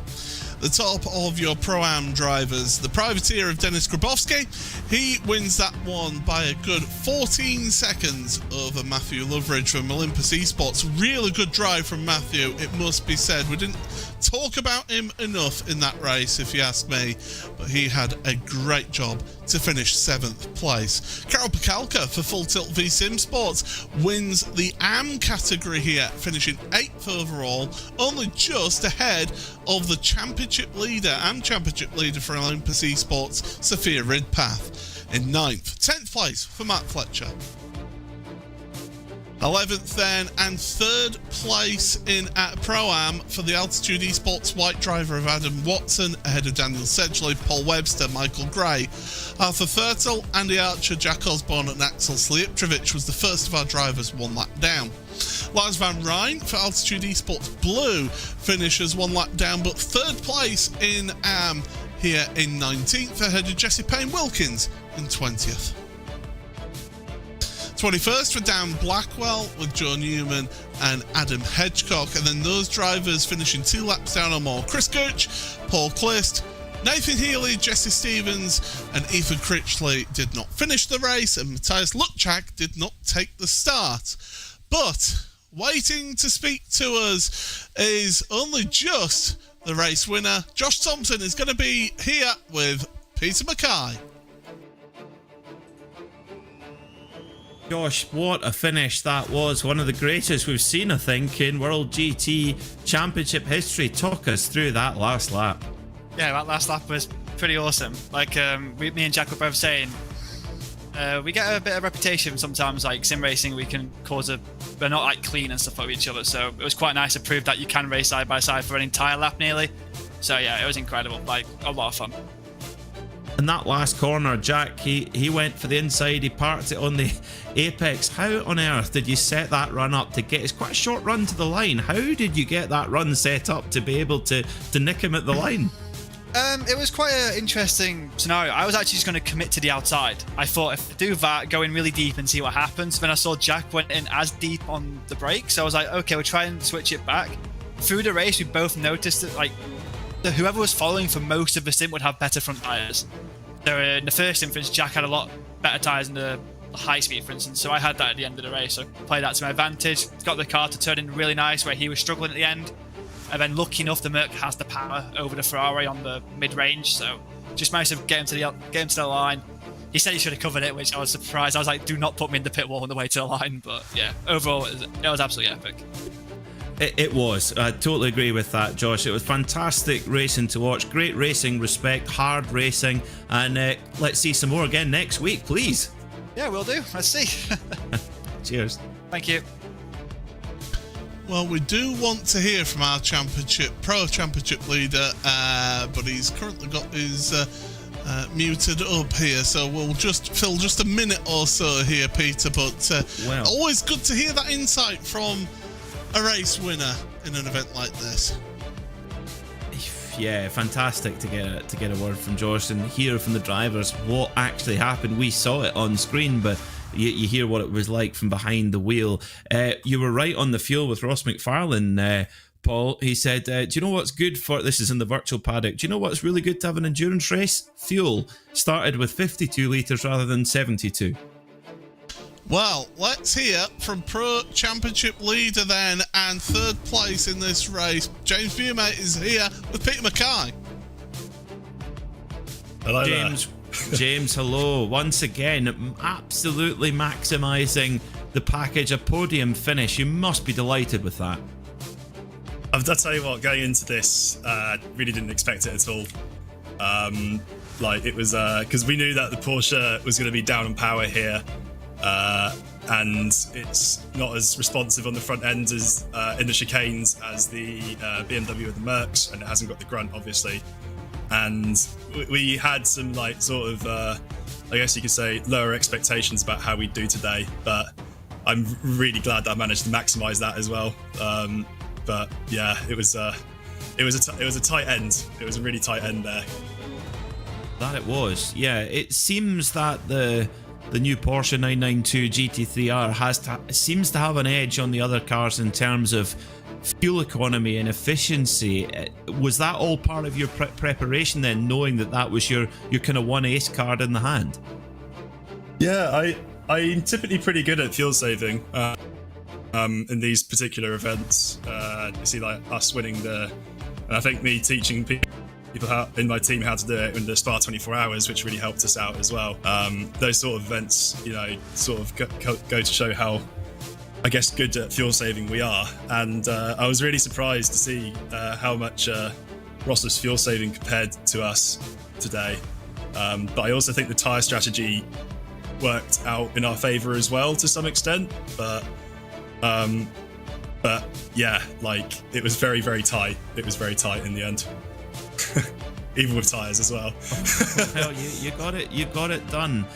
The top of your Pro-Am drivers, the privateer of Denis Grabowski, he wins that one by a good 14 seconds over Matthew Loveridge from Olympus Esports. Really good drive from Matthew, it must be said. We didn't talk about him enough in that race, if you ask me, but he had a great job to finish 7th place. Karel Pakalka for Full Tilt V Sim Sports wins the AM category here, finishing 8th overall, only just ahead of the championship leader and championship leader for Olympus Esports, Sophia Ridpath, in 9th. 10th place for Matt Fletcher. 11th then, and 3rd place in at Pro-Am for the Altitude Esports white driver of Adam Watson, ahead of Daniel Sedgley, Paul Webster, Michael Gray, Arthur Thurtle, Andy Archer, Jack Osborne and Axel Slijeptrovic was the first of our drivers 1 lap down. Lars van Rijn for Altitude Esports Blue finishes 1 lap down, but 3rd place in AM here in 19th, ahead of Jesse Payne Wilkins in 20th. 21st for Dan Blackwell with Joe Newman and Adam Hedgecock, and then those drivers finishing 2 laps down or more: Chris Gooch, Paul Clist, Nathan Healy, Jesse Stevens and Ethan Critchley did not finish the race, and Matthias Lutchak did not take the start. But waiting to speak to us is only just the race winner. Josh Thompson is going to be here with Peter Mackay. Gosh, what a finish that was. One of the greatest we've seen, I think, in World GT Championship history. Talk us through that last lap. Yeah, that last lap was pretty awesome. Like, me and Jack were both saying, we get a bit of reputation sometimes, like sim racing, we're not like clean and stuff like each other. So it was quite nice to prove that you can race side by side for an entire lap nearly. So yeah, it was incredible, like a lot of fun. In that last corner, Jack, he went for the inside, he parked it on the apex. How on earth did you set that run up to get, it's quite a short run to the line. How did you get that run set up to be able to nick him at the line? It was quite an interesting scenario. I was actually just going to commit to the outside. I thought if I do that, go in really deep and see what happens. Then I saw Jack went in as deep on the brake, so I was like, okay, we'll try and switch it back. Through the race, we both noticed that like whoever was following for most of the stint would have better front tyres. So in the first instance, Jack had a lot better tyres in the high speed, for instance, so I had that at the end of the race, so played that to my advantage. Got the car to turn in really nice where he was struggling at the end, and then lucky enough the Merc has the power over the Ferrari on the mid-range, so just managed to get him to the line. He said he should have covered it, which I was surprised. I was like, do not put me in the pit wall on the way to the line, but yeah, overall it was absolutely epic. It was. I totally agree with that, Josh. It was fantastic racing to watch. Great racing, respect, hard racing, and let's see some more again next week, please. Yeah, we'll do. Let's see. Cheers. Thank you. Well, we do want to hear from our pro championship leader, but he's currently got his muted up here, so we'll just fill just a minute or so here, Peter. But always good to hear that insight from a race winner in an event like this. Yeah, fantastic to get a word from Josh and hear from the drivers what actually happened. We saw it on screen, but you hear what it was like from behind the wheel. You were right on the fuel with Ross McFarlane, Paul. He said, do you know what's good for, this is in the virtual paddock, do you know what's really good to have an endurance race? Fuel. Started with 52 litres rather than 72. Well, let's hear from Pro Championship leader then and 3rd place in this race. James Buemate is here with Peter Mackay. Hello, James, hello. Once again, absolutely maximising the package, a podium finish. You must be delighted with that. I'll tell you what, going into this, really didn't expect it at all. It was because we knew that the Porsche was going to be down on power here. And it's not as responsive on the front end as in the chicanes as the BMW with the Mercs, and it hasn't got the grunt, obviously. And we had some I guess you could say lower expectations about how we'd do today, but I'm really glad that I managed to maximise that as well. But yeah, it was a tight end. It was a really tight end there. That it was. Yeah, it seems that the new Porsche 992 GT3R seems to have an edge on the other cars in terms of fuel economy and efficiency. Was that all part of your preparation then, knowing that was your kind of one ace card in the hand? Yeah, I'm typically pretty good at fuel saving in these particular events. You see, like us winning and I think me teaching people in my team how to do it in the Spa 24 hours, which really helped us out as well. Those sort of events, sort of go to show how, I guess, good at fuel saving we are. And I was really surprised to see how much Ross was fuel saving compared to us today. But I also think the tyre strategy worked out in our favour as well to some extent. But But yeah, like it was very, very tight. It was very tight in the end, even with tyres as well. Well, you got it. You got it done.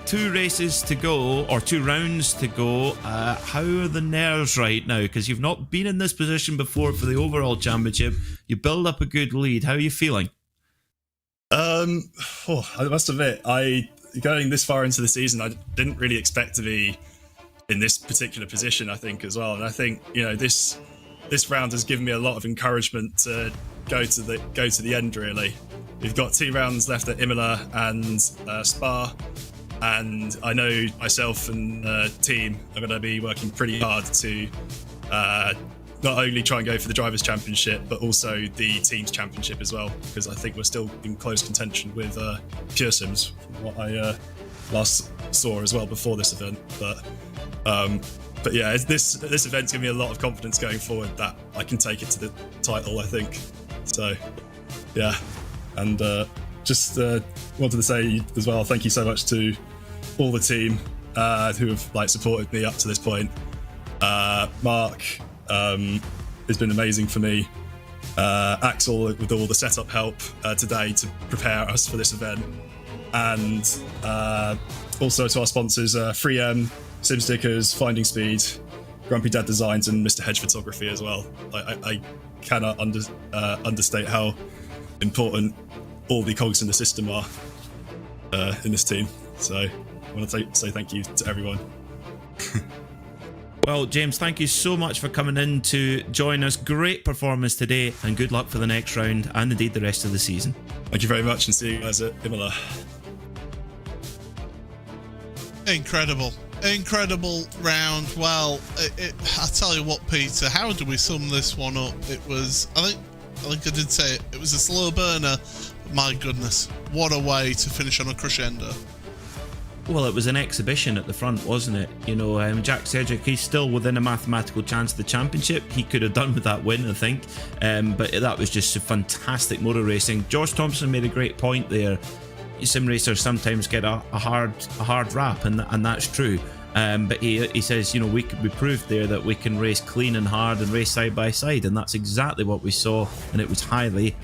2 races to go, or 2 rounds to go. How are the nerves right now? Because you've not been in this position before for the overall championship. You build up a good lead. How are you feeling? I must admit, going this far into the season, I didn't really expect to be in this particular position, I think, as well. And I think, you know, this round has given me a lot of encouragement to go to the end, really. We've got 2 rounds left at Imola and Spa, and I know myself and the team are going to be working pretty hard to not only try and go for the Drivers' Championship, but also the Teams' Championship as well, because I think we're still in close contention with Pure Sims, from what I last saw as well before this event. But yeah, this event's given me a lot of confidence going forward that I can take it to the title, I think. So yeah, and just wanted to say as well, thank you so much to all the team who have supported me up to this point. Mark has been amazing for me. Axel with all the setup help today to prepare us for this event, and also to our sponsors, 3M, Sim Stickers, Finding Speed, Grumpy Dad Designs, and Mr. Hedge Photography as well. I cannot understate how important all the cogs in the system are in this team. So I want to say thank you to everyone. Well, James, thank you so much for coming in to join us. Great performance today, and good luck for the next round and indeed the rest of the season. Thank you very much, and see you guys at Imola. Incredible round. Well, I tell you what, Peter, how do we sum this one up? It was, I think I did say it was a slow burner, but my goodness, what a way to finish on a crescendo. Well, it was an exhibition at the front, wasn't it? You know, Jack Cedric, he's still within a mathematical chance of the championship. He could have done with that win, I think. But that was just fantastic motor racing. George Thompson made a great point there. Sim racers sometimes get a hard rap, and that's true. But he says, you know, we proved there that we can race clean and hard and race side by side, and that's exactly what we saw, and it was highly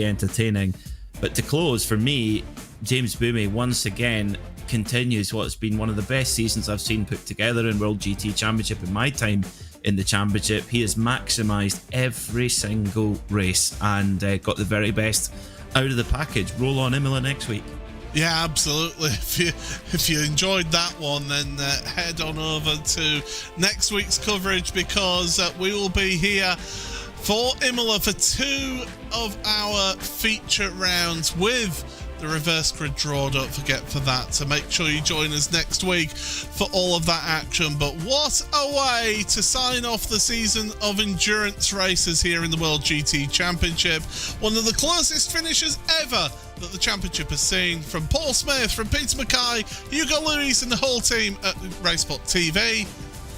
entertaining. But to close, for me, James Boomey once again continues what's been one of the best seasons I've seen put together in World GT Championship in my time in the championship. He has maximised every single race and got the very best out of the package. Roll on Imola next week. Yeah, absolutely. If you enjoyed that one, then head on over to next week's coverage, because we will be here for Imola for 2 of our feature rounds with the reverse grid draw. Don't forget for that, so make sure you join us next week for all of that action. But what a way to sign off the season of endurance races here in the World GT Championship. One of the closest finishes ever that the championship has seen, from Paul Smith, from Peter Mackay, Hugo Lewis and the whole team at RaceSpotTV.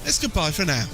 It's goodbye for now.